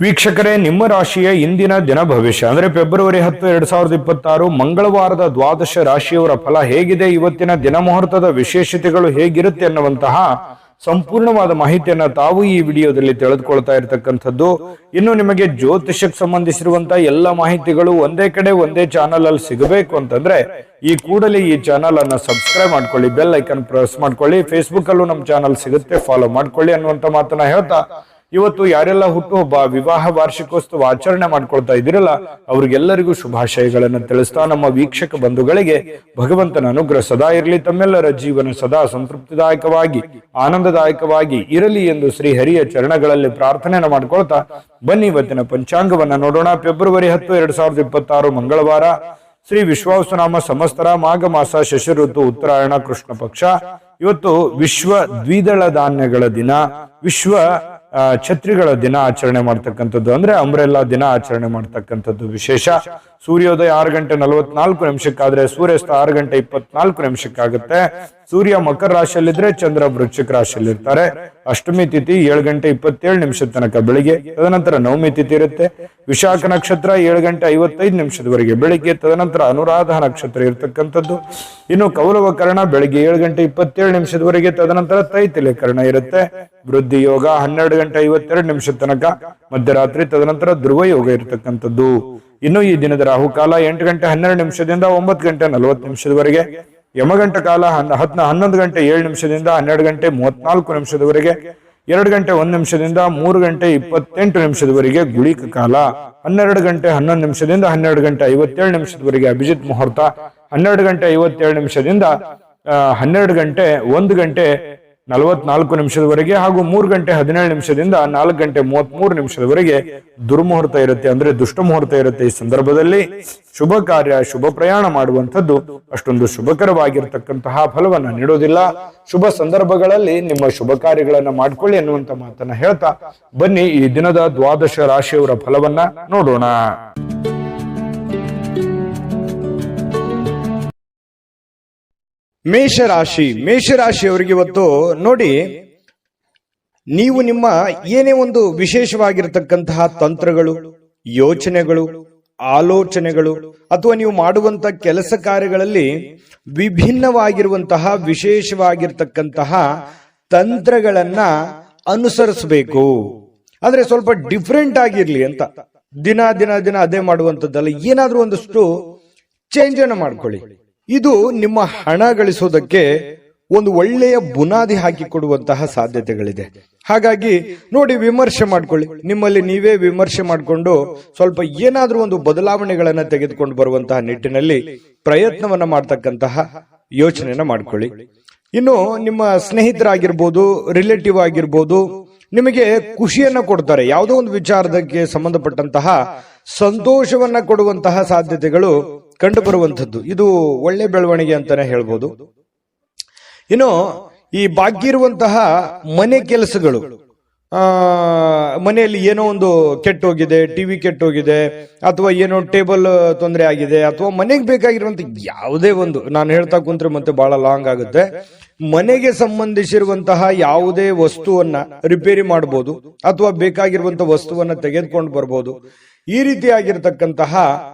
ವೀಕ್ಷಕರೇ, ನಿಮ್ಮ ರಾಶಿಯ ಇಂದಿನ ದಿನ ಭವಿಷ್ಯ ಅಂದ್ರೆ ಫೆಬ್ರವರಿ 10, 2026 ಮಂಗಳವಾರದ ದ್ವಾದಶ ರಾಶಿಯವರ ಫಲ ಹೇಗಿದೆ, ಇವತ್ತಿನ ದಿನ ಮುಹೂರ್ತದ ವಿಶೇಷತೆಗಳು ಹೇಗಿರುತ್ತೆ ಅನ್ನುವಂತಹ ಸಂಪೂರ್ಣವಾದ ಮಾಹಿತಿಯನ್ನ ತಾವು ಈ ವಿಡಿಯೋದಲ್ಲಿ ತಿಳಿದುಕೊಳ್ತಾ ಇರತಕ್ಕಂಥದ್ದು. ಇನ್ನು ನಿಮಗೆ ಜ್ಯೋತಿಷಕ್ಕೆ ಸಂಬಂಧಿಸಿರುವಂತಹ ಎಲ್ಲ ಮಾಹಿತಿಗಳು ಒಂದೇ ಕಡೆ ಒಂದೇ ಚಾನಲ್ ಅಲ್ಲಿ ಸಿಗಬೇಕು ಅಂತಂದ್ರೆ ಈ ಕೂಡಲೇ ಈ ಚಾನಲ್ ಅನ್ನ ಸಬ್ಸ್ಕ್ರೈಬ್ ಮಾಡ್ಕೊಳ್ಳಿ, ಬೆಲ್ ಐಕನ್ ಪ್ರೆಸ್ ಮಾಡ್ಕೊಳ್ಳಿ. ಫೇಸ್ಬುಕ್ ಅಲ್ಲೂ ನಮ್ಮ ಚಾನಲ್ ಸಿಗುತ್ತೆ, ಫಾಲೋ ಮಾಡ್ಕೊಳ್ಳಿ ಅನ್ನುವಂತ ಮಾತನ್ನ ಹೇಳ್ತಾ, ಇವತ್ತು ಯಾರೆಲ್ಲ ಹುಟ್ಟುಹಬ್ಬ, ವಿವಾಹ ವಾರ್ಷಿಕೋತ್ಸವ ಆಚರಣೆ ಮಾಡ್ಕೊಳ್ತಾ ಇದ್ದೀರಲ್ಲ ಅವ್ರಿಗೆಲ್ಲರಿಗೂ ಶುಭಾಶಯಗಳನ್ನು ತಿಳಿಸ್ತಾ, ನಮ್ಮ ವೀಕ್ಷಕ ಬಂಧುಗಳಿಗೆ ಭಗವಂತನ ಅನುಗ್ರಹ ಸದಾ ಇರಲಿ, ತಮ್ಮೆಲ್ಲರ ಜೀವನ ಸದಾ ಸಂತೃಪ್ತಿದಾಯಕವಾಗಿ ಆನಂದದಾಯಕವಾಗಿ ಇರಲಿ ಎಂದು ಶ್ರೀ ಹರಿಯ ಚರಣಗಳಲ್ಲಿ ಪ್ರಾರ್ಥನೆಯನ್ನು ಮಾಡ್ಕೊಳ್ತಾ ಬನ್ನಿ ಇವತ್ತಿನ ಪಂಚಾಂಗವನ್ನ ನೋಡೋಣ. ಫೆಬ್ರವರಿ 10, 2026 ಮಂಗಳವಾರ, ಶ್ರೀ ವಿಶ್ವಾವಸುನಾಮ ಸಂವತ್ಸರ, ಮಾಘ ಮಾಸ, ಶಶಿ ಋತು, ಉತ್ತರಾಯಣ, ಕೃಷ್ಣ ಪಕ್ಷ. ಇವತ್ತು ವಿಶ್ವ ದ್ವಿದಳ ಧಾನ್ಯಗಳ ದಿನ, ವಿಶ್ವ ಛತ್ರಿಗಳ ದಿನ ಆಚರಣೆ ಮಾಡ್ತಕ್ಕಂಥದ್ದು, ಅಂದ್ರೆ ಅಂಬ್ರೆಲ್ಲಾ ದಿನ ಆಚರಣೆ ಮಾಡ್ತಕ್ಕಂಥದ್ದು ವಿಶೇಷ. ಸೂರ್ಯೋದಯ 6:44 ಸೂರ್ಯಾಸ್ತ 6:24 ಸೂರ್ಯ ಮಕರ ರಾಶಿಯಲ್ಲಿದ್ರೆ ಚಂದ್ರ ವೃಶ್ಚಿಕ ರಾಶಿಯಲ್ಲಿ ಇರ್ತಾರೆ. ಅಷ್ಟಮಿ ತಿಥಿ 7:27 ತನಕ ಬೆಳಿಗ್ಗೆ, ತದನಂತರ ನವಮಿ ತಿಥಿ ಇರುತ್ತೆ. ವಿಶಾಖ ನಕ್ಷತ್ರ 7:55 ಬೆಳಿಗ್ಗೆ, ತದನಂತರ ಅನುರಾಧ ನಕ್ಷತ್ರ ಇರತಕ್ಕಂಥದ್ದು. ಇನ್ನು ಕೌಲವ ಕರ್ಣ ಬೆಳಿಗ್ಗೆ 7:27 ತದನಂತರ ತೈತಿಲೆ ಕರ್ಣ ಇರುತ್ತೆ. ವೃದ್ಧಿ ಯೋಗ 12:52 ತನಕ ಮಧ್ಯರಾತ್ರಿ, ತದನಂತರ ಧ್ರುವ ಯೋಗ ಇರತಕ್ಕಂಥದ್ದು. ಇನ್ನು ಈ ದಿನದ ರಾಹುಕಾಲ 8:12 9:40 ಯಮಗಂಟ ಕಾಲ 11:07 12:34 2:01 3:28 ಗುಳಿಕ ಕಾಲ 12:11 12:57 ಅಭಿಜಿತ್ ಮುಹೂರ್ತ 12:57 1:44 ಹಾಗೂ 3:17 4:33 ದುರ್ಮುಹೂರ್ತ ಇರುತ್ತೆ, ಅಂದ್ರೆ ದುಷ್ಟ ಮುಹೂರ್ತ ಇರುತ್ತೆ. ಈ ಸಂದರ್ಭದಲ್ಲಿ ಶುಭ ಕಾರ್ಯ, ಶುಭ ಪ್ರಯಾಣ ಮಾಡುವಂಥದ್ದು ಅಷ್ಟೊಂದು ಶುಭಕರವಾಗಿರ್ತಕ್ಕಂತಹ ಫಲವನ್ನ ನೀಡೋದಿಲ್ಲ. ಶುಭ ಸಂದರ್ಭಗಳಲ್ಲಿ ನಿಮ್ಮ ಶುಭ ಕಾರ್ಯಗಳನ್ನ ಮಾಡ್ಕೊಳ್ಳಿ ಅನ್ನುವಂತ ಮಾತನ್ನ ಹೇಳ್ತಾ ಬನ್ನಿ ಈ ದಿನದ ದ್ವಾದಶ ರಾಶಿಯವರ ಫಲವನ್ನ ನೋಡೋಣ. ಮೇಷರಾಶಿಯವರಿಗೆ ಇವತ್ತು ನೋಡಿ, ನೀವು ನಿಮ್ಮ ಏನೇ ಒಂದು ವಿಶೇಷವಾಗಿರತಕ್ಕಂತಹ ತಂತ್ರಗಳು, ಯೋಚನೆಗಳು, ಆಲೋಚನೆಗಳು ಅಥವಾ ನೀವು ಮಾಡುವಂತ ಕೆಲಸ ಕಾರ್ಯಗಳಲ್ಲಿ ವಿಭಿನ್ನವಾಗಿರುವಂತಹ ವಿಶೇಷವಾಗಿರ್ತಕ್ಕಂತಹ ತಂತ್ರಗಳನ್ನ ಅನುಸರಿಸಬೇಕು. ಆದ್ರೆ ಸ್ವಲ್ಪ ಡಿಫ್ರೆಂಟ್ ಆಗಿರ್ಲಿ ಅಂತ, ದಿನ ದಿನ ದಿನ ಅದೇ ಮಾಡುವಂತದ್ದಲ್ಲ, ಏನಾದ್ರೂ ಒಂದಷ್ಟು ಚೇಂಜ್ ಅನ್ನು ಮಾಡ್ಕೊಳ್ಳಿ. ಇದು ನಿಮ್ಮ ಹಣ ಗಳಿಸೋದಕ್ಕೆ ಒಂದು ಒಳ್ಳೆಯ ಬುನಾದಿ ಹಾಕಿಕೊಡುವಂತಹ ಸಾಧ್ಯತೆಗಳಿದೆ. ಹಾಗಾಗಿ ನೋಡಿ, ವಿಮರ್ಶೆ ಮಾಡ್ಕೊಳ್ಳಿ, ನಿಮ್ಮಲ್ಲಿ ನೀವೇ ವಿಮರ್ಶೆ ಮಾಡಿಕೊಂಡು ಸ್ವಲ್ಪ ಏನಾದ್ರೂ ಒಂದು ಬದಲಾವಣೆಗಳನ್ನ ತೆಗೆದುಕೊಂಡು ಬರುವಂತಹ ನಿಟ್ಟಿನಲ್ಲಿ ಪ್ರಯತ್ನವನ್ನ ಮಾಡ್ತಕ್ಕಂತಹ ಯೋಚನೆಯನ್ನ ಮಾಡ್ಕೊಳ್ಳಿ. ಇನ್ನು ನಿಮ್ಮ ಸ್ನೇಹಿತರಾಗಿರ್ಬೋದು, ರಿಲೇಟಿವ್ ಆಗಿರ್ಬೋದು, ನಿಮಗೆ ಖುಷಿಯನ್ನ ಕೊಡ್ತಾರೆ, ಯಾವುದೋ ಒಂದು ವಿಚಾರದಕ್ಕೆ ಸಂಬಂಧಪಟ್ಟಂತಹ ಸಂತೋಷವನ್ನ ಕೊಡುವಂತಹ ಸಾಧ್ಯತೆಗಳು ಕಂಡು ಬರುವಂಥದ್ದು. ಇದು ಒಳ್ಳೆ ಬೆಳವಣಿಗೆ ಅಂತಾನೆ ಹೇಳ್ಬೋದು. ಇನ್ನು ಈ ಬಾಕಿ ಇರುವಂತಹ ಮನೆ ಕೆಲಸಗಳು, ಮನೆಯಲ್ಲಿ ಏನೋ ಒಂದು ಕೆಟ್ಟೋಗಿದೆ, ಟಿವಿ ಕೆಟ್ಟೋಗಿದೆ, ಅಥವಾ ಏನೋ ಟೇಬಲ್ ತೊಂದರೆ ಆಗಿದೆ, ಅಥವಾ ಮನೆಗೆ ಬೇಕಾಗಿರುವಂತ ಯಾವುದೇ ಒಂದು, ನಾನು ಹೇಳ್ತಾ ಕುಂತ್ರೆ ಮತ್ತೆ ಬಹಳ ಲಾಂಗ್ ಆಗುತ್ತೆ, ಮನೆಗೆ ಸಂಬಂಧಿಸಿರುವಂತಹ ಯಾವುದೇ ವಸ್ತುವನ್ನ ರಿಪೇರಿ ಮಾಡಬಹುದು ಅಥವಾ ಬೇಕಾಗಿರುವಂತಹ ವಸ್ತುವನ್ನ ತೆಗೆದುಕೊಂಡು ಬರ್ಬೋದು. ಈ ರೀತಿಯಾಗಿರ್ತಕ್ಕಂತಹ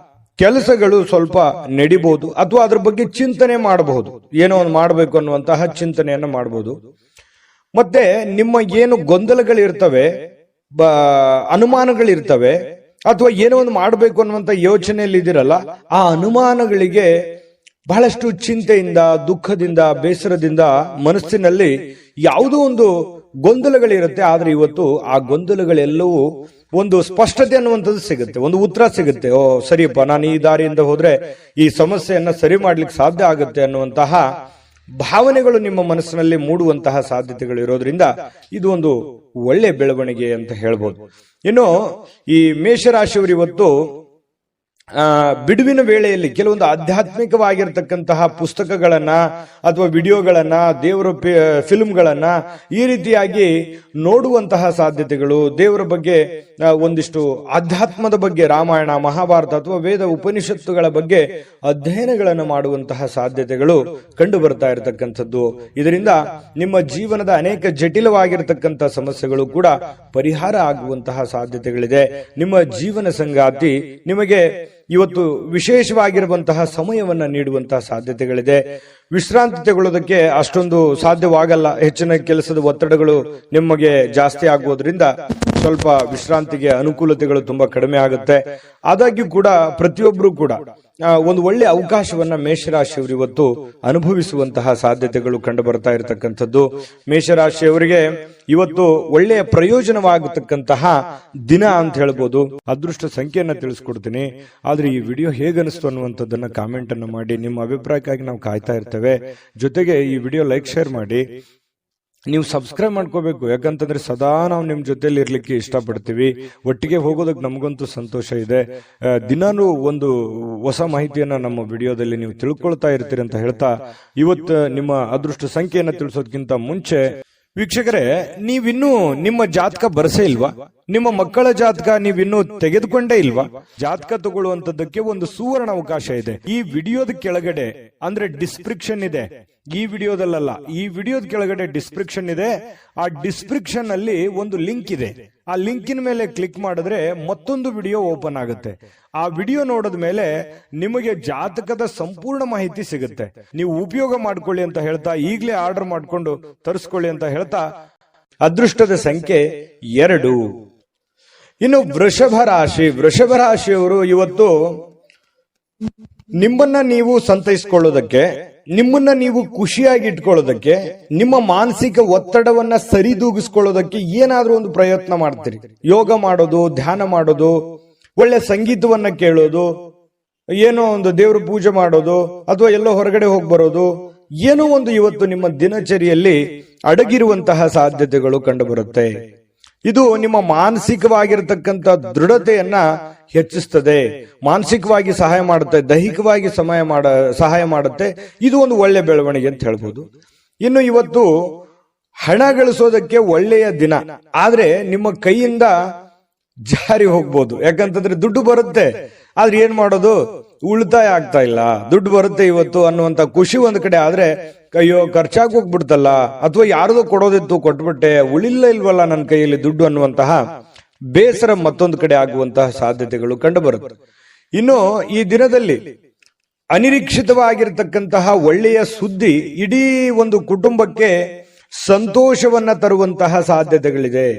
ಕೆಲಸಗಳು ಸ್ವಲ್ಪ ನಡಿಬಹುದು, ಅಥವಾ ಅದ್ರ ಬಗ್ಗೆ ಚಿಂತನೆ ಮಾಡಬಹುದು, ಏನೋ ಒಂದು ಮಾಡಬೇಕು ಅನ್ನುವಂತಹ ಚಿಂತನೆಯನ್ನ ಮಾಡಬಹುದು. ಮತ್ತೆ ನಿಮ್ಮ ಏನು ಗೊಂದಲಗಳಿರ್ತವೆ, ಅನುಮಾನಗಳಿರ್ತವೆ, ಅಥವಾ ಏನೋ ಒಂದು ಮಾಡಬೇಕು ಅನ್ನುವಂತ ಯೋಚನೆಯಲ್ಲಿ ಇದಿರಲ್ಲ, ಆ ಅನುಮಾನಗಳಿಗೆ ಬಹಳಷ್ಟು ಚಿಂತೆಯಿಂದ, ದುಃಖದಿಂದ, ಬೇಸರದಿಂದ ಮನಸ್ಸಿನಲ್ಲಿ ಯಾವುದೋ ಒಂದು ಗೊಂದಲಗಳಿರುತ್ತೆ. ಆದ್ರೆ ಇವತ್ತು ಆ ಗೊಂದಲಗಳೆಲ್ಲವೂ ಒಂದು ಸ್ಪಷ್ಟತೆ ಅನ್ನುವಂಥದ್ದು ಸಿಗುತ್ತೆ, ಒಂದು ಉತ್ತರ ಸಿಗುತ್ತೆ. ಓ ಸರಿಯಪ್ಪ, ನಾನು ಈ ದಾರಿಯಿಂದ ಹೋದ್ರೆ ಈ ಸಮಸ್ಯೆಯನ್ನ ಸರಿ ಮಾಡ್ಲಿಕ್ಕೆ ಸಾಧ್ಯ ಆಗುತ್ತೆ ಅನ್ನುವಂತಹ ಭಾವನೆಗಳು ನಿಮ್ಮ ಮನಸ್ಸಿನಲ್ಲಿ ಮೂಡುವಂತಹ ಸಾಧ್ಯತೆಗಳು ಇರೋದ್ರಿಂದ ಇದು ಒಂದು ಒಳ್ಳೆ ಬೆಳವಣಿಗೆ ಅಂತ ಹೇಳ್ಬೋದು. ಇನ್ನು ಈ ಮೇಷರಾಶಿಯವರು ಇವತ್ತು ಬಿಡುವಿನ ವೇಳೆಯಲ್ಲಿ ಕೆಲವೊಂದು ಆಧ್ಯಾತ್ಮಿಕವಾಗಿರ್ತಕ್ಕಂತಹ ಪುಸ್ತಕಗಳನ್ನ ಅಥವಾ ವಿಡಿಯೋಗಳನ್ನ, ದೇವರ ಫಿಲ್ಮ್ಗಳನ್ನ ಈ ರೀತಿಯಾಗಿ ನೋಡುವಂತಹ ಸಾಧ್ಯತೆಗಳು, ದೇವರ ಬಗ್ಗೆ ಒಂದಿಷ್ಟು ಆಧ್ಯಾತ್ಮದ ಬಗ್ಗೆ, ರಾಮಾಯಣ, ಮಹಾಭಾರತ ಅಥವಾ ವೇದ ಉಪನಿಷತ್ತುಗಳ ಬಗ್ಗೆ ಅಧ್ಯಯನಗಳನ್ನು ಮಾಡುವಂತಹ ಸಾಧ್ಯತೆಗಳು ಕಂಡು ಬರ್ತಾ ಇರತಕ್ಕಂಥದ್ದು. ಇದರಿಂದ ನಿಮ್ಮ ಜೀವನದ ಅನೇಕ ಜಟಿಲವಾಗಿರತಕ್ಕಂಥ ಸಮಸ್ಯೆಗಳು ಕೂಡ ಪರಿಹಾರ ಆಗುವಂತಹ ಸಾಧ್ಯತೆಗಳಿದೆ. ನಿಮ್ಮ ಜೀವನ ಸಂಗಾತಿ ನಿಮಗೆ ಇವತ್ತು ವಿಶೇಷವಾಗಿರುವಂತಹ ಸಮಯವನ್ನ ನೀಡುವಂತಹ ಸಾಧ್ಯತೆಗಳಿದೆ. ವಿಶ್ರಾಂತಿ ತಗೊಳ್ಳೋದಕ್ಕೆ ಅಷ್ಟೊಂದು ಸಾಧ್ಯವಾಗಲ್ಲ. ಹೆಚ್ಚಿನ ಕೆಲಸದ ಒತ್ತಡಗಳು ನಿಮಗೆ ಜಾಸ್ತಿ ಆಗುವುದರಿಂದ ಸ್ವಲ್ಪ ವಿಶ್ರಾಂತಿಗೆ ಅನುಕೂಲತೆಗಳು ತುಂಬಾ ಕಡಿಮೆ ಆಗುತ್ತೆ. ಆದಾಗ್ಯೂ ಕೂಡ ಪ್ರತಿಯೊಬ್ಬರು ಕೂಡ ಒಂದು ಒಳ್ಳೆ ಅವಕಾಶವನ್ನ ಮೇಷರಾಶಿಯವರು ಇವತ್ತು ಅನುಭವಿಸುವಂತಹ ಸಾಧ್ಯತೆಗಳು ಕಂಡು ಬರ್ತಾ ಇರತಕ್ಕಂಥದ್ದು. ಮೇಷರಾಶಿಯವರಿಗೆ ಇವತ್ತು ಒಳ್ಳೆಯ ಪ್ರಯೋಜನವಾಗತಕ್ಕಂತಹ ದಿನ ಅಂತ ಹೇಳ್ಬೋದು. ಅದೃಷ್ಟ ಸಂಖ್ಯೆಯನ್ನ ತಿಳಿಸ್ಕೊಡ್ತೀನಿ. ಆದ್ರೆ ಈ ವಿಡಿಯೋ ಹೇಗನಿಸ್ತು ಅನ್ನುವಂಥದ್ದನ್ನ ಕಾಮೆಂಟ್ ಅನ್ನು ಮಾಡಿ. ನಿಮ್ಮ ಅಭಿಪ್ರಾಯಕ್ಕಾಗಿ ನಾವು ಕಾಯ್ತಾ ಇರ್ತೇವೆ. ಜೊತೆಗೆ ಈ ವಿಡಿಯೋ ಲೈಕ್, ಶೇರ್ ಮಾಡಿ. ನೀವು ಸಬ್ಸ್ಕ್ರೈಬ್ ಮಾಡ್ಕೋಬೇಕು. ಯಾಕಂತಂದ್ರೆ ಸದಾ ನಾವು ನಿಮ್ ಜೊತೆಲಿ ಇರ್ಲಿಕ್ಕೆ ಇಷ್ಟಪಡ್ತೀವಿ. ಒಟ್ಟಿಗೆ ಹೋಗೋದಕ್ಕೆ ನಮಗಂತೂ ಸಂತೋಷ ಇದೆ. ದಿನಾನು ಒಂದು ಹೊಸ ಮಾಹಿತಿಯನ್ನ ನಮ್ಮ ವಿಡಿಯೋದಲ್ಲಿ ನೀವು ತಿಳ್ಕೊಳ್ತಾ ಇರ್ತೀರಿ ಅಂತ ಹೇಳ್ತಾ, ಇವತ್ತು ನಿಮ್ಮ ಅದೃಷ್ಟ ಸಂಖ್ಯೆಯನ್ನ ತಿಳಿಸೋದಕ್ಕಿಂತ ಮುಂಚೆ ವೀಕ್ಷಕರೇ, ನೀವಿನ್ನೂ ನಿಮ್ಮ ಜಾತಕ ಬರಸೇ ಇಲ್ವಾ? ನಿಮ್ಮ ಮಕ್ಕಳ ಜಾತಕ ನೀವಿನ್ನೂ ತೆಗೆದುಕೊಂಡೇ ಇಲ್ವಾ? ಜಾತಕ ತಗೊಳ್ಳುವಂತದ್ದಕ್ಕೆ ಒಂದು ಸುವರ್ಣ ಅವಕಾಶ ಇದೆ. ಈ ವಿಡಿಯೋದ ಕೆಳಗಡೆ ಅಂದ್ರೆ ಡಿಸ್ಕ್ರಿಪ್ಷನ್ ಇದೆ. ಈ ವಿಡಿಯೋದಲ್ಲ, ಈ ವಿಡಿಯೋದ ಕೆಳಗಡೆ ಡಿಸ್ಕ್ರಿಪ್ಷನ್ ಇದೆ. ಆ ಡಿಸ್ಕ್ರಿಪ್ಷನ್ ಅಲ್ಲಿ ಒಂದು ಲಿಂಕ್ ಇದೆ. ಆ ಲಿಂಕಿನ ಮೇಲೆ ಕ್ಲಿಕ್ ಮಾಡಿದ್ರೆ ಮತ್ತೊಂದು ವಿಡಿಯೋ ಓಪನ್ ಆಗುತ್ತೆ. ಆ ವಿಡಿಯೋ ನೋಡಿದ ಮೇಲೆ ನಿಮಗೆ ಜಾತಕದ ಸಂಪೂರ್ಣ ಮಾಹಿತಿ ಸಿಗುತ್ತೆ. ನೀವು ಉಪಯೋಗ ಮಾಡ್ಕೊಳ್ಳಿ ಅಂತ ಹೇಳ್ತಾ, ಈಗಲೇ ಆರ್ಡರ್ ಮಾಡ್ಕೊಂಡು ತರಿಸ್ಕೊಳ್ಳಿ ಅಂತ ಹೇಳ್ತಾ, ಅದೃಷ್ಟದ ಸಂಖ್ಯೆ 2. ಇನ್ನು ವೃಷಭ ರಾಶಿಯವರು ಇವತ್ತು ನಿಮ್ಮನ್ನ ನೀವು ಸಂತೈಸಿಕೊಳ್ಳೋದಕ್ಕೆ, ನಿಮ್ಮನ್ನ ನೀವು ಖುಷಿಯಾಗಿ ಇಟ್ಕೊಳ್ಳೋದಕ್ಕೆ, ನಿಮ್ಮ ಮಾನಸಿಕ ಒತ್ತಡವನ್ನ ಸರಿದೂಗಿಸ್ಕೊಳ್ಳೋದಕ್ಕೆ ಏನಾದ್ರೂ ಒಂದು ಪ್ರಯತ್ನ ಮಾಡ್ತೀರಿ. ಯೋಗ ಮಾಡೋದು, ಧ್ಯಾನ ಮಾಡೋದು, ಒಳ್ಳೆ ಸಂಗೀತವನ್ನ ಕೇಳೋದು, ಏನೋ ಒಂದು ದೇವ್ರ ಪೂಜೆ ಮಾಡೋದು, ಅಥವಾ ಎಲ್ಲೋ ಹೊರಗಡೆ ಹೋಗಿ ಬರೋದು, ಏನೋ ಒಂದು ಇವತ್ತು ನಿಮ್ಮ ದಿನಚರಿಯಲ್ಲಿ ಅಡಗಿರುವಂತಹ ಸಾಧ್ಯತೆಗಳು ಕಂಡು ಬರುತ್ತೆ. ಇದು ನಿಮ್ಮ ಮಾನಸಿಕವಾಗಿರತಕ್ಕಂಥ ದೃಢತೆಯನ್ನ ಹೆಚ್ಚಿಸ್ತದೆ, ಮಾನಸಿಕವಾಗಿ ಸಹಾಯ ಮಾಡುತ್ತೆ, ದೈಹಿಕವಾಗಿ ಸಹಾಯ ಮಾಡುತ್ತೆ. ಇದು ಒಂದು ಒಳ್ಳೆ ಬೆಳವಣಿಗೆ ಅಂತ ಹೇಳ್ಬೋದು. ಇನ್ನು ಇವತ್ತು ಹಣ ಗಳಿಸೋದಕ್ಕೆ ಒಳ್ಳೆಯ ದಿನ, ಆದ್ರೆ ನಿಮ್ಮ ಕೈಯಿಂದ ಜಾರಿ ಹೋಗ್ಬೋದು. ಯಾಕಂತಂದ್ರೆ ದುಡ್ಡು ಬರುತ್ತೆ, ಆದ್ರೆ ಏನ್ ಮಾಡೋದು, ಉಳಿತಾಯ ಆಗ್ತಾ ಇಲ್ಲ. ದುಡ್ಡು ಬರುತ್ತೆ ಇವತ್ತು ಅನ್ನುವಂತ ಖುಷಿ ಒಂದ್ ಕಡೆ, ಆದ್ರೆ ಅಯ್ಯೋ ಖರ್ಚಾಗಿ ಹೋಗ್ಬಿಡ್ತಲ್ಲ, ಅಥವಾ ಯಾರದೋ ಕೊಡೋದಿತ್ತು ಕೊಟ್ಬಿಟ್ಟೆ, ಇಲ್ವಲ್ಲ ನನ್ನ ಕೈಯಲ್ಲಿ ದುಡ್ಡು ಅನ್ನುವಂತಹ ಬೇಸರ ಮತ್ತೊಂದು ಕಡೆ ಆಗುವಂತಹ ಸಾಧ್ಯತೆಗಳು ಕಂಡು ಬರುತ್ತೆ. ಇನ್ನು ಈ ದಿನದಲ್ಲಿ ಅನಿರೀಕ್ಷಿತವಾಗಿರ್ತಕ್ಕಂತಹ ಒಳ್ಳೆಯ ಸುದ್ದಿ ಇಡೀ ಒಂದು ಕುಟುಂಬಕ್ಕೆ ಸಂತೋಷವನ್ನ ತರುವಂತಹ ಸಾಧ್ಯತೆಗಳಿದೆ.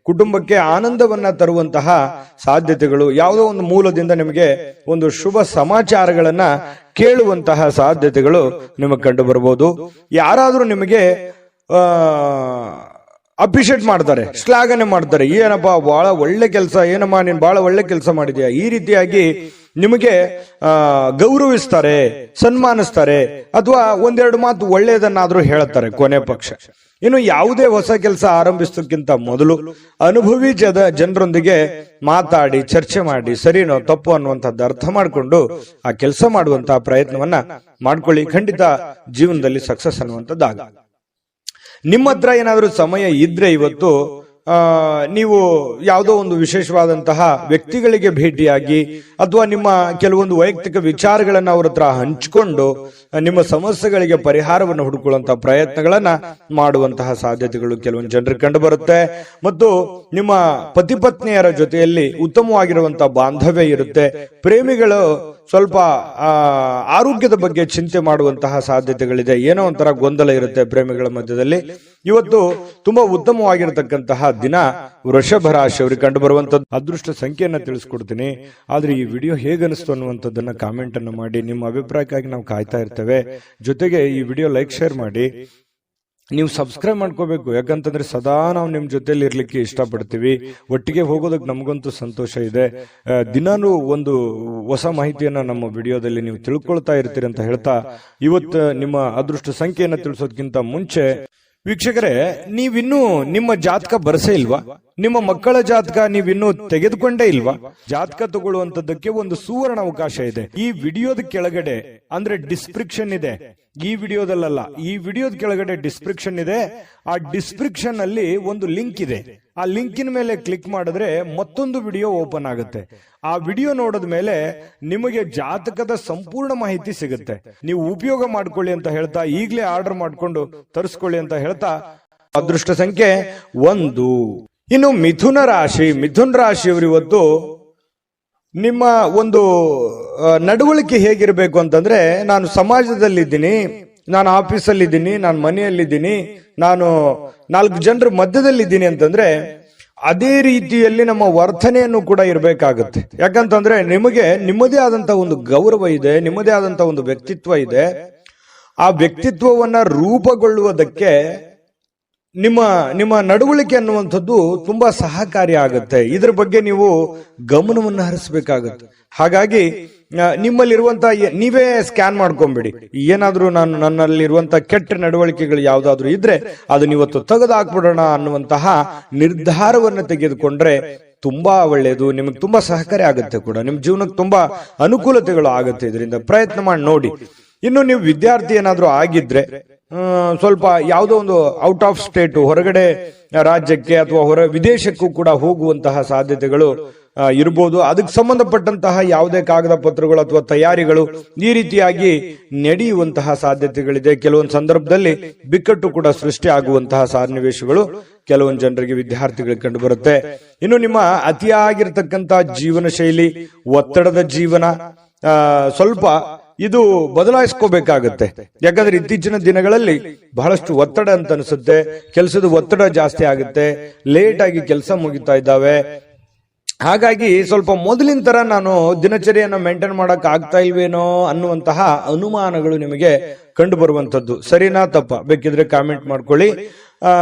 ಕುಟುಂಬಕ್ಕೆ ಆನಂದವನ್ನ ತರುವಂತಹ ಸಾಧ್ಯತೆಗಳು, ಯಾವುದೋ ಒಂದು ಮೂಲದಿಂದ ನಿಮಗೆ ಒಂದು ಶುಭ ಸಮಾಚಾರಗಳನ್ನ ಕೇಳುವಂತಹ ಸಾಧ್ಯತೆಗಳು ನಿಮಗೆ ಕಂಡು ಬರಬಹುದು. ಯಾರಾದ್ರೂ ನಿಮಗೆ ಅಪ್ರಿಶಿಯೇಟ್ ಮಾಡ್ತಾರೆ, ಶ್ಲಾಘನೆ ಮಾಡ್ತಾರೆ, ಏನಪ್ಪಾ ಬಹಳ ಒಳ್ಳೆ ಕೆಲಸ, ಏನಮ್ಮ ನೀನ್ ಬಹಳ ಒಳ್ಳೆ ಕೆಲಸ ಮಾಡಿದ್ಯಾ, ಈ ರೀತಿಯಾಗಿ ನಿಮಗೆ ಗೌರವಿಸ್ತಾರೆ, ಸನ್ಮಾನಿಸ್ತಾರೆ, ಅಥವಾ ಒಂದೆರಡು ಮಾತು ಒಳ್ಳೆಯದನ್ನಾದ್ರೂ ಹೇಳ್ತಾರೆ ಕೊನೆ ಪಕ್ಷ. ಇನ್ನು ಯಾವುದೇ ಹೊಸ ಕೆಲಸ ಆರಂಭಿಸೋಕ್ಕಿಂತ ಮೊದಲು ಅನುಭವಿ ಜನರೊಂದಿಗೆ ಮಾತಾಡಿ, ಚರ್ಚೆ ಮಾಡಿ, ಸರಿನೋ ತಪ್ಪು ಅನ್ನುವಂಥದ್ದು ಅರ್ಥ ಮಾಡಿಕೊಂಡು ಆ ಕೆಲಸ ಮಾಡುವಂತಹ ಪ್ರಯತ್ನವನ್ನ ಮಾಡ್ಕೊಳ್ಳಿ. ಖಂಡಿತ ಜೀವನದಲ್ಲಿ ಸಕ್ಸಸ್ ಅನ್ನುವಂಥದ್ದಾಗ. ನಿಮ್ಮ ಹತ್ರ ಏನಾದ್ರೂ ಸಮಯ ಇದ್ರೆ ಇವತ್ತು ನೀವು ಯಾವುದೋ ಒಂದು ವಿಶೇಷವಾದಂತಹ ವ್ಯಕ್ತಿಗಳಿಗೆ ಭೇಟಿಯಾಗಿ, ಅಥವಾ ನಿಮ್ಮ ಕೆಲವೊಂದು ವೈಯಕ್ತಿಕ ವಿಚಾರಗಳನ್ನ ಅವ್ರ ಹತ್ರ ಹಂಚಿಕೊಂಡು ನಿಮ್ಮ ಸಮಸ್ಯೆಗಳಿಗೆ ಪರಿಹಾರವನ್ನು ಹುಡುಕುವಂತಹ ಪ್ರಯತ್ನಗಳನ್ನ ಮಾಡುವಂತಹ ಸಾಧ್ಯತೆಗಳು ಕೆಲವೊಂದು ಜನರಿಗೆ ಕಂಡು ಬರುತ್ತೆ. ಮತ್ತು ನಿಮ್ಮ ಪತಿ ಪತ್ನಿಯರ ಜೊತೆಯಲ್ಲಿ ಉತ್ತಮವಾಗಿರುವಂತಹ ಬಾಂಧವ್ಯ ಇರುತ್ತೆ. ಪ್ರೇಮಿಗಳು ಸ್ವಲ್ಪ ಆರೋಗ್ಯದ ಬಗ್ಗೆ ಚಿಂತೆ ಮಾಡುವಂತಹ ಸಾಧ್ಯತೆಗಳಿದೆ. ಏನೋ ಒಂಥರ ಗೊಂದಲ ಇರುತ್ತೆ ಪ್ರೇಮಿಗಳ ಮಧ್ಯದಲ್ಲಿ. ಇವತ್ತು ತುಂಬಾ ಉತ್ತಮವಾಗಿರತಕ್ಕಂತಹ ದಿನ ವೃಷಭ ರಾಶಿಯವರಿಗೆ ಕಂಡು ಬರುವಂತದ್ದು. ಅದೃಷ್ಟ ಸಂಖ್ಯೆಯನ್ನ ತಿಳಿಸ್ಕೊಡ್ತೀನಿ. ಆದ್ರೆ ಈ ವಿಡಿಯೋ ಹೇಗನಿಸ್ತು ಅನ್ನುವಂಥದ್ದನ್ನ ಕಾಮೆಂಟ್ ಅನ್ನು ಮಾಡಿ. ನಿಮ್ಮ ಅಭಿಪ್ರಾಯಕ್ಕಾಗಿ ನಾವು ಕಾಯ್ತಾ ಇರ್ತೇವೆ. ಜೊತೆಗೆ ಈ ವಿಡಿಯೋ ಲೈಕ್, ಶೇರ್ ಮಾಡಿ. ನೀವು ಸಬ್ಸ್ಕ್ರೈಬ್ ಮಾಡ್ಕೋಬೇಕು. ಯಾಕಂತಂದ್ರೆ ಸದಾ ನಾವು ನಿಮ್ ಜೊತೆಲಿ ಇರ್ಲಿಕ್ಕೆ ಇಷ್ಟಪಡ್ತೀವಿ. ಒಟ್ಟಿಗೆ ಹೋಗೋದಕ್ಕೆ ನಮಗಂತೂ ಸಂತೋಷ ಇದೆ. ದಿನಾನು ಒಂದು ಹೊಸ ಮಾಹಿತಿಯನ್ನ ನಮ್ಮ ವಿಡಿಯೋದಲ್ಲಿ ನೀವು ತಿಳ್ಕೊಳ್ತಾ ಇರ್ತೀರಿ ಅಂತ ಹೇಳ್ತಾ, ಇವತ್ತು ನಿಮ್ಮ ಅದೃಷ್ಟ ಸಂಖ್ಯೆಯನ್ನ ತಿಳಿಸೋದಕ್ಕಿಂತ ಮುಂಚೆ ವೀಕ್ಷಕರೇ, ನೀವಿನ್ನೂ ನಿಮ್ಮ ಜಾತಕ ಬರಸೇ ಇಲ್ವಾ? ನಿಮ್ಮ ಮಕ್ಕಳ ಜಾತಕ ನೀವಿನ್ನೂ ತೆಗೆದುಕೊಂಡೇ ಇಲ್ವಾ? ಜಾತಕ ತಗೊಳ್ಳುವಂತದ್ದಕ್ಕೆ ಒಂದು ಸುವರ್ಣ ಅವಕಾಶ ಇದೆ. ಈ ವಿಡಿಯೋದ ಕೆಳಗಡೆ ಅಂದ್ರೆ ಡಿಸ್ಕ್ರಿಪ್ಷನ್ ಇದೆ, ಈ ವಿಡಿಯೋದಲ್ಲ, ಈ ವಿಡಿಯೋದ ಕೆಳಗಡೆ ಡಿಸ್ಕ್ರಿಪ್ಷನ್ ಇದೆ. ಆ ಡಿಸ್ಕ್ರಿಪ್ಷನ್ ಅಲ್ಲಿ ಒಂದು ಲಿಂಕ್ ಇದೆ. ಆ ಲಿಂಕಿನ ಮೇಲೆ ಕ್ಲಿಕ್ ಮಾಡಿದ್ರೆ ಮತ್ತೊಂದು ವಿಡಿಯೋ ಓಪನ್ ಆಗುತ್ತೆ. ಆ ವಿಡಿಯೋ ನೋಡಿದ ಮೇಲೆ ನಿಮಗೆ ಜಾತಕದ ಸಂಪೂರ್ಣ ಮಾಹಿತಿ ಸಿಗುತ್ತೆ. ನೀವು ಉಪಯೋಗ ಮಾಡ್ಕೊಳ್ಳಿ ಅಂತ ಹೇಳ್ತಾ, ಈಗಲೇ ಆರ್ಡರ್ ಮಾಡ್ಕೊಂಡು ತರಿಸ್ಕೊಳ್ಳಿ ಅಂತ ಹೇಳ್ತಾ, ಅದೃಷ್ಟ ಸಂಖ್ಯೆ 1. ಇನ್ನು ಮಿಥುನ ರಾಶಿಯವರು ಇವತ್ತು ನಿಮ್ಮ ಒಂದು ನಡವಳಿಕೆ ಹೇಗಿರಬೇಕು ಅಂತಂದ್ರೆ, ನಾನು ಸಮಾಜದಲ್ಲಿದ್ದೀನಿ, ನಾನು ಆಫೀಸಲ್ಲಿದ್ದೀನಿ, ನಾನು ಮನೆಯಲ್ಲಿದ್ದೀನಿ, ನಾನು 4 ಜನರ ಮಧ್ಯದಲ್ಲಿದ್ದೀನಿ ಅಂತಂದ್ರೆ ಅದೇ ರೀತಿಯಲ್ಲಿ ನಮ್ಮ ವರ್ತನೆಯನ್ನು ಕೂಡ ಇರಬೇಕಾಗುತ್ತೆ. ಯಾಕಂತಂದ್ರೆ ನಿಮಗೆ ನಿಮ್ಮದೇ ಆದಂತ ಒಂದು ಗೌರವ ಇದೆ, ನಿಮ್ಮದೇ ಆದಂತ ಒಂದು ವ್ಯಕ್ತಿತ್ವ ಇದೆ. ಆ ವ್ಯಕ್ತಿತ್ವವನ್ನ ರೂಪುಗೊಳ್ಳುವುದಕ್ಕೆ ನಿಮ್ಮ ನಡವಳಿಕೆ ಅನ್ನುವಂಥದ್ದು ತುಂಬಾ ಸಹಕಾರಿ ಆಗುತ್ತೆ. ಇದ್ರ ಬಗ್ಗೆ ನೀವು ಗಮನವನ್ನು ಹರಿಸಬೇಕಾಗುತ್ತೆ. ಹಾಗಾಗಿ ನಿಮ್ಮಲ್ಲಿರುವಂತಹ ನೀವೇ ಸ್ಕ್ಯಾನ್ ಮಾಡ್ಕೊಂಬಿಡಿ. ಏನಾದ್ರೂ ನನ್ನಲ್ಲಿರುವಂತಹ ಕೆಟ್ಟ ನಡವಳಿಕೆಗಳು ಯಾವ್ದಾದ್ರು ಇದ್ರೆ ಅದನ್ನ ಇವತ್ತು ತೆಗೆದುಹಾಕ್ಬಿಡೋಣ ಅನ್ನುವಂತಹ ನಿರ್ಧಾರವನ್ನು ತೆಗೆದುಕೊಂಡ್ರೆ ತುಂಬಾ ಒಳ್ಳೆಯದು. ನಿಮಗೆ ತುಂಬಾ ಸಹಕಾರಿ ಆಗುತ್ತೆ ಕೂಡ, ನಿಮ್ ಜೀವನಕ್ಕೆ ತುಂಬಾ ಅನುಕೂಲತೆಗಳು ಆಗುತ್ತೆ. ಇದರಿಂದ ಪ್ರಯತ್ನ ಮಾಡಿ ನೋಡಿ. ಇನ್ನು ನೀವು ವಿದ್ಯಾರ್ಥಿ ಏನಾದ್ರೂ ಆಗಿದ್ರೆ ಸ್ವಲ್ಪ ಯಾವುದೋ ಒಂದು ಔಟ್ ಆಫ್ ಸ್ಟೇಟ್, ಹೊರಗಡೆ ರಾಜ್ಯಕ್ಕೆ ಅಥವಾ ವಿದೇಶಕ್ಕೂ ಕೂಡ ಹೋಗುವಂತಹ ಸಾಧ್ಯತೆಗಳು ಇರಬಹುದು. ಅದಕ್ಕೆ ಸಂಬಂಧಪಟ್ಟಂತಹ ಯಾವುದೇ ಕಾಗದ ಪತ್ರಗಳು ಅಥವಾ ತಯಾರಿಗಳು ಈ ರೀತಿಯಾಗಿ ನಡೆಯುವಂತಹ ಸಾಧ್ಯತೆಗಳಿದೆ. ಕೆಲವೊಂದು ಸಂದರ್ಭದಲ್ಲಿ ಬಿಕ್ಕಟ್ಟು ಕೂಡ ಸೃಷ್ಟಿ ಆಗುವಂತಹ ಸನ್ನಿವೇಶಗಳು ಕೆಲವೊಂದು ಜನರಿಗೆ, ವಿದ್ಯಾರ್ಥಿಗಳಿಗೆ ಕಂಡು ಬರುತ್ತೆ. ಇನ್ನು ನಿಮ್ಮ ಅತಿಯಾಗಿರ್ತಕ್ಕಂಥ ಜೀವನ ಶೈಲಿ, ಒತ್ತಡದ ಜೀವನ ಸ್ವಲ್ಪ ಇದು ಬದಲಾಯಿಸ್ಕೋಬೇಕಾಗತ್ತೆ. ಯಾಕಂದ್ರೆ ಇತ್ತೀಚಿನ ದಿನಗಳಲ್ಲಿ ಬಹಳಷ್ಟು ಒತ್ತಡ ಅಂತ ಅನಿಸುತ್ತೆ. ಕೆಲಸದ ಒತ್ತಡ ಜಾಸ್ತಿ ಆಗುತ್ತೆ, ಲೇಟ್ ಆಗಿ ಕೆಲಸ ಮುಗಿತಾ ಇದ್ದಾವೆ. ಹಾಗಾಗಿ ಸ್ವಲ್ಪ ಮೊದಲಿನ ತರ ನಾನು ದಿನಚರಿಯನ್ನು ಮೇಂಟೈನ್ ಮಾಡಕ್ ಆಗ್ತಾ ಇಲ್ವೇನೋ ಅನ್ನುವಂತಹ ಅನುಮಾನಗಳು ನಿಮಗೆ ಕಂಡು ಬರುವಂತದ್ದು. ಸರಿನಾ ತಪ್ಪ ಬೇಕಿದ್ರೆ ಕಾಮೆಂಟ್ ಮಾಡ್ಕೊಳ್ಳಿ.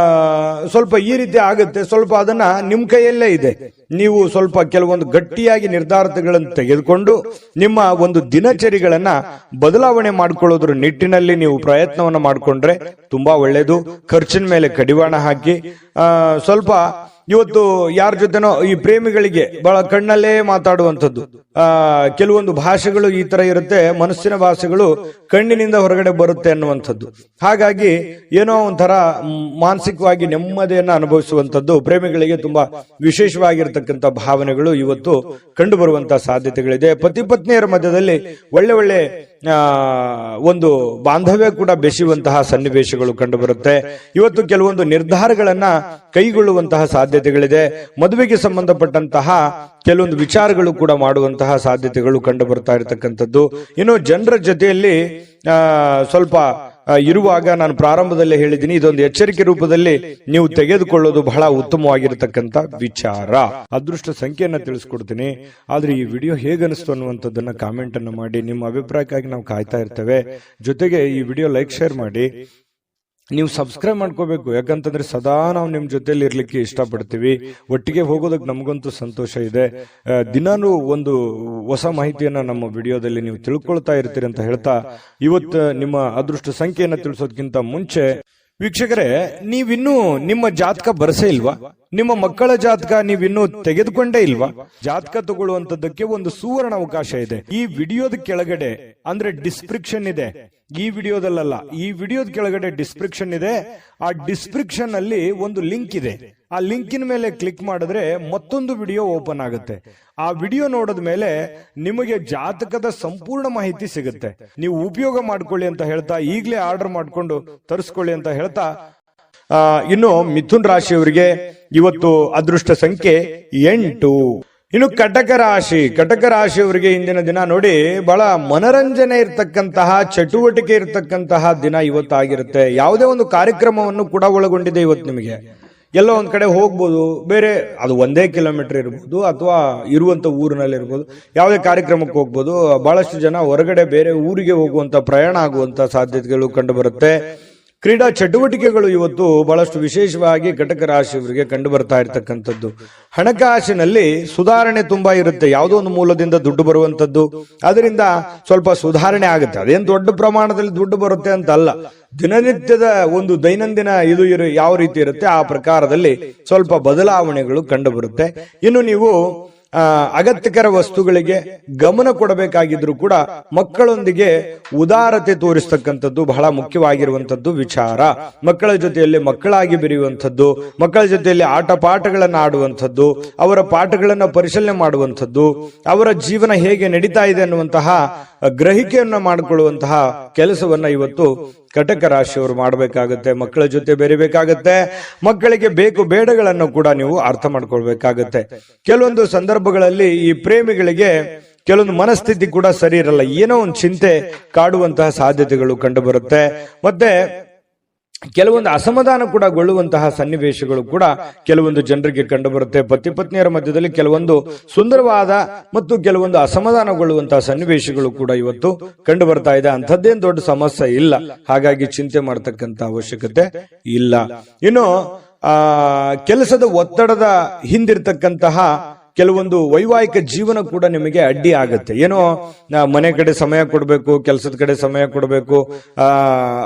ಸ್ವಲ್ಪ ಈ ರೀತಿ ಆಗುತ್ತೆ. ಸ್ವಲ್ಪ ಅದನ್ನ ನಿಮ್ ಕೈಯಲ್ಲೇ ಇದೆ. ನೀವು ಸ್ವಲ್ಪ ಕೆಲವೊಂದು ಗಟ್ಟಿಯಾಗಿ ನಿರ್ಧಾರಗಳನ್ನು ತೆಗೆದುಕೊಂಡು ನಿಮ್ಮ ಒಂದು ದಿನಚರಿಗಳನ್ನ ಬದಲಾವಣೆ ಮಾಡ್ಕೊಳ್ಳೋದ್ರ ನಿಟ್ಟಿನಲ್ಲಿ ನೀವು ಪ್ರಯತ್ನವನ್ನ ಮಾಡಿಕೊಂಡ್ರೆ ತುಂಬಾ ಒಳ್ಳೇದು. ಖರ್ಚಿನ ಮೇಲೆ ಕಡಿವಾಣ ಹಾಕಿ ಸ್ವಲ್ಪ ಇವತ್ತು ಯಾರ ಜೊತೆನೋ, ಈ ಪ್ರೇಮಿಗಳಿಗೆ ಬಹಳ ಕಣ್ಣಲ್ಲೇ ಮಾತಾಡುವಂಥದ್ದು, ಕೆಲವೊಂದು ಭಾಷೆಗಳು ಈ ತರ ಇರುತ್ತೆ, ಮನಸ್ಸಿನ ಭಾಷೆಗಳು ಕಣ್ಣಿನಿಂದ ಹೊರಗಡೆ ಬರುತ್ತೆ ಅನ್ನುವಂಥದ್ದು. ಹಾಗಾಗಿ ಏನೋ ಒಂಥರ ಮಾನಸಿಕವಾಗಿ ನೆಮ್ಮದಿಯನ್ನ ಅನುಭವಿಸುವಂಥದ್ದು ಪ್ರೇಮಿಗಳಿಗೆ ತುಂಬಾ ವಿಶೇಷವಾಗಿರ್ತಕ್ಕಂಥ ಭಾವನೆಗಳು ಇವತ್ತು ಕಂಡು ಬರುವಂತಹ ಸಾಧ್ಯತೆಗಳಿದೆ. ಪತಿ ಪತ್ನಿಯರ ಮಧ್ಯದಲ್ಲಿ ಒಳ್ಳೆ ಒಂದು ಬಾಂಧವ್ಯ ಕೂಡ ಬೆಸೆಯುವಂತಹ ಸನ್ನಿವೇಶಗಳು ಕಂಡು ಬರುತ್ತೆ. ಇವತ್ತು ಕೆಲವೊಂದು ನಿರ್ಧಾರಗಳನ್ನ ಕೈಗೊಳ್ಳುವಂತಹ ಸಾಧ್ಯತೆಗಳಿದೆ. ಮದುವೆಗೆ ಸಂಬಂಧಪಟ್ಟಂತಹ ಕೆಲವೊಂದು ವಿಚಾರಗಳು ಕೂಡ ಮಾಡುವಂತಹ ಸಾಧ್ಯತೆಗಳು ಕಂಡು ಬರ್ತಾ ಇರತಕ್ಕಂಥದ್ದು. ಇನ್ನು ಜನರ ಜೊತೆಯಲ್ಲಿ ಸ್ವಲ್ಪ ಇರುವಾಗ ನಾನು ಪ್ರಾರಂಭದಲ್ಲೇ ಹೇಳಿದ್ದೀನಿ, ಇದೊಂದು ಎಚ್ಚರಿಕೆ ರೂಪದಲ್ಲಿ ನೀವು ತೆಗೆದುಕೊಳ್ಳೋದು ಬಹಳ ಉತ್ತಮವಾಗಿರತಕ್ಕಂತ ವಿಚಾರ. ಅದೃಷ್ಟ ಸಂಖ್ಯೆಯನ್ನ ತಿಳಿಸ್ಕೊಡ್ತೀನಿ. ಆದ್ರೆ ಈ ವಿಡಿಯೋ ಹೇಗನಿಸ್ತು ಅನ್ನುವಂಥದ್ದನ್ನ ಕಾಮೆಂಟ್ ಅನ್ನು ಮಾಡಿ. ನಿಮ್ಮ ಅಭಿಪ್ರಾಯಕ್ಕಾಗಿ ನಾವು ಕಾಯ್ತಾ ಇರ್ತೇವೆ. ಜೊತೆಗೆ ಈ ವಿಡಿಯೋ ಲೈಕ್, ಶೇರ್ ಮಾಡಿ. ನೀವು ಸಬ್ಸ್ಕ್ರೈಬ್ ಮಾಡ್ಕೋಬೇಕು. ಯಾಕಂತಂದ್ರೆ ಸದಾ ನಾವು ನಿಮ್ ಜೊತೆಲಿ ಇರ್ಲಿಕ್ಕೆ ಇಷ್ಟಪಡ್ತೀವಿ. ಒಟ್ಟಿಗೆ ಹೋಗೋದಕ್ಕೆ ನಮಗಂತೂ ಸಂತೋಷ ಇದೆ. ದಿನಾನು ಒಂದು ಹೊಸ ಮಾಹಿತಿಯನ್ನ ನಮ್ಮ ವಿಡಿಯೋದಲ್ಲಿ ನೀವು ತಿಳ್ಕೊಳ್ತಾ ಇರ್ತೀರಿ ಅಂತ ಹೇಳ್ತಾ, ಇವತ್ತು ನಿಮ್ಮ ಅದೃಷ್ಟ ಸಂಖ್ಯೆಯನ್ನ ತಿಳಿಸೋದಕ್ಕಿಂತ ಮುಂಚೆ ವೀಕ್ಷಕರೇ, ನೀವಿನ್ನೂ ನಿಮ್ಮ ಜಾತಕ ಬರಸೇ ಇಲ್ವಾ? ನಿಮ್ಮ ಮಕ್ಕಳ ಜಾತಕ ನೀವಿನ್ನೂ ತೆಗೆದುಕೊಂಡೇ ಇಲ್ವಾ? ಜಾತಕ ತಗೊಳ್ಳುವಂತದ್ದಕ್ಕೆ ಒಂದು ಸುವರ್ಣ ಅವಕಾಶ ಇದೆ. ಈ ವಿಡಿಯೋದ ಕೆಳಗಡೆ ಅಂದ್ರೆ ಡಿಸ್ಕ್ರಿಪ್ಷನ್ ಇದೆ, ಈ ವಿಡಿಯೋದಲ್ಲ, ಈ ವಿಡಿಯೋದ ಕೆಳಗಡೆ ಡಿಸ್ಕ್ರಿಪ್ಷನ್ ಇದೆ. ಆ ಡಿಸ್ಕ್ರಿಪ್ಷನ್ ಅಲ್ಲಿ ಒಂದು ಲಿಂಕ್ ಇದೆ. ಆ ಲಿಂಕಿನ ಮೇಲೆ ಕ್ಲಿಕ್ ಮಾಡಿದ್ರೆ ಮತ್ತೊಂದು ವಿಡಿಯೋ ಓಪನ್ ಆಗುತ್ತೆ. ಆ ವಿಡಿಯೋ ನೋಡಿದ ಮೇಲೆ ನಿಮಗೆ ಜಾತಕದ ಸಂಪೂರ್ಣ ಮಾಹಿತಿ ಸಿಗುತ್ತೆ. ನೀವು ಉಪಯೋಗ ಮಾಡ್ಕೊಳ್ಳಿ ಅಂತ ಹೇಳ್ತಾ, ಈಗಲೇ ಆರ್ಡರ್ ಮಾಡ್ಕೊಂಡು ತರಿಸ್ಕೊಳ್ಳಿ ಅಂತ ಹೇಳ್ತಾ, ಇನ್ನು ಮಿಥುನ್ ರಾಶಿಯವರಿಗೆ ಇವತ್ತು ಅದೃಷ್ಟ ಸಂಖ್ಯೆ 8. ಇನ್ನು ಕಟಕ ರಾಶಿಯವರಿಗೆ ಇಂದಿನ ದಿನ ನೋಡಿ, ಬಹಳ ಮನರಂಜನೆ ಇರತಕ್ಕಂತಹ, ಚಟುವಟಿಕೆ ಇರತಕ್ಕಂತಹ ದಿನ ಇವತ್ತಾಗಿರುತ್ತೆ. ಯಾವುದೇ ಒಂದು ಕಾರ್ಯಕ್ರಮವನ್ನು ಕೂಡ ಒಳಗೊಂಡಿದೆ ಇವತ್ತು. ನಿಮಗೆ ಎಲ್ಲೋ ಒಂದ್ ಕಡೆ ಹೋಗ್ಬೋದು, ಬೇರೆ ಅದು 1 ಕಿಲೋಮೀಟರ್ ಇರ್ಬೋದು ಅಥವಾ ಇರುವಂತ ಊರಿನಲ್ಲಿ ಇರ್ಬೋದು, ಯಾವುದೇ ಕಾರ್ಯಕ್ರಮಕ್ಕೆ ಹೋಗ್ಬೋದು. ಬಹಳಷ್ಟು ಜನ ಹೊರಗಡೆ ಬೇರೆ ಊರಿಗೆ ಹೋಗುವಂತ, ಪ್ರಯಾಣ ಆಗುವಂತ ಸಾಧ್ಯತೆಗಳು ಕಂಡು ಬರುತ್ತೆ. ಕ್ರೀಡಾ ಚಟುವಟಿಕೆಗಳು ಇವತ್ತು ಬಹಳಷ್ಟು ವಿಶೇಷವಾಗಿ ಕಟಕ ರಾಶಿಯವರಿಗೆ ಕಂಡು ಬರ್ತಾ ಇರತಕ್ಕಂಥದ್ದು. ಹಣಕಾಸಿನಲ್ಲಿ ಸುಧಾರಣೆ ತುಂಬಾ ಇರುತ್ತೆ. ಯಾವುದೋ ಒಂದು ಮೂಲದಿಂದ ದುಡ್ಡು ಬರುವಂತದ್ದು, ಅದರಿಂದ ಸ್ವಲ್ಪ ಸುಧಾರಣೆ ಆಗುತ್ತೆ. ಅದೇನು ದೊಡ್ಡ ಪ್ರಮಾಣದಲ್ಲಿ ದುಡ್ಡು ಬರುತ್ತೆ ಅಂತ ಅಲ್ಲ, ದಿನನಿತ್ಯದ ಒಂದು ದೈನಂದಿನ ಇದು ಯಾವ ರೀತಿ ಇರುತ್ತೆ ಆ ಪ್ರಕಾರದಲ್ಲಿ ಸ್ವಲ್ಪ ಬದಲಾವಣೆಗಳು ಕಂಡು ಬರುತ್ತೆ. ಇನ್ನು ನೀವು ಅಗತ್ಯಕರ ವಸ್ತುಗಳಿಗೆ ಗಮನ ಕೊಡಬೇಕಾಗಿದ್ರು ಕೂಡ ಮಕ್ಕಳೊಂದಿಗೆ ಉದಾರತೆ ತೋರಿಸ್ತಕ್ಕಂಥದ್ದು ಬಹಳ ಮುಖ್ಯವಾಗಿರುವಂತದ್ದು ವಿಚಾರ. ಮಕ್ಕಳ ಜೊತೆಯಲ್ಲಿ ಮಕ್ಕಳಾಗಿ ಬೆರೆಯುವಂಥದ್ದು, ಮಕ್ಕಳ ಜೊತೆಯಲ್ಲಿ ಆಟ ಪಾಠಗಳನ್ನು ಆಡುವಂಥದ್ದು, ಅವರ ಪಾಠಗಳನ್ನು ಪರಿಶೀಲನೆ ಮಾಡುವಂಥದ್ದು, ಅವರ ಜೀವನ ಹೇಗೆ ನಡೀತಾ ಇದೆ ಅನ್ನುವಂತಹ ಗ್ರಹಿಕೆಯನ್ನ ಮಾಡಿಕೊಳ್ಳುವಂತಹ ಕೆಲಸವನ್ನ ಇವತ್ತು ಕಟಕ ರಾಶಿಯವರು ಮಾಡಬೇಕಾಗುತ್ತೆ. ಮಕ್ಕಳ ಜೊತೆ ಬೆರಿಬೇಕಾಗತ್ತೆ. ಮಕ್ಕಳಿಗೆ ಬೇಕು ಬೇಡಗಳನ್ನು ಕೂಡ ನೀವು ಅರ್ಥ ಮಾಡ್ಕೊಳ್ಬೇಕಾಗತ್ತೆ. ಕೆಲವೊಂದು ಸಂದರ್ಭಗಳಲ್ಲಿ ಈ ಪ್ರೇಮಿಗಳಿಗೆ ಕೆಲವೊಂದು ಮನಸ್ಥಿತಿ ಕೂಡ ಸರಿ ಇರಲ್ಲ, ಏನೋ ಒಂದು ಚಿಂತೆ ಕಾಡುವಂತಹ ಸಾಧ್ಯತೆಗಳು ಕಂಡು ಬರುತ್ತೆ. ಮತ್ತೆ ಕೆಲವೊಂದು ಅಸಮಾಧಾನ ಕೂಡ ಗೊಳ್ಳುವಂತಹ ಸನ್ನಿವೇಶಗಳು ಕೂಡ ಕೆಲವೊಂದು ಜನರಿಗೆ ಕಂಡು ಬರುತ್ತೆ. ಪತಿ ಪತ್ನಿಯರ ಮಧ್ಯದಲ್ಲಿ ಕೆಲವೊಂದು ಸುಂದರವಾದ ಮತ್ತು ಕೆಲವೊಂದು ಅಸಮಾಧಾನಗೊಳ್ಳುವಂತಹ ಸನ್ನಿವೇಶಗಳು ಕೂಡ ಇವತ್ತು ಕಂಡು ಬರ್ತಾ ಇದೆ. ಅಂಥದ್ದೇನು ದೊಡ್ಡ ಸಮಸ್ಯೆ ಇಲ್ಲ, ಹಾಗಾಗಿ ಚಿಂತೆ ಮಾಡತಕ್ಕಂತ ಅವಶ್ಯಕತೆ ಇಲ್ಲ. ಇನ್ನು ಕೆಲಸದ ಒತ್ತಡದ ಹಿಂದಿರ್ತಕ್ಕಂತಹ ಕೆಲವೊಂದು ವೈವಾಹಿಕ ಜೀವನ ಕೂಡ ನಿಮಗೆ ಅಡ್ಡಿ ಆಗುತ್ತೆ. ಏನೋ ಮನೆ ಕಡೆ ಸಮಯ ಕೊಡಬೇಕು, ಕೆಲಸದ ಕಡೆ ಸಮಯ ಕೊಡಬೇಕು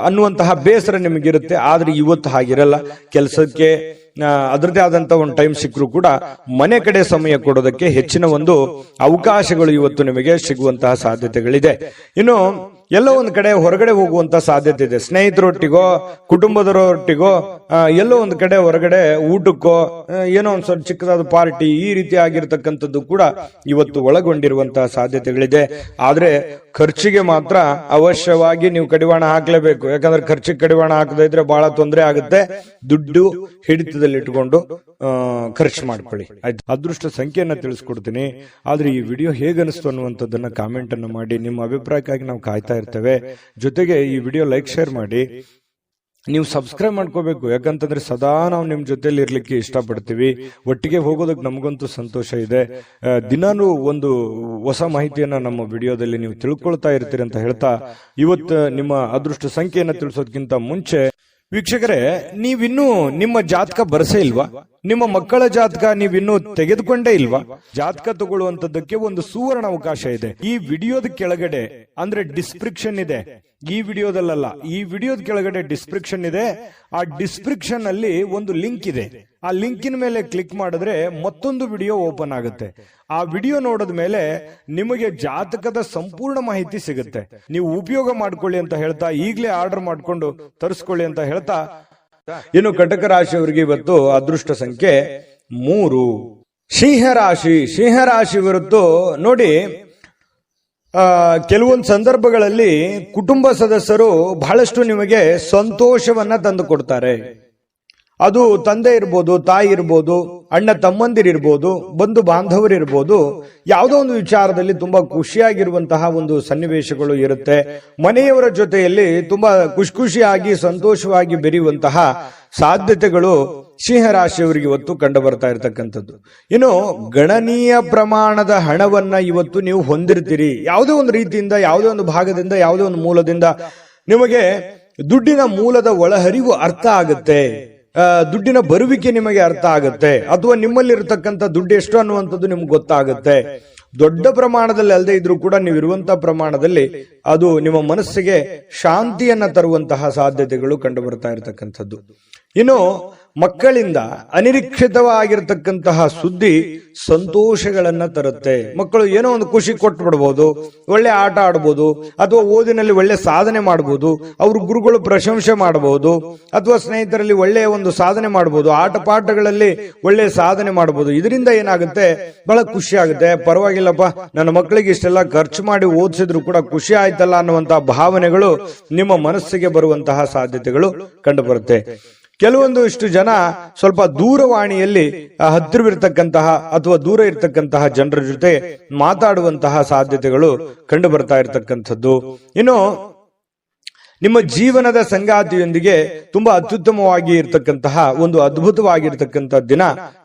ಅನ್ನುವಂತಹ ಬೇಸರ ನಿಮಗಿರುತ್ತೆ. ಆದ್ರೆ ಇವತ್ತು ಹಾಗಿರಲ್ಲ. ಕೆಲಸಕ್ಕೆ ಅದರದೇ ಆದಂತ ಒಂದು ಟೈಮ್ ಸಿಕ್ಕರೂ ಕೂಡ ಮನೆ ಕಡೆ ಸಮಯ ಕೊಡೋದಕ್ಕೆ ಹೆಚ್ಚಿನ ಒಂದು ಅವಕಾಶಗಳು ಇವತ್ತು ನಿಮಗೆ ಸಿಗುವಂತಹ ಸಾಧ್ಯತೆಗಳಿದೆ. ಇನ್ನು ಎಲ್ಲೋ ಒಂದು ಕಡೆ ಹೊರಗಡೆ ಹೋಗುವಂತ ಸಾಧ್ಯತೆ ಇದೆ. ಸ್ನೇಹಿತರೊಟ್ಟಿಗೋ ಕುಟುಂಬದವರೊಟ್ಟಿಗೋ ಎಲ್ಲೋ ಒಂದು ಕಡೆ ಹೊರಗಡೆ ಊಟಕ್ಕೋ ಏನೋ ಒಂದು ಸ್ವಲ್ಪ ಚಿಕ್ಕದಾದ ಪಾರ್ಟಿ ಈ ರೀತಿ ಆಗಿರ್ತಕ್ಕಂಥದ್ದು ಕೂಡ ಇವತ್ತು ಒಳಗೊಂಡಿರುವಂತಹ ಸಾಧ್ಯತೆಗಳಿದೆ. ಆದ್ರೆ ಖರ್ಚಿಗೆ ಮಾತ್ರ ಅವಶ್ಯವಾಗಿ ನೀವು ಕಡಿವಾಣ ಹಾಕ್ಲೇಬೇಕು. ಯಾಕಂದ್ರೆ ಖರ್ಚಿಗೆ ಕಡಿವಾಣ ಹಾಕದೇ ಇದ್ರೆ ಬಹಳ ತೊಂದರೆ ಆಗುತ್ತೆ. ದುಡ್ಡು ಹಿಡಿತದಲ್ಲಿ ಇಟ್ಕೊಂಡು ಖರ್ಚು ಮಾಡ್ಕೊಳ್ಳಿ, ಆಯ್ತು. ಅದೃಷ್ಟ ಸಂಖ್ಯೆಯನ್ನ ತಿಳಿಸ್ಕೊಡ್ತೀನಿ. ಆದ್ರೆ ಈ ವಿಡಿಯೋ ಹೇಗನಿಸ್ತು ಅನ್ನುವಂಥದ್ದನ್ನ ಕಾಮೆಂಟ್ ಅನ್ನು ಮಾಡಿ. ನಿಮ್ಮ ಅಭಿಪ್ರಾಯಕ್ಕಾಗಿ ನಾವು ಕಾಯ್ತಾ ಇರ್ತೇವೆ. ಜೊತೆಗೆ ಈ ವಿಡಿಯೋ ಲೈಕ್ ಶೇರ್ ಮಾಡಿ. ನೀವು ಸಬ್ಸ್ಕ್ರೈಬ್ ಮಾಡ್ಕೋಬೇಕು, ಯಾಕಂತಂದ್ರೆ ಸದಾ ನಾವು ನಿಮ್ ಜೊತೆಲಿ ಇರ್ಲಿಕ್ಕೆ ಇಷ್ಟಪಡ್ತೀವಿ. ಒಟ್ಟಿಗೆ ಹೋಗೋದಕ್ಕೆ ನಮಗಂತೂ ಸಂತೋಷ ಇದೆ. ದಿನಾನು ಒಂದು ಹೊಸ ಮಾಹಿತಿಯನ್ನ ನಮ್ಮ ವಿಡಿಯೋದಲ್ಲಿ ನೀವು ತಿಳ್ಕೊಳ್ತಾ ಇರ್ತೀರಿ ಅಂತ ಹೇಳ್ತಾ, ಇವತ್ತು ನಿಮ್ಮ ಅದೃಷ್ಟ ಸಂಖ್ಯೆಯನ್ನ ತಿಳಿಸೋದಕ್ಕಿಂತ ಮುಂಚೆ ವೀಕ್ಷಕರೇ, ನೀವಿನ್ನೂ ನಿಮ್ಮ ಜಾತಕ ಬರಸೇ ಇಲ್ವಾ? ನಿಮ್ಮ ಮಕ್ಕಳ ಜಾತಕ ನೀವಿನ್ನೂ ತೆಗೆದುಕೊಂಡೇ ಇಲ್ವಾ? ಜಾತಕ ತಗೊಳ್ಳುವಂತದ್ದಕ್ಕೆ ಒಂದು ಸುವರ್ಣ ಅವಕಾಶ ಇದೆ. ಈ ವಿಡಿಯೋದ ಕೆಳಗಡೆ ಅಂದ್ರೆ ಡಿಸ್ಕ್ರಿಪ್ಷನ್ ಇದೆ. ಈ ವಿಡಿಯೋದಲ್ಲ, ಈ ವಿಡಿಯೋದ ಕೆಳಗಡೆ ಡಿಸ್ಕ್ರಿಪ್ಷನ್ ಇದೆ. ಆ ಡಿಸ್ಕ್ರಿಪ್ಷನ್ ಅಲ್ಲಿ ಒಂದು ಲಿಂಕ್ ಇದೆ. ಆ ಲಿಂಕಿನ ಮೇಲೆ ಕ್ಲಿಕ್ ಮಾಡಿದ್ರೆ ಮತ್ತೊಂದು ವಿಡಿಯೋ ಓಪನ್ ಆಗುತ್ತೆ. ಆ ವಿಡಿಯೋ ನೋಡಿದ ಮೇಲೆ ನಿಮಗೆ ಜಾತಕದ ಸಂಪೂರ್ಣ ಮಾಹಿತಿ ಸಿಗುತ್ತೆ. ನೀವು ಉಪಯೋಗ ಮಾಡ್ಕೊಳ್ಳಿ ಅಂತ ಹೇಳ್ತಾ, ಈಗಲೇ ಆರ್ಡರ್ ಮಾಡ್ಕೊಂಡು ತರಿಸ್ಕೊಳ್ಳಿ ಅಂತ ಹೇಳ್ತಾ, ಇನ್ನು ಕಟಕ ರಾಶಿಯವರಿಗೆ ಇವತ್ತು ಅದೃಷ್ಟ ಸಂಖ್ಯೆ 3. ಸಿಂಹರಾಶಿ ಹೊರತು ನೋಡಿ, ಕೆಲವೊಂದು ಸಂದರ್ಭಗಳಲ್ಲಿ ಕುಟುಂಬ ಸದಸ್ಯರು ಬಹಳಷ್ಟು ನಿಮಗೆ ಸಂತೋಷವನ್ನ ತಂದು ಕೊಡ್ತಾರೆ. ಅದು ತಂದೆ ಇರ್ಬೋದು, ತಾಯಿ ಇರ್ಬೋದು, ಅಣ್ಣ ತಮ್ಮಂದಿರಿರ್ಬೋದು, ಬಂಧು ಬಾಂಧವರಿರ್ಬೋದು. ಯಾವುದೋ ಒಂದು ವಿಚಾರದಲ್ಲಿ ತುಂಬಾ ಖುಷಿಯಾಗಿರುವಂತಹ ಒಂದು ಸನ್ನಿವೇಶಗಳು ಇರುತ್ತೆ. ಮನೆಯವರ ಜೊತೆಯಲ್ಲಿ ತುಂಬಾ ಖುಷಿಯಾಗಿ ಸಂತೋಷವಾಗಿ ಬೆರೆಯುವಂತಹ ಸಾಧ್ಯತೆಗಳು ಸಿಂಹರಾಶಿಯವರಿಗೆ ಇವತ್ತು ಕಂಡು ಬರ್ತಾ ಇರತಕ್ಕಂಥದ್ದು. ಇನ್ನು ಗಣನೀಯ ಪ್ರಮಾಣದ ಹಣವನ್ನ ಇವತ್ತು ನೀವು ಹೊಂದಿರ್ತೀರಿ. ಯಾವುದೇ ಒಂದು ರೀತಿಯಿಂದ, ಯಾವುದೇ ಒಂದು ಭಾಗದಿಂದ, ಯಾವುದೇ ಒಂದು ಮೂಲದಿಂದ ನಿಮಗೆ ದುಡ್ಡಿನ ಮೂಲದ ಒಳಹರಿವು ಅರ್ಥ ಆಗುತ್ತೆ. ದುಡ್ಡಿನ ಬರುವಿಕೆ ನಿಮಗೆ ಅರ್ಥ ಆಗುತ್ತೆ. ಅಥವಾ ನಿಮ್ಮಲ್ಲಿರತಕ್ಕಂಥ ದುಡ್ಡು ಎಷ್ಟು ಅನ್ನುವಂಥದ್ದು ನಿಮ್ಗೆ ಗೊತ್ತಾಗುತ್ತೆ. ದೊಡ್ಡ ಪ್ರಮಾಣದಲ್ಲಿ ಅಲ್ಲದೆ ಇದ್ರೂ ಕೂಡ ನೀವಿರುವಂತಹ ಪ್ರಮಾಣದಲ್ಲಿ ಅದು ನಿಮ್ಮ ಮನಸ್ಸಿಗೆ ಶಾಂತಿಯನ್ನ ತರುವಂತಹ ಸಾಧ್ಯತೆಗಳು ಕಂಡು ಬರ್ತಾ ಇರತಕ್ಕಂಥದ್ದು. ಇನ್ನು ಮಕ್ಕಳಿಂದ ಅನಿರೀಕ್ಷಿತವಾಗಿರ್ತಕ್ಕಂತಹ ಸುದ್ದಿ ಸಂತೋಷಗಳನ್ನ ತರುತ್ತೆ. ಮಕ್ಕಳು ಏನೋ ಒಂದು ಖುಷಿ ಕೊಟ್ಟು ಬಿಡಬಹುದು, ಒಳ್ಳೆ ಆಟ ಆಡಬಹುದು, ಅಥವಾ ಓದಿನಲ್ಲಿ ಒಳ್ಳೆ ಸಾಧನೆ ಮಾಡಬಹುದು, ಅವ್ರ ಗುರುಗಳು ಪ್ರಶಂಸೆ ಮಾಡಬಹುದು, ಅಥವಾ ಸ್ನೇಹಿತರಲ್ಲಿ ಒಳ್ಳೆಯ ಒಂದು ಸಾಧನೆ ಮಾಡಬಹುದು, ಆಟ ಪಾಠಗಳಲ್ಲಿ ಒಳ್ಳೆ ಸಾಧನೆ ಮಾಡಬಹುದು. ಇದರಿಂದ ಏನಾಗುತ್ತೆ, ಬಹಳ ಖುಷಿ ಆಗುತ್ತೆ. ಪರವಾಗಿಲ್ಲಪ್ಪ, ನನ್ನ ಮಕ್ಕಳಿಗೆ ಇಷ್ಟೆಲ್ಲ ಖರ್ಚು ಮಾಡಿ ಓದಿಸಿದ್ರು ಕೂಡ ಖುಷಿ ಆಯ್ತಲ್ಲ ಅನ್ನುವಂತಹ ಭಾವನೆಗಳು ನಿಮ್ಮ ಮನಸ್ಸಿಗೆ ಬರುವಂತಹ ಸಾಧ್ಯತೆಗಳು ಕಂಡು ಬರುತ್ತೆ. ಕೆಲವೊಂದು ಇಷ್ಟು ಜನ ಸ್ವಲ್ಪ ದೂರವಾಣಿಯಲ್ಲಿ ಹತ್ತಿರವಿರ್ತಕ್ಕಂತಹ ಅಥವಾ ದೂರ ಇರತಕ್ಕಂತಹ ಜನರ ಜೊತೆ ಮಾತಾಡುವಂತಹ ಸಾಧ್ಯತೆಗಳು ಕಂಡು ಬರ್ತಾ ಇರತಕ್ಕಂಥದ್ದು. ಇನ್ನು ನಿಮ್ಮ ಜೀವನದ ಸಂಗಾತಿಯೊಂದಿಗೆ ತುಂಬಾ ಅತ್ಯುತ್ತಮವಾಗಿ ಇರತಕ್ಕಂತಹ ಒಂದು ಅದ್ಭುತವಾಗಿರ್ತಕ್ಕಂತಹ ದಿನ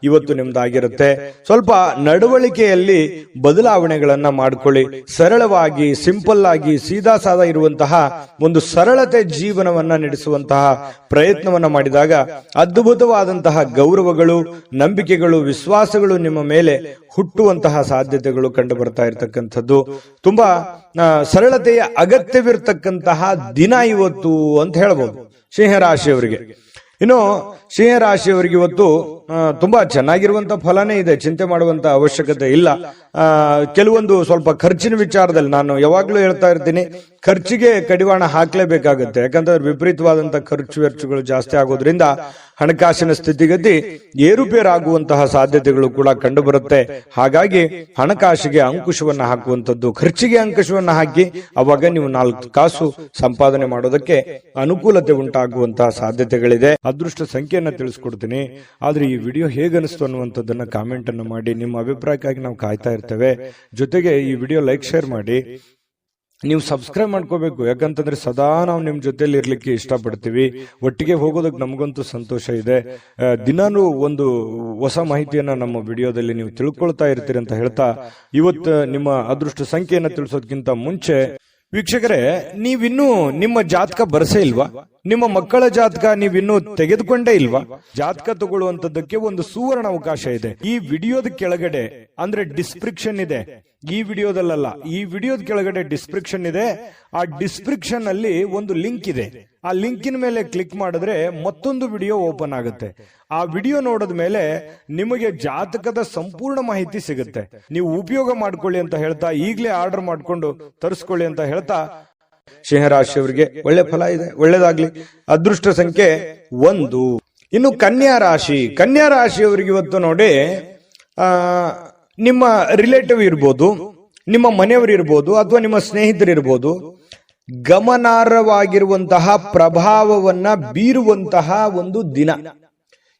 ಇವತ್ತು ನಿಮ್ದಾಗಿರುತ್ತೆ. ಸ್ವಲ್ಪ ನಡವಳಿಕೆಯಲ್ಲಿ ಬದಲಾವಣೆಗಳನ್ನ ಮಾಡ್ಕೊಳ್ಳಿ. ಸರಳವಾಗಿ, ಸಿಂಪಲ್ ಆಗಿ, ಸೀದಾ ಸಾದಾ ಇರುವಂತಹ ಒಂದು ಸರಳತೆ ಜೀವನವನ್ನ ನಡೆಸುವಂತಹ ಪ್ರಯತ್ನವನ್ನ ಮಾಡಿದಾಗ ಅದ್ಭುತವಾದಂತಹ ಗೌರವಗಳು, ನಂಬಿಕೆಗಳು, ವಿಶ್ವಾಸಗಳು ನಿಮ್ಮ ಮೇಲೆ ಹುಟ್ಟುವಂತಹ ಸಾಧ್ಯತೆಗಳು ಕಂಡು ಬರ್ತಾ ಇರತಕ್ಕಂಥದ್ದು. ತುಂಬಾ ಸರಳತೆಯ ಅಗತ್ಯವಿರತಕ್ಕಂತಹ ದಿನ ಇವತ್ತು ಅಂತ ಹೇಳ್ಬೋದು ಸಿಂಹರಾಶಿಯವರಿಗೆ. ಇನ್ನು ಸಿಂಹರಾಶಿಯವರಿಗೆ ಇವತ್ತು ತುಂಬಾ ಚೆನ್ನಾಗಿರುವಂತಹ ಫಲನೇ ಇದೆ, ಚಿಂತೆ ಮಾಡುವಂತ ಅವಶ್ಯಕತೆ ಇಲ್ಲ. ಕೆಲವೊಂದು ಸ್ವಲ್ಪ ಖರ್ಚಿನ ವಿಚಾರದಲ್ಲಿ ನಾನು ಯಾವಾಗ್ಲೂ ಹೇಳ್ತಾ ಇರ್ತೀನಿ, ಖರ್ಚಿಗೆ ಕಡಿವಾಣ ಹಾಕ್ಲೇಬೇಕಾಗುತ್ತೆ. ಯಾಕಂದ್ರೆ ವಿಪರೀತವಾದಂತಹ ಖರ್ಚು ವೆಚ್ಚಗಳು ಜಾಸ್ತಿ ಆಗೋದ್ರಿಂದ ಹಣಕಾಸಿನ ಸ್ಥಿತಿಗತಿ ಏರುಪೇರಾಗುವಂತಹ ಸಾಧ್ಯತೆಗಳು ಕೂಡ ಕಂಡು ಬರುತ್ತೆ. ಹಾಗಾಗಿ ಹಣಕಾಸಿಗೆ ಅಂಕುಶವನ್ನ ಹಾಕುವಂಥದ್ದು, ಖರ್ಚಿಗೆ ಅಂಕುಶವನ್ನ ಹಾಕಿ ಅವಾಗ ನೀವು 4 ಕಾಸು ಸಂಪಾದನೆ ಮಾಡೋದಕ್ಕೆ ಅನುಕೂಲತೆ ಉಂಟಾಗುವಂತಹ ಸಾಧ್ಯತೆಗಳಿದೆ. ಅದೃಷ್ಟ ಸಂಖ್ಯೆಯನ್ನ ತಿಳಿಸ್ಕೊಡ್ತೀನಿ. ಆದ್ರೆ ಈ ವಿಡಿಯೋ ಹೇಗನಿಸ್ತು ಅನ್ನುವಂಥದ್ದನ್ನ ಕಾಮೆಂಟ್ ಅನ್ನು ಮಾಡಿ. ನಿಮ್ಮ ಅಭಿಪ್ರಾಯಕ್ಕಾಗಿ ನಾವು ಕಾಯ್ತಾ ಇರ್ತೇವೆ. ಜೊತೆಗೆ ಈ ವಿಡಿಯೋ ಲೈಕ್, ಶೇರ್ ಮಾಡಿ. ನೀವು ಸಬ್ಸ್ಕ್ರೈಬ್ ಮಾಡ್ಕೋಬೇಕು. ಯಾಕಂತಂದ್ರೆ ಸದಾ ನಾವು ನಿಮ್ ಜೊತೆಲಿ ಇರ್ಲಿಕ್ಕೆ ಇಷ್ಟಪಡ್ತೀವಿ. ಒಟ್ಟಿಗೆ ಹೋಗೋದಕ್ಕೆ ನಮಗಂತೂ ಸಂತೋಷ ಇದೆ. ದಿನಾನು ಒಂದು ಹೊಸ ಮಾಹಿತಿಯನ್ನ ನಮ್ಮ ವಿಡಿಯೋದಲ್ಲಿ ನೀವು ತಿಳ್ಕೊಳ್ತಾ ಇರ್ತೀರಿ ಅಂತ ಹೇಳ್ತಾ, ಇವತ್ತು ನಿಮ್ಮ ಅದೃಷ್ಟ ಸಂಖ್ಯೆಯನ್ನ ತಿಳಿಸೋದಕ್ಕಿಂತ ಮುಂಚೆ ವೀಕ್ಷಕರೇ, ನೀವಿನ್ನೂ ನಿಮ್ಮ ಜಾತಕ ಬರಸೇ ಇಲ್ವಾ? ನಿಮ್ಮ ಮಕ್ಕಳ ಜಾತಕ ನೀವಿನ್ನೂ ತೆಗೆದುಕೊಂಡೇ ಇಲ್ವಾ? ಜಾತಕ ತಗೊಳ್ಳುವಂತದ್ದಕ್ಕೆ ಒಂದು ಸುವರ್ಣ ಅವಕಾಶ ಇದೆ. ಈ ವಿಡಿಯೋದ ಕೆಳಗಡೆ ಅಂದ್ರೆ ಡಿಸ್ಕ್ರಿಪ್ಷನ್ ಇದೆ. ಈ ವಿಡಿಯೋದಲ್ಲ, ಈ ವಿಡಿಯೋದ ಕೆಳಗಡೆ ಡಿಸ್ಕ್ರಿಪ್ಷನ್ ಇದೆ. ಆ ಡಿಸ್ಕ್ರಿಪ್ಷನ್ ಅಲ್ಲಿ ಒಂದು ಲಿಂಕ್ ಇದೆ. ಆ ಲಿಂಕಿನ ಮೇಲೆ ಕ್ಲಿಕ್ ಮಾಡಿದ್ರೆ ಮತ್ತೊಂದು ವಿಡಿಯೋ ಓಪನ್ ಆಗುತ್ತೆ. ಆ ವಿಡಿಯೋ ನೋಡಿದ ಮೇಲೆ ನಿಮಗೆ ಜಾತಕದ ಸಂಪೂರ್ಣ ಮಾಹಿತಿ ಸಿಗುತ್ತೆ. ನೀವು ಉಪಯೋಗ ಮಾಡ್ಕೊಳ್ಳಿ ಅಂತ ಹೇಳ್ತಾ, ಈಗಲೇ ಆರ್ಡರ್ ಮಾಡ್ಕೊಂಡು ತರಿಸ್ಕೊಳ್ಳಿ ಅಂತ ಹೇಳ್ತಾ, ಸಿಂಹರಾಶಿಯವರಿಗೆ ಒಳ್ಳೆ ಫಲ ಇದೆ, ಒಳ್ಳೇದಾಗ್ಲಿ. ಅದೃಷ್ಟ ಸಂಖ್ಯೆ 1. ಇನ್ನು ಕನ್ಯಾ ರಾಶಿ. ಕನ್ಯಾ ರಾಶಿಯವರಿಗೆ ಇವತ್ತು ನೋಡಿ, ನಿಮ್ಮ ರಿಲೇಟಿವ್ ಇರ್ಬೋದು, ನಿಮ್ಮ ಮನೆಯವರು ಇರ್ಬೋದು, ಅಥವಾ ನಿಮ್ಮ ಸ್ನೇಹಿತರಿರ್ಬೋದು, ಗಮನಾರ್ಹವಾಗಿರುವಂತಹ ಪ್ರಭಾವವನ್ನ ಬೀರುವಂತಹ ಒಂದು ದಿನ.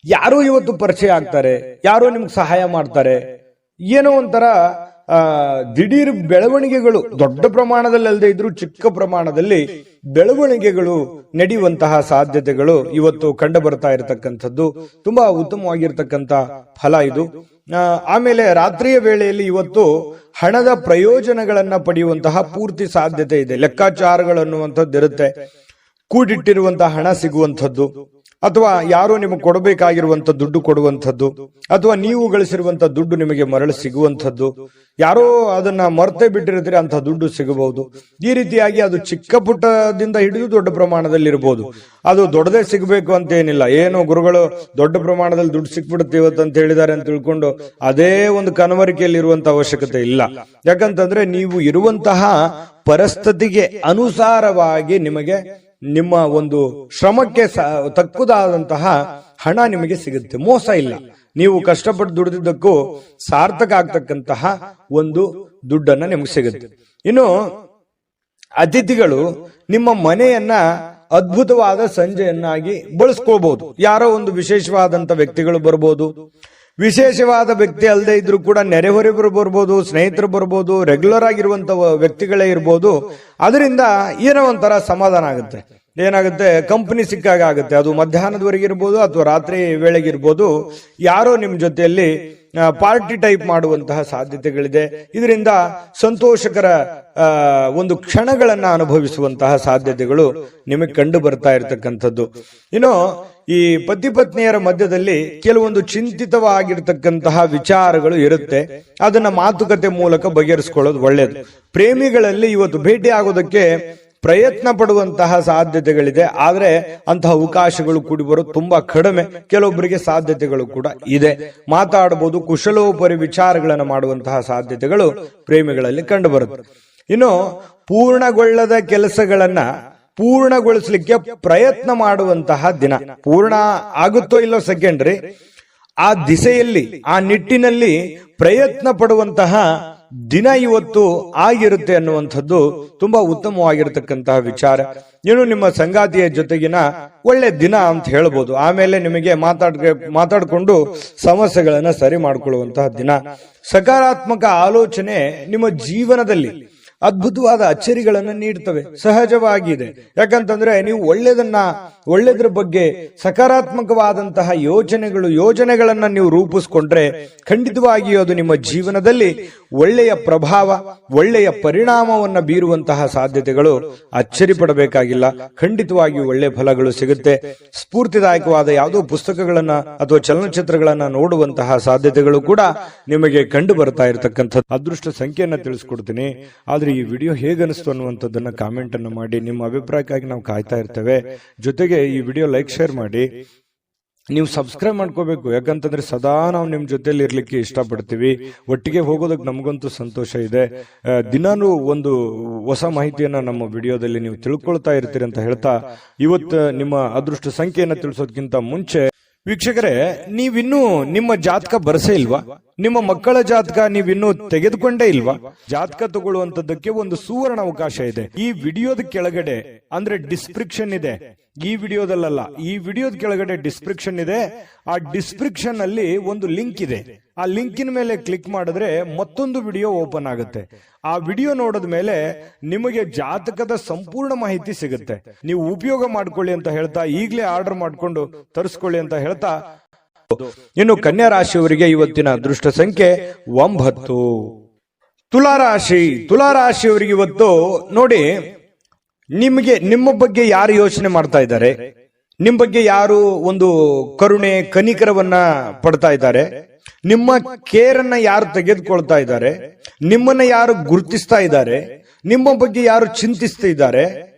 ಯಾರೋ ಇವತ್ತು ಪರಿಚಯ ಆಗ್ತಾರೆ, ಯಾರೋ ನಿಮ್ಗೆ ಸಹಾಯ ಮಾಡ್ತಾರೆ. ಏನೋ ಒಂಥರ ದಿಢೀರ್ ಬೆಳವಣಿಗೆಗಳು, ದೊಡ್ಡ ಪ್ರಮಾಣದಲ್ಲಿ ಅಲ್ಲದೆ ಇದ್ರು ಚಿಕ್ಕ ಪ್ರಮಾಣದಲ್ಲಿ ಬೆಳವಣಿಗೆಗಳು ನಡೆಯುವಂತಹ ಸಾಧ್ಯತೆಗಳು ಇವತ್ತು ಕಂಡು ಬರ್ತಾ ಇರತಕ್ಕಂಥದ್ದು. ತುಂಬಾ ಉತ್ತಮವಾಗಿರ್ತಕ್ಕಂಥ ಫಲ ಇದು. ಆಮೇಲೆ ರಾತ್ರಿಯ ವೇಳೆಯಲ್ಲಿ ಇವತ್ತು ಹಣದ ಪ್ರಯೋಜನಗಳನ್ನ ಪಡೆಯುವಂತಹ ಪೂರ್ತಿ ಸಾಧ್ಯತೆ ಇದೆ. ಲೆಕ್ಕಾಚಾರಗಳನ್ನುವಂಥದ್ದು ಇರುತ್ತೆ. ಕೂಡಿಟ್ಟಿರುವಂತಹ ಹಣ ಸಿಗುವಂಥದ್ದು, ಅಥವಾ ಯಾರೋ ನಿಮಗೆ ಕೊಡಬೇಕಾಗಿರುವಂತ ದುಡ್ಡು ಕೊಡುವಂಥದ್ದು, ಅಥವಾ ನೀವು ಗಳಿಸಿರುವಂತ ದುಡ್ಡು ನಿಮಗೆ ಮರಳಿ ಸಿಗುವಂಥದ್ದು. ಯಾರೋ ಅದನ್ನ ಮರ್ತೇ ಬಿಟ್ಟಿರ್ತೀರಿ, ಅಂತ ದುಡ್ಡು ಸಿಗಬಹುದು. ಈ ರೀತಿಯಾಗಿ ಅದು ಚಿಕ್ಕ ಪುಟ್ಟದಿಂದ ಹಿಡಿದು ದೊಡ್ಡ ಪ್ರಮಾಣದಲ್ಲಿ ಇರಬಹುದು. ಅದು ದೊಡ್ಡದೇ ಸಿಗಬೇಕು ಅಂತ ಏನಿಲ್ಲ. ಏನು ಗುರುಗಳು ದೊಡ್ಡ ಪ್ರಮಾಣದಲ್ಲಿ ದುಡ್ಡು ಸಿಕ್ಬಿಡುತ್ತೆ ಇವತ್ತು ಅಂತ ಹೇಳಿದ್ದಾರೆ ಅಂತ ತಿಳ್ಕೊಂಡು ಅದೇ ಒಂದು ಕನವರಿಕೆಯಲ್ಲಿ ಇರುವಂತ ಅವಶ್ಯಕತೆ ಇಲ್ಲ. ಯಾಕಂತಂದ್ರೆ ನೀವು ಇರುವಂತಹ ಪರಿಸ್ಥಿತಿಗೆ ಅನುಸಾರವಾಗಿ ನಿಮಗೆ ನಿಮ್ಮ ಒಂದು ಶ್ರಮಕ್ಕೆ ತಕ್ಕುದಾದಂತಹ ಹಣ ನಿಮಗೆ ಸಿಗುತ್ತೆ. ಮೋಸ ಇಲ್ಲ. ನೀವು ಕಷ್ಟಪಟ್ಟು ದುಡಿದಿದ್ದಕ್ಕೂ ಸಾರ್ಥಕ ಆಗ್ತಕ್ಕಂತಹ ಒಂದು ದುಡ್ಡನ್ನ ನಿಮಗೆ ಸಿಗುತ್ತೆ. ಇನ್ನು ಅತಿಥಿಗಳು ನಿಮ್ಮ ಮನೆಯನ್ನ ಅದ್ಭುತವಾದ ಸಂಜೆಯನ್ನಾಗಿ ಬಳಸ್ಕೋಬಹುದು. ಯಾರೋ ಒಂದು ವಿಶೇಷವಾದಂತ ವ್ಯಕ್ತಿಗಳು ಬರ್ಬೋದು. ವಿಶೇಷವಾದ ವ್ಯಕ್ತಿ ಅಲ್ಲದೆ ಇದ್ರೂ ಕೂಡ ನೆರೆಹೊರೆಯವರು ಬರ್ಬೋದು, ಸ್ನೇಹಿತರು ಬರ್ಬೋದು, ರೆಗ್ಯುಲರ್ ಆಗಿರುವಂತ ವ್ಯಕ್ತಿಗಳೇ ಇರ್ಬೋದು. ಅದರಿಂದ ಏನೋ ಒಂಥರ ಸಮಾಧಾನ ಆಗುತ್ತೆ. ಏನಾಗುತ್ತೆ, ಕಂಪನಿ ಸಿಕ್ಕಾಗ ಆಗುತ್ತೆ. ಅದು ಮಧ್ಯಾಹ್ನದವರೆಗೆ ಇರ್ಬೋದು ಅಥವಾ ರಾತ್ರಿ ವೇಳೆಗಿರ್ಬೋದು. ಯಾರೋ ನಿಮ್ ಜೊತೆಯಲ್ಲಿ ಪಾರ್ಟಿ ಟೈಪ್ ಮಾಡುವಂತಹ ಸಾಧ್ಯತೆಗಳಿದೆ. ಇದರಿಂದ ಸಂತೋಷಕರ ಒಂದು ಕ್ಷಣಗಳನ್ನ ಅನುಭವಿಸುವಂತಹ ಸಾಧ್ಯತೆಗಳು ನಿಮಗೆ ಕಂಡು ಬರ್ತಾ ಇರತಕ್ಕಂಥದ್ದು. ಇನ್ನು ಈ ಪತಿ ಪತ್ನಿಯರ ಮಧ್ಯದಲ್ಲಿ ಕೆಲವೊಂದು ಚಿಂತಿತವಾಗಿರ್ತಕ್ಕಂತಹ ವಿಚಾರಗಳು ಇರುತ್ತೆ. ಅದನ್ನ ಮಾತುಕತೆ ಮೂಲಕ ಬಗೆಹರಿಸಿಕೊಳ್ಳೋದು ಒಳ್ಳೆಯದು. ಪ್ರೇಮಿಗಳಲ್ಲಿ ಇವತ್ತು ಭೇಟಿ ಆಗೋದಕ್ಕೆ ಪ್ರಯತ್ನ ಪಡುವಂತಹ ಸಾಧ್ಯತೆಗಳಿದೆ. ಆದ್ರೆ ಅಂತಹ ಅವಕಾಶಗಳು ಕೂಡಿ ಬರೋದು ತುಂಬಾ ಕಡಿಮೆ. ಕೆಲವೊಬ್ಬರಿಗೆ ಸಾಧ್ಯತೆಗಳು ಕೂಡ ಇದೆ. ಮಾತಾಡಬಹುದು, ಕುಶಲೋಪರಿ ವಿಚಾರಗಳನ್ನು ಮಾಡುವಂತಹ ಸಾಧ್ಯತೆಗಳು ಪ್ರೇಮಿಗಳಲ್ಲಿ ಕಂಡು ಬರುತ್ತೆ. ಇನ್ನು ಪೂರ್ಣಗೊಳ್ಳದ ಕೆಲಸಗಳನ್ನ ಪೂರ್ಣಗೊಳಿಸಲಿಕ್ಕೆ ಪ್ರಯತ್ನ ಮಾಡುವಂತಹ ದಿನ. ಪೂರ್ಣ ಆಗುತ್ತೋ ಇಲ್ಲೋ ಸೆಕೆಂಡ್ರಿ, ಆ ದಿಸೆಯಲ್ಲಿ, ಆ ನಿಟ್ಟಿನಲ್ಲಿ ಪ್ರಯತ್ನ ಪಡುವಂತಹ ದಿನ ಇವತ್ತು ಆಗಿರುತ್ತೆ ಅನ್ನುವಂಥದ್ದು ತುಂಬಾ ಉತ್ತಮವಾಗಿರತಕ್ಕಂತಹ ವಿಚಾರ. ಇನ್ನು ನಿಮ್ಮ ಸಂಗಾತಿಯ ಜೊತೆಗಿನ ಒಳ್ಳೆ ದಿನ ಅಂತ ಹೇಳ್ಬೋದು. ಆಮೇಲೆ ನಿಮಗೆ ಮಾತಾಡ್ಕೊಂಡು ಸಮಸ್ಯೆಗಳನ್ನ ಸರಿ ಮಾಡ್ಕೊಳ್ಳುವಂತಹ ದಿನ. ಸಕಾರಾತ್ಮಕ ಆಲೋಚನೆ ನಿಮ್ಮ ಜೀವನದಲ್ಲಿ ಅದ್ಭುತವಾದ ಅಚ್ಚರಿಗಳನ್ನು ನೀಡ್ತವೆ, ಸಹಜವಾಗಿದೆ. ಯಾಕಂತಂದ್ರೆ ನೀವು ಒಳ್ಳೆದ್ರ ಬಗ್ಗೆ ಸಕಾರಾತ್ಮಕವಾದಂತಹ ಯೋಜನೆಗಳನ್ನ ನೀವು ರೂಪಿಸ್ಕೊಂಡ್ರೆ ಖಂಡಿತವಾಗಿಯೂ ಅದು ನಿಮ್ಮ ಜೀವನದಲ್ಲಿ ಒಳ್ಳೆಯ ಪ್ರಭಾವ, ಒಳ್ಳೆಯ ಪರಿಣಾಮವನ್ನ ಬೀರುವಂತಹ ಸಾಧ್ಯತೆಗಳು ಅಚ್ಚರಿ ಪಡಬೇಕಾಗಿಲ್ಲ. ಖಂಡಿತವಾಗಿಯೂ ಒಳ್ಳೆಯ ಫಲಗಳು ಸಿಗುತ್ತೆ. ಸ್ಫೂರ್ತಿದಾಯಕವಾದ ಯಾವುದೋ ಪುಸ್ತಕಗಳನ್ನ ಅಥವಾ ಚಲನಚಿತ್ರಗಳನ್ನ ನೋಡುವಂತಹ ಸಾಧ್ಯತೆಗಳು ಕೂಡ ನಿಮಗೆ ಕಂಡು ಬರ್ತಾ ಇರತಕ್ಕಂಥದ್ದು. ಅದೃಷ್ಟ ಸಂಖ್ಯೆಯನ್ನ ತಿಳಿಸ್ಕೊಡ್ತೀನಿ. ಆದ್ರೆ ಈ ವಿಡಿಯೋ ಹೇಗನಿಸ್ತು ಅನ್ನುವಂಥದ್ದನ್ನ ಕಾಮೆಂಟ್ ಅನ್ನು ಮಾಡಿ. ನಿಮ್ಮ ಅಭಿಪ್ರಾಯಕ್ಕಾಗಿ ನಾವು ಕಾಯ್ತಾ ಇರ್ತೇವೆ. ಜೊತೆಗೆ ಈ ವಿಡಿಯೋ ಲೈಕ್, ಶೇರ್ ಮಾಡಿ. ನೀವು ಸಬ್ಸ್ಕ್ರೈಬ್ ಮಾಡ್ಕೋಬೇಕು. ಯಾಕಂತಂದ್ರೆ ಸದಾ ನಾವು ನಿಮ್ ಜೊತೆಲಿ ಇರ್ಲಿಕ್ಕೆ ಇಷ್ಟಪಡ್ತೀವಿ. ಒಟ್ಟಿಗೆ ಹೋಗೋದಕ್ಕೆ ನಮಗಂತೂ ಸಂತೋಷ ಇದೆ. ದಿನಾನು ಒಂದು ಹೊಸ ಮಾಹಿತಿಯನ್ನ ನಮ್ಮ ವಿಡಿಯೋದಲ್ಲಿ ನೀವು ತಿಳ್ಕೊಳ್ತಾ ಇರ್ತೀರಿ ಅಂತ ಹೇಳ್ತಾ, ಇವತ್ತು ನಿಮ್ಮ ಅದೃಷ್ಟ ಸಂಖ್ಯೆಯನ್ನ ತಿಳಿಸೋದಕ್ಕಿಂತ ಮುಂಚೆ ವೀಕ್ಷಕರೇ, ನೀವಿನ್ನೂ ನಿಮ್ಮ ಜಾತಕ ಬರಸೇ ಇಲ್ವಾ? ನಿಮ್ಮ ಮಕ್ಕಳ ಜಾತಕ ನೀವಿನ್ನೂ ತೆಗೆದುಕೊಂಡೇ ಇಲ್ವಾ? ಜಾತಕ ತಗೊಳ್ಳುವಂತದ್ದಕ್ಕೆ ಒಂದು ಸುವರ್ಣ ಅವಕಾಶ ಇದೆ. ಈ ವಿಡಿಯೋದ ಕೆಳಗಡೆ ಅಂದ್ರೆ ಡಿಸ್ಕ್ರಿಪ್ಷನ್ ಇದೆ. ಈ ವಿಡಿಯೋದಲ್ಲ, ಈ ವಿಡಿಯೋದ ಕೆಳಗಡೆ ಡಿಸ್ಕ್ರಿಪ್ಷನ್ ಇದೆ. ಆ ಡಿಸ್ಕ್ರಿಪ್ಷನ್ ಅಲ್ಲಿ ಒಂದು ಲಿಂಕ್ ಇದೆ. ಆ ಲಿಂಕಿನ ಮೇಲೆ ಕ್ಲಿಕ್ ಮಾಡಿದ್ರೆ ಮತ್ತೊಂದು ವಿಡಿಯೋ ಓಪನ್ ಆಗುತ್ತೆ. ಆ ವಿಡಿಯೋ ನೋಡಿದ ಮೇಲೆ ನಿಮಗೆ ಜಾತಕದ ಸಂಪೂರ್ಣ ಮಾಹಿತಿ ಸಿಗುತ್ತೆ. ನೀವು ಉಪಯೋಗ ಮಾಡ್ಕೊಳ್ಳಿ ಅಂತ ಹೇಳ್ತಾ, ಈಗಲೇ ಆರ್ಡರ್ ಮಾಡ್ಕೊಂಡು ತರಿಸ್ಕೊಳ್ಳಿ ಅಂತ ಹೇಳ್ತಾ, ಇನ್ನು ಕನ್ಯಾ ರಾಶಿಯವರಿಗೆ ಇವತ್ತಿನ ಅದೃಷ್ಟ ಸಂಖ್ಯೆ 9. ತುಲಾರಾಶಿಯವರಿಗೆ ಇವತ್ತು ನೋಡಿ, ನಿಮ್ಮ ಬಗ್ಗೆ ಯಾರು ಯೋಚನೆ ಮಾಡ್ತಾ ಇದ್ದಾರೆ, ನಿಮ್ಮ ಬಗ್ಗೆ ಯಾರು ಒಂದು ಕರುಣೆ ಕನಿಕರವನ್ನ ಪಡ್ತಾ ಇದ್ದಾರೆ, ನಿಮ್ಮ ಕೇರನ್ನ ಯಾರು ತೆಗೆದುಕೊಳ್ತಾ ಇದ್ದಾರೆ, ನಿಮ್ಮನ್ನ ಯಾರು ಗುರುತಿಸ್ತಾ ಇದ್ದಾರೆ, ನಿಮ್ಮ ಬಗ್ಗೆ ಯಾರು ಚಿಂತಿಸ್ತಾ ಇದ್ದಾರೆ,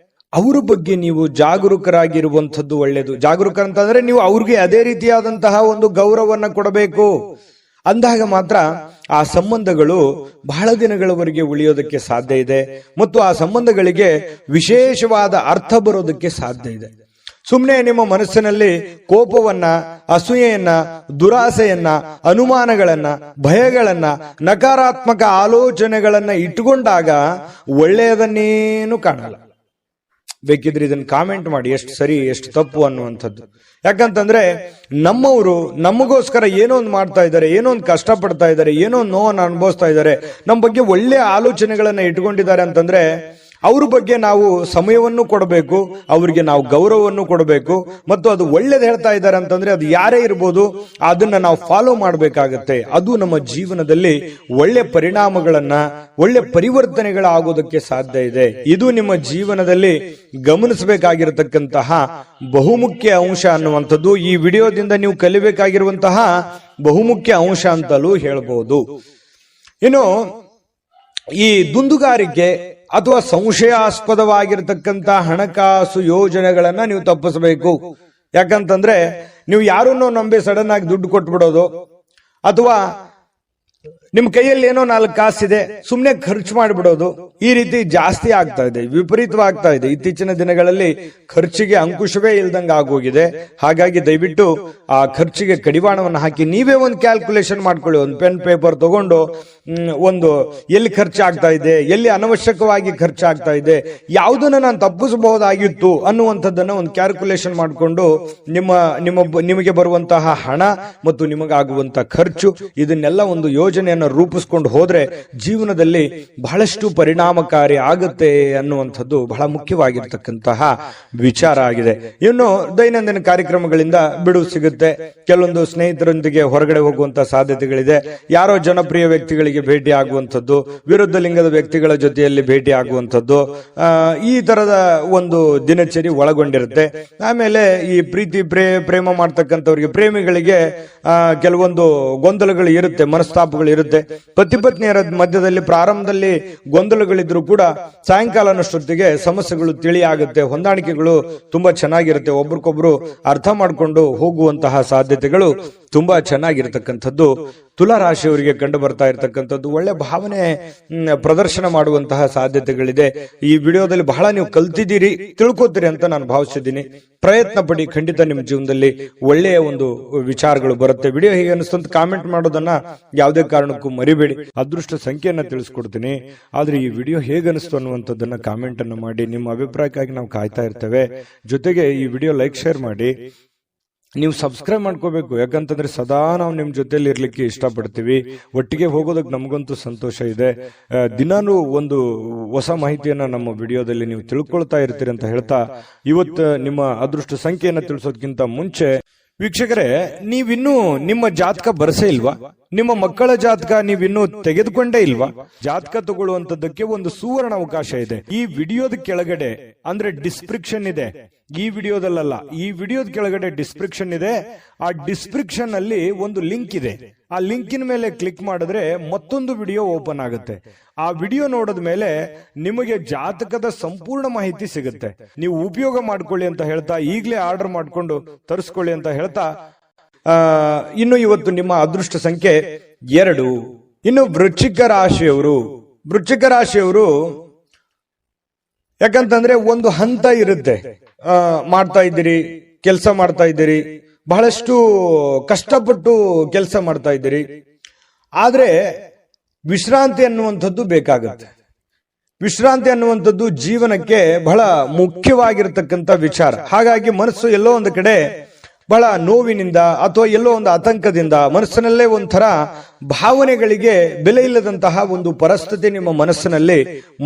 ಅವರ ಬಗ್ಗೆ ನೀವು ಜಾಗರೂಕರಾಗಿರುವಂಥದ್ದು ಒಳ್ಳೆಯದು. ಜಾಗರೂಕ ಅಂತಂದ್ರೆ ನೀವು ಅವ್ರಿಗೆ ಅದೇ ರೀತಿಯಾದಂತಹ ಒಂದು ಗೌರವವನ್ನ ಕೊಡಬೇಕು. ಅಂದಾಗ ಮಾತ್ರ ಆ ಸಂಬಂಧಗಳು ಬಹಳ ದಿನಗಳವರೆಗೆ ಉಳಿಯೋದಕ್ಕೆ ಸಾಧ್ಯ ಇದೆ ಮತ್ತು ಆ ಸಂಬಂಧಗಳಿಗೆ ವಿಶೇಷವಾದ ಅರ್ಥ ಬರೋದಕ್ಕೆ ಸಾಧ್ಯ ಇದೆ. ಸುಮ್ಮನೆ ನಿಮ್ಮ ಮನಸ್ಸಿನಲ್ಲಿ ಕೋಪವನ್ನ, ಅಸೂಯೆಯನ್ನ, ದುರಾಸೆಯನ್ನ, ಅನುಮಾನಗಳನ್ನ, ಭಯಗಳನ್ನ, ನಕಾರಾತ್ಮಕ ಆಲೋಚನೆಗಳನ್ನ ಇಟ್ಟುಕೊಂಡಾಗ ಒಳ್ಳೆಯದನ್ನೇನು ಕಾಣಲ್ಲ. ಬೇಕಿದ್ರೆ ಇದನ್ನ ಕಾಮೆಂಟ್ ಮಾಡಿ, ಎಷ್ಟು ಸರಿ ಎಷ್ಟು ತಪ್ಪು ಅನ್ನುವಂಥದ್ದು. ಯಾಕಂತಂದ್ರೆ ನಮ್ಮವರು ನಮಗೋಸ್ಕರ ಏನೋ ಒಂದು ಮಾಡ್ತಾ ಇದ್ದಾರೆ, ಏನೋ ಒಂದು ಕಷ್ಟ ಪಡ್ತಾ ಇದ್ದಾರೆ, ಏನೋ ಒಂದು ನೋವನ್ನು ಅನುಭವಿಸ್ತಾ ಇದ್ದಾರೆ, ನಮ್ಮ ಬಗ್ಗೆ ಒಳ್ಳೆಯ ಆಲೋಚನೆಗಳನ್ನ ಇಟ್ಕೊಂಡಿದ್ದಾರೆ ಅಂತಂದ್ರೆ ಅವ್ರ ಬಗ್ಗೆ ನಾವು ಸಮಯವನ್ನು ಕೊಡಬೇಕು, ಅವರಿಗೆ ನಾವು ಗೌರವವನ್ನು ಕೊಡಬೇಕು. ಮತ್ತು ಅದು ಒಳ್ಳೇದು ಹೇಳ್ತಾ ಇದ್ದಾರೆ ಅಂತಂದ್ರೆ ಅದು ಯಾರೇ ಇರ್ಬೋದು, ಅದನ್ನ ನಾವು ಫಾಲೋ ಮಾಡಬೇಕಾಗತ್ತೆ. ಅದು ನಮ್ಮ ಜೀವನದಲ್ಲಿ ಒಳ್ಳೆ ಪರಿಣಾಮಗಳನ್ನ, ಒಳ್ಳೆ ಪರಿವರ್ತನೆಗಳಾಗೋದಕ್ಕೆ ಸಾಧ್ಯ ಇದೆ. ಇದು ನಿಮ್ಮ ಜೀವನದಲ್ಲಿ ಗಮನಿಸಬೇಕಾಗಿರತಕ್ಕಂತಹ ಬಹುಮುಖ್ಯ ಅಂಶ ಅನ್ನುವಂಥದ್ದು ಈ ವಿಡಿಯೋದಿಂದ ನೀವು ಕಲಿಬೇಕಾಗಿರುವಂತಹ ಬಹುಮುಖ್ಯ ಅಂಶ ಅಂತಲೂ ಹೇಳ್ಬೋದು. ಇನ್ನು ಈ ದುಂದುಗಾರಿಕೆ ಅಥವಾ ಸಂಶಯಾಸ್ಪದವಾಗಿರತಕ್ಕಂತ ಹಣಕಾಸು ಯೋಜನೆಗಳನ್ನ ನೀವು ತಪ್ಪಿಸಬೇಕು. ಯಾಕಂತಂದ್ರೆ ನೀವು ಯಾರನ್ನೋ ನಂಬಿ ಸಡನ್ ಆಗಿ ದುಡ್ಡು ಕೊಟ್ಬಿಡೋದು, ಅಥವಾ ನಿಮ್ ಕೈಯಲ್ಲಿ ಏನೋ 4 ಕಾಸಿದೆ ಸುಮ್ನೆ ಖರ್ಚು ಮಾಡಿಬಿಡೋದು, ಈ ರೀತಿ ಜಾಸ್ತಿ ಆಗ್ತಾ ಇದೆ, ವಿಪರೀತವಾಗ್ತಾ ಇದೆ. ಇತ್ತೀಚಿನ ದಿನಗಳಲ್ಲಿ ಖರ್ಚಿಗೆ ಅಂಕುಶವೇ ಇಲ್ದಂಗ ಆಗೋಗಿದೆ. ಹಾಗಾಗಿ ದಯವಿಟ್ಟು ಆ ಖರ್ಚಿಗೆ ಕಡಿವಾಣವನ್ನು ಹಾಕಿ ನೀವೇ ಒಂದು ಕ್ಯಾಲ್ಕುಲೇಷನ್ ಮಾಡ್ಕೊಳ್ಳಿ. ಒಂದು ಪೆನ್ ಪೇಪರ್ ತಗೊಂಡು ಒಂದು ಎಲ್ಲಿ ಖರ್ಚಾಗ್ತಾ ಇದೆ, ಎಲ್ಲಿ ಅನವಶ್ಯಕವಾಗಿ ಖರ್ಚಾಗ್ತಾ ಇದೆ, ಯಾವುದನ್ನ ನಾನು ತಪ್ಪಿಸಬಹುದಾಗಿತ್ತು ಅನ್ನುವಂಥದ್ದನ್ನ ಒಂದು ಕ್ಯಾಲ್ಕುಲೇಷನ್ ಮಾಡಿಕೊಂಡು ನಿಮಗೆ ಬರುವಂತಹ ಹಣ ಮತ್ತು ನಿಮಗಾಗುವಂತಹ ಖರ್ಚು ಇದನ್ನೆಲ್ಲ ಒಂದು ಯೋಜನೆಯನ್ನು ರೂಪಿಸ್ಕೊಂಡು ಹೋದ್ರೆ ಜೀವನದಲ್ಲಿ ಬಹಳಷ್ಟು ಪರಿಣಾಮಕಾರಿ ಆಗುತ್ತೆ ಅನ್ನುವಂಥದ್ದು ಬಹಳ ಮುಖ್ಯವಾಗಿರ್ತಕ್ಕಂತಹ ವಿಚಾರ ಆಗಿದೆ. ಇನ್ನು ದೈನಂದಿನ ಕಾರ್ಯಕ್ರಮಗಳಿಂದ ಬಿಡುವು ಸಿಗುತ್ತೆ. ಕೆಲವೊಂದು ಸ್ನೇಹಿತರೊಂದಿಗೆ ಹೊರಗಡೆ ಹೋಗುವಂತಹ ಸಾಧ್ಯತೆಗಳಿದೆ. ಯಾರೋ ಜನಪ್ರಿಯ ವ್ಯಕ್ತಿಗಳಿಗೆ ಭೇಟಿ ಆಗುವಂಥದ್ದು, ವಿರುದ್ಧ ಲಿಂಗದ ವ್ಯಕ್ತಿಗಳ ಜೊತೆಯಲ್ಲಿ ಭೇಟಿ ಆಗುವಂಥದ್ದು, ಈ ತರದ ಒಂದು ದಿನಚರಿ ಒಳಗೊಂಡಿರುತ್ತೆ. ಆಮೇಲೆ ಈ ಪ್ರೀತಿ ಪ್ರೇಮ ಮಾಡ್ತಕ್ಕಂಥವ್ರಿಗೆ, ಪ್ರೇಮಿಗಳಿಗೆ ಕೆಲವೊಂದು ಗೊಂದಲಗಳು ಇರುತ್ತೆ, ಮನಸ್ತಾಪಗಳು ಇರುತ್ತೆ. ಪತಿ ಪತ್ನಿಯರ ಮಧ್ಯದಲ್ಲಿ ಪ್ರಾರಂಭದಲ್ಲಿ ಗೊಂದಲಗಳಿದ್ರು ಕೂಡ ಸಾಯಂಕಾಲನಷ್ಟೊತ್ತಿಗೆ ಸಮಸ್ಯೆಗಳು ತಿಳಿಯಾಗುತ್ತೆ, ಹೊಂದಾಣಿಕೆಗಳು ತುಂಬಾ ಚೆನ್ನಾಗಿರುತ್ತೆ, ಒಬ್ರಿಗೊಬ್ರು ಅರ್ಥ ಮಾಡ್ಕೊಂಡು ಹೋಗುವಂತಹ ಸಾಧ್ಯತೆಗಳು ತುಂಬಾ ಚೆನ್ನಾಗಿರ್ತಕ್ಕಂಥದ್ದು ತುಲಾ ರಾಶಿಯವರಿಗೆ ಕಂಡು ಬರ್ತಾ ಇರತಕ್ಕಂಥದ್ದು. ಒಳ್ಳೆ ಭಾವನೆ ಪ್ರದರ್ಶನ ಮಾಡುವಂತಹ ಸಾಧ್ಯತೆಗಳಿದೆ. ಈ ವಿಡಿಯೋದಲ್ಲಿ ಬಹಳ ನೀವು ಕಲ್ತಿದ್ದೀರಿ, ತಿಳ್ಕೊತೀರಿ ಅಂತ ನಾನು ಭಾವಿಸಿದ್ದೀನಿ. ಪ್ರಯತ್ನ ಪಡಿ, ಖಂಡಿತ ನಿಮ್ಮ ಜೀವನದಲ್ಲಿ ಒಳ್ಳೆಯ ಒಂದು ವಿಚಾರಗಳು ಬರುತ್ತೆ. ವಿಡಿಯೋ ಹೇಗೆ ಅನಿಸ್ತು ಅಂತ ಕಾಮೆಂಟ್ ಮಾಡೋದನ್ನ ಯಾವುದೇ ಕಾರಣಕ್ಕೂ ಮರಿಬೇಡಿ. ಅದೃಷ್ಟ ಸಂಖ್ಯೆಯನ್ನ ತಿಳಿಸ್ಕೊಡ್ತೀನಿ. ಆದ್ರೆ ಈ ವಿಡಿಯೋ ಹೇಗೆ ಅನಿಸ್ತು ಅನ್ನುವಂಥದ್ದನ್ನ ಕಾಮೆಂಟ್ ಅನ್ನು ಮಾಡಿ. ನಿಮ್ಮ ಅಭಿಪ್ರಾಯಕ್ಕಾಗಿ ನಾವು ಕಾಯ್ತಾ ಇರ್ತೇವೆ. ಜೊತೆಗೆ ಈ ವಿಡಿಯೋ ಲೈಕ್, ಶೇರ್ ಮಾಡಿ. ನೀವು ಸಬ್ಸ್ಕ್ರೈಬ್ ಮಾಡ್ಕೋಬೇಕು. ಯಾಕಂತಂದ್ರೆ ಸದಾ ನಾವು ನಿಮ್ ಜೊತೆಲಿ ಇರ್ಲಿಕ್ಕೆ ಇಷ್ಟಪಡ್ತೀವಿ. ಒಟ್ಟಿಗೆ ಹೋಗೋದಕ್ಕೆ ನಮಗಂತೂ ಸಂತೋಷ ಇದೆ. ದಿನಾನು ಒಂದು ಹೊಸ ಮಾಹಿತಿಯನ್ನ ನಮ್ಮ ವಿಡಿಯೋದಲ್ಲಿ ನೀವು ತಿಳ್ಕೊಳ್ತಾ ಇರ್ತೀರಿ ಅಂತ ಹೇಳ್ತಾ, ಇವತ್ತು ನಿಮ್ಮ ಅದೃಷ್ಟ ಸಂಖ್ಯೆಯನ್ನ ತಿಳಿಸೋದಕ್ಕಿಂತ ಮುಂಚೆ ವೀಕ್ಷಕರೇ, ನೀವಿನ್ನೂ ನಿಮ್ಮ ಜಾತಕ ಬರಸೇ ಇಲ್ವಾ? ನಿಮ್ಮ ಮಕ್ಕಳ ಜಾತಕ ನೀವಿನ್ನೂ ತೆಗೆದುಕೊಂಡೇ ಇಲ್ವಾ? ಜಾತಕ ತಗೊಳ್ಳುವಂತದ್ದಕ್ಕೆ ಒಂದು ಸುವರ್ಣ ಅವಕಾಶ ಇದೆ. ಈ ವಿಡಿಯೋದ ಕೆಳಗಡೆ ಅಂದ್ರೆ ಡಿಸ್ಕ್ರಿಪ್ಷನ್ ಇದೆ. ಈ ವಿಡಿಯೋದಲ್ಲ, ಈ ವಿಡಿಯೋದ ಕೆಳಗಡೆ ಡಿಸ್ಕ್ರಿಪ್ಷನ್ ಇದೆ. ಆ ಡಿಸ್ಕ್ರಿಪ್ಷನ್ ಅಲ್ಲಿ ಒಂದು ಲಿಂಕ್ ಇದೆ. ಆ ಲಿಂಕಿನ ಮೇಲೆ ಕ್ಲಿಕ್ ಮಾಡಿದ್ರೆ ಮತ್ತೊಂದು ವಿಡಿಯೋ ಓಪನ್ ಆಗುತ್ತೆ. ಆ ವಿಡಿಯೋ ನೋಡಿದ ಮೇಲೆ ನಿಮಗೆ ಜಾತಕದ ಸಂಪೂರ್ಣ ಮಾಹಿತಿ ಸಿಗುತ್ತೆ. ನೀವು ಉಪಯೋಗ ಮಾಡ್ಕೊಳ್ಳಿ ಅಂತ ಹೇಳ್ತಾ, ಈಗಲೇ ಆರ್ಡರ್ ಮಾಡ್ಕೊಂಡು ತರಿಸ್ಕೊಳ್ಳಿ ಅಂತ ಹೇಳ್ತಾ, ಇನ್ನು ಇವತ್ತು ನಿಮ್ಮ ಅದೃಷ್ಟ ಸಂಖ್ಯೆ 2. ಇನ್ನು ವೃಶ್ಚಿಕ ರಾಶಿಯವರು ಯಾಕಂತಂದ್ರೆ ಒಂದು ಹಂತ ಇರುತ್ತೆ. ಮಾಡ್ತಾ ಇದ್ದೀರಿ, ಕೆಲಸ ಮಾಡ್ತಾ ಇದ್ದೀರಿ, ಬಹಳಷ್ಟು ಕಷ್ಟಪಟ್ಟು ಕೆಲಸ ಮಾಡ್ತಾ ಇದ್ದೀರಿ, ಆದ್ರೆ ವಿಶ್ರಾಂತಿ ಅನ್ನುವಂಥದ್ದು ಬೇಕಾಗುತ್ತೆ. ವಿಶ್ರಾಂತಿ ಅನ್ನುವಂಥದ್ದು ಜೀವನಕ್ಕೆ ಬಹಳ ಮುಖ್ಯವಾಗಿರತಕ್ಕಂಥ ವಿಚಾರ. ಹಾಗಾಗಿ ಮನಸ್ಸು ಎಲ್ಲೋ ಒಂದು ಕಡೆ ಬಹಳ ನೋವಿನಿಂದ ಅಥವಾ ಎಲ್ಲೋ ಒಂದು ಆತಂಕದಿಂದ, ಮನಸ್ಸಿನಲ್ಲೇ ಒಂಥರ ಭಾವನೆಗಳಿಗೆ ಬೆಲೆ ಇಲ್ಲದಂತಹ ಒಂದು ಪರಿಸ್ಥಿತಿ ನಿಮ್ಮ ಮನಸ್ಸಿನಲ್ಲಿ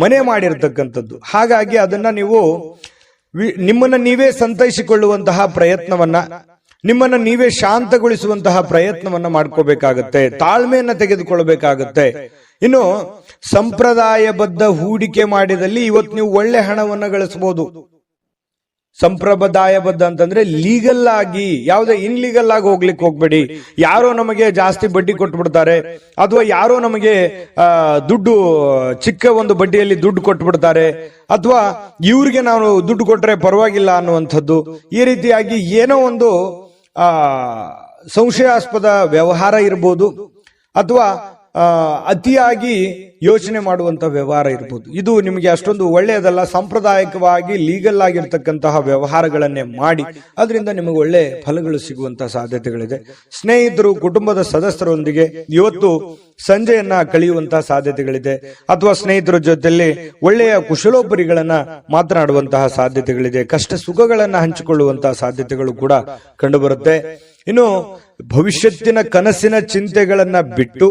ಮನೆ ಮಾಡಿರ್ತಕ್ಕಂಥದ್ದು. ಹಾಗಾಗಿ ಅದನ್ನ ನೀವು ನಿಮ್ಮನ್ನ ನೀವೇ ಸಂತೈಸಿಕೊಳ್ಳುವಂತಹ ಪ್ರಯತ್ನವನ್ನ, ನಿಮ್ಮನ್ನ ನೀವೇ ಶಾಂತಗೊಳಿಸುವಂತಹ ಪ್ರಯತ್ನವನ್ನ ಮಾಡ್ಕೋಬೇಕಾಗತ್ತೆ. ತಾಳ್ಮೆಯನ್ನ ತೆಗೆದುಕೊಳ್ಳಬೇಕಾಗತ್ತೆ. ಇನ್ನು ಸಂಪ್ರದಾಯಬದ್ಧ ಹೂಡಿಕೆ ಮಾಡಿದಲ್ಲಿ ಇವತ್ತು ನೀವು ಒಳ್ಳೆ ಹಣವನ್ನ ಗಳಿಸಬಹುದು. ಸಂಪ್ರದಾಯಬದ್ಧ ಅಂತಂದ್ರೆ ಲೀಗಲ್ ಆಗಿ, ಯಾವುದೇ ಇನ್ಲೀಗಲ್ ಆಗಿ ಹೋಗ್ಲಿಕ್ಕೆ ಹೋಗ್ಬೇಡಿ. ಯಾರೋ ನಮಗೆ ಜಾಸ್ತಿ ಬಡ್ಡಿ ಕೊಟ್ಬಿಡ್ತಾರೆ, ಅಥವಾ ಯಾರೋ ನಮಗೆ ದುಡ್ಡು ಚಿಕ್ಕ ಒಂದು ಬಡ್ಡಿಯಲ್ಲಿ ದುಡ್ಡು ಕೊಟ್ಬಿಡ್ತಾರೆ, ಅಥವಾ ಇವ್ರಿಗೆ ನಾವು ದುಡ್ಡು ಕೊಟ್ರೆ ಪರವಾಗಿಲ್ಲ ಅನ್ನುವಂಥದ್ದು. ಈ ರೀತಿಯಾಗಿ ಏನೋ ಒಂದು ಸಂಶಯಾಸ್ಪದ ವ್ಯವಹಾರ ಇರ್ಬೋದು, ಅಥವಾ ಅತಿಯಾಗಿ ಯೋಚನೆ ಮಾಡುವಂತಹ ವ್ಯವಹಾರ ಇರ್ಬೋದು. ಇದು ನಿಮಗೆ ಅಷ್ಟೊಂದು ಒಳ್ಳೆಯದಲ್ಲ. ಸಾಂಪ್ರದಾಯಿಕವಾಗಿ ಲೀಗಲ್ ಆಗಿರ್ತಕ್ಕಂತಹ ವ್ಯವಹಾರಗಳನ್ನೇ ಮಾಡಿ, ಅದರಿಂದ ನಿಮಗೆ ಒಳ್ಳೆ ಫಲಗಳು ಸಿಗುವಂತಹ ಸಾಧ್ಯತೆಗಳಿದೆ. ಸ್ನೇಹಿತರು, ಕುಟುಂಬದ ಸದಸ್ಯರೊಂದಿಗೆ ಇವತ್ತು ಸಂಜೆಯನ್ನ ಕಳೆಯುವಂತಹ ಸಾಧ್ಯತೆಗಳಿದೆ, ಅಥವಾ ಸ್ನೇಹಿತರ ಜೊತೆಯಲ್ಲಿ ಒಳ್ಳೆಯ ಕುಶಲೋಪರಿಗಳನ್ನ ಮಾತನಾಡುವಂತಹ ಸಾಧ್ಯತೆಗಳಿದೆ. ಕಷ್ಟ ಸುಖಗಳನ್ನ ಹಂಚಿಕೊಳ್ಳುವಂತಹ ಸಾಧ್ಯತೆಗಳು ಕೂಡ ಕಂಡುಬರುತ್ತೆ. ಇನ್ನು ಭವಿಷ್ಯತ್ತಿನ ಕನಸಿನ ಚಿಂತೆಗಳನ್ನ ಬಿಟ್ಟು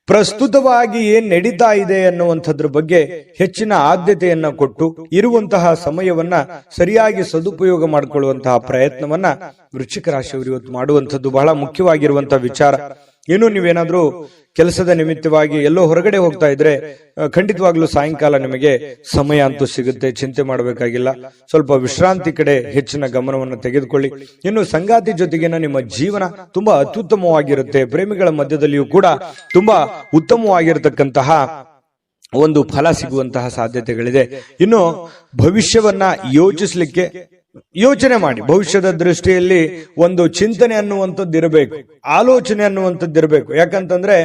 ಪ್ರಸ್ತುತವಾಗಿ ಏನ್ ನಡೀತಾ ಇದೆ ಅನ್ನುವಂಥದ್ರ ಬಗ್ಗೆ ಹೆಚ್ಚಿನ ಆದ್ಯತೆಯನ್ನ ಕೊಟ್ಟು ಇರುವಂತಹ ಸಮಯವನ್ನ ಸರಿಯಾಗಿ ಸದುಪಯೋಗ ಮಾಡಿಕೊಳ್ಳುವಂತಹ ಪ್ರಯತ್ನವನ್ನ ವೃಶ್ಚಿಕ ರಾಶಿಯವರು ಇವತ್ತು ಮಾಡುವಂಥದ್ದು ಬಹಳ ಮುಖ್ಯವಾಗಿರುವಂತಹ ವಿಚಾರ. ಏನು ನೀವೇನಾದ್ರೂ ಕೆಲಸದ ನಿಮಿತ್ತವಾಗಿ ಎಲ್ಲೋ ಹೊರಗಡೆ ಹೋಗ್ತಾ ಇದ್ರೆ ಖಂಡಿತವಾಗ್ಲೂ ಸಾಯಂಕಾಲ ನಿಮಗೆ ಸಮಯ ಅಂತೂ ಸಿಗುತ್ತೆ, ಚಿಂತೆ ಮಾಡಬೇಕಾಗಿಲ್ಲ. ಸ್ವಲ್ಪ ವಿಶ್ರಾಂತಿ ಕಡೆ ಹೆಚ್ಚಿನ ಗಮನವನ್ನು ತೆಗೆದುಕೊಳ್ಳಿ. ಇನ್ನು ಸಂಗಾತಿ ಜೊತೆಗಿನ ನಿಮ್ಮ ಜೀವನ ತುಂಬಾ ಅತ್ಯುತ್ತಮವಾಗಿರುತ್ತೆ. ಪ್ರೇಮಿಗಳ ಮಧ್ಯದಲ್ಲಿಯೂ ಕೂಡ ತುಂಬಾ ಉತ್ತಮವಾಗಿರತಕ್ಕಂತಹ ಒಂದು ಫಲ ಸಿಗುವಂತಹ ಸಾಧ್ಯತೆಗಳಿದೆ. ಇನ್ನು ಭವಿಷ್ಯವನ್ನ ಯೋಚನೆ ಮಾಡಿ. ಭವಿಷ್ಯದ ದೃಷ್ಟಿಯಲ್ಲಿ ಒಂದು ಚಿಂತನೆ ಅನ್ನುವಂಥದ್ದು ಇರಬೇಕು, ಆಲೋಚನೆ ಅನ್ನುವಂಥದ್ದು ಇರಬೇಕು. ಯಾಕಂತಂದ್ರೆ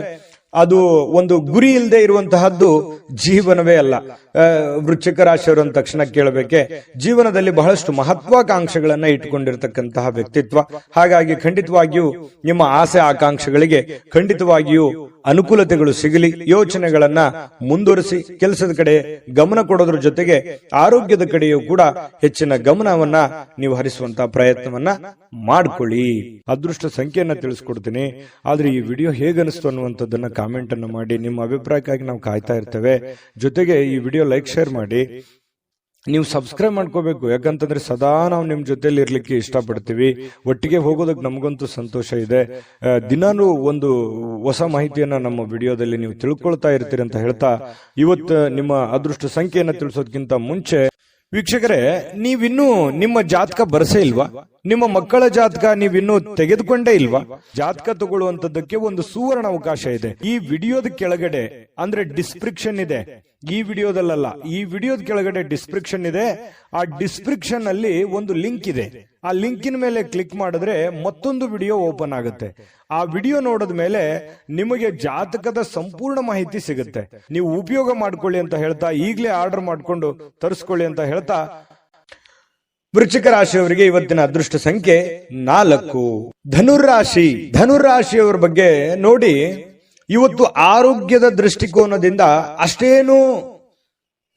ಅದು ಒಂದು ಗುರಿ ಇಲ್ಲದೆ ಇರುವಂತಹದ್ದು ಜೀವನವೇ ಅಲ್ಲ. ವೃಶ್ಚಿಕ ರಾಶಿಯವರು ಅಂದ ತಕ್ಷಣ ಕೇಳಬೇಕೆ, ಜೀವನದಲ್ಲಿ ಬಹಳಷ್ಟು ಮಹತ್ವಾಕಾಂಕ್ಷೆಗಳನ್ನ ಇಟ್ಟುಕೊಂಡಿರ್ತಕ್ಕಂತಹ ವ್ಯಕ್ತಿತ್ವ. ಹಾಗಾಗಿ ಖಂಡಿತವಾಗಿಯೂ ನಿಮ್ಮ ಆಸೆ ಆಕಾಂಕ್ಷೆಗಳಿಗೆ ಖಂಡಿತವಾಗಿಯೂ ಅನುಕೂಲತೆಗಳು ಸಿಗಲಿ. ಯೋಚನೆಗಳನ್ನ ಮುಂದುವರಿಸಿ ಕೆಲಸದ ಕಡೆ ಗಮನ ಕೊಡೋದ್ರ ಜೊತೆಗೆ ಆರೋಗ್ಯದ ಕಡೆಯೂ ಕೂಡ ಹೆಚ್ಚಿನ ಗಮನವನ್ನ ನೀವು ಹರಿಸುವಂತಹ ಪ್ರಯತ್ನವನ್ನ ಮಾಡ್ಕೊಳ್ಳಿ. ಅದೃಷ್ಟ ಸಂಖ್ಯೆಯನ್ನ ತಿಳಿಸ್ಕೊಡ್ತೀನಿ, ಆದ್ರೆ ಈ ವಿಡಿಯೋ ಹೇಗನಿಸ್ತು ಅನ್ನುವಂಥದ್ದನ್ನ ಕಾಮೆಂಟ್ ಅನ್ನು ಮಾಡಿ. ನಿಮ್ಮ ಅಭಿಪ್ರಾಯಕ್ಕಾಗಿ ನಾವು ಕಾಯ್ತಾ ಇರ್ತೇವೆ. ಜೊತೆಗೆ ಈ ವಿಡಿಯೋ ಲೈಕ್, ಶೇರ್ ಮಾಡಿ. ನೀವು ಸಬ್ಸ್ಕ್ರೈಬ್ ಮಾಡ್ಕೋಬೇಕು. ಯಾಕಂತಂದ್ರೆ ಸದಾ ನಾವು ನಿಮ್ ಜೊತೆಲಿ ಇರ್ಲಿಕ್ಕೆ ಇಷ್ಟಪಡ್ತೀವಿ. ಒಟ್ಟಿಗೆ ಹೋಗೋದಕ್ಕೆ ನಮಗಂತೂ ಸಂತೋಷ ಇದೆ. ದಿನಾನು ಒಂದು ಹೊಸ ಮಾಹಿತಿಯನ್ನ ನಮ್ಮ ವಿಡಿಯೋದಲ್ಲಿ ನೀವು ತಿಳ್ಕೊಳ್ತಾ ಇರ್ತೀರಿ ಅಂತ ಹೇಳ್ತಾ, ಇವತ್ತು ನಿಮ್ಮ ಅದೃಷ್ಟ ಸಂಖ್ಯೆಯನ್ನ ತಿಳಿಸೋದಕ್ಕಿಂತ ಮುಂಚೆ ವೀಕ್ಷಕರೇ, ನೀವಿನ್ನೂ ನಿಮ್ಮ ಜಾತಕ ಬರಸೇ ಇಲ್ವಾ? ನಿಮ್ಮ ಮಕ್ಕಳ ಜಾತಕ ನೀವಿನ್ನೂ ತೆಗೆದುಕೊಂಡೇ ಇಲ್ವಾ? ಜಾತಕ ತಗೊಳ್ಳುವಂತದ್ದಕ್ಕೆ ಒಂದು ಸುವರ್ಣ ಅವಕಾಶ ಇದೆ. ಈ ವಿಡಿಯೋದ ಕೆಳಗಡೆ ಅಂದ್ರೆ ಡಿಸ್ಕ್ರಿಪ್ಷನ್ ಇದೆ. ಈ ವಿಡಿಯೋದಲ್ಲ, ಈ ವಿಡಿಯೋದ ಕೆಳಗಡೆ ಡಿಸ್ಕ್ರಿಪ್ಷನ್ ಇದೆ. ಆ ಡಿಸ್ಕ್ರಿಪ್ಷನ್ ಅಲ್ಲಿ ಒಂದು ಲಿಂಕ್ ಇದೆ. ಆ ಲಿಂಕಿನ ಮೇಲೆ ಕ್ಲಿಕ್ ಮಾಡಿದ್ರೆ ಮತ್ತೊಂದು ವಿಡಿಯೋ ಓಪನ್ ಆಗುತ್ತೆ. ಆ ವಿಡಿಯೋ ನೋಡಿದ ಮೇಲೆ ನಿಮಗೆ ಜಾತಕದ ಸಂಪೂರ್ಣ ಮಾಹಿತಿ ಸಿಗುತ್ತೆ. ನೀವು ಉಪಯೋಗ ಮಾಡ್ಕೊಳ್ಳಿ ಅಂತ ಹೇಳ್ತಾ, ಈಗಲೇ ಆರ್ಡರ್ ಮಾಡ್ಕೊಂಡು ತರಿಸ್ಕೊಳ್ಳಿ ಅಂತ ಹೇಳ್ತಾ, ವೃಶ್ಚಿಕ ರಾಶಿಯವರಿಗೆ ಇವತ್ತಿನ ಅದೃಷ್ಟ ಸಂಖ್ಯೆ 4. ಧನುರಾಶಿಯವರ ಬಗ್ಗೆ ನೋಡಿ, ಇವತ್ತು ಆರೋಗ್ಯದ ದೃಷ್ಟಿಕೋನದಿಂದ ಅಷ್ಟೇನು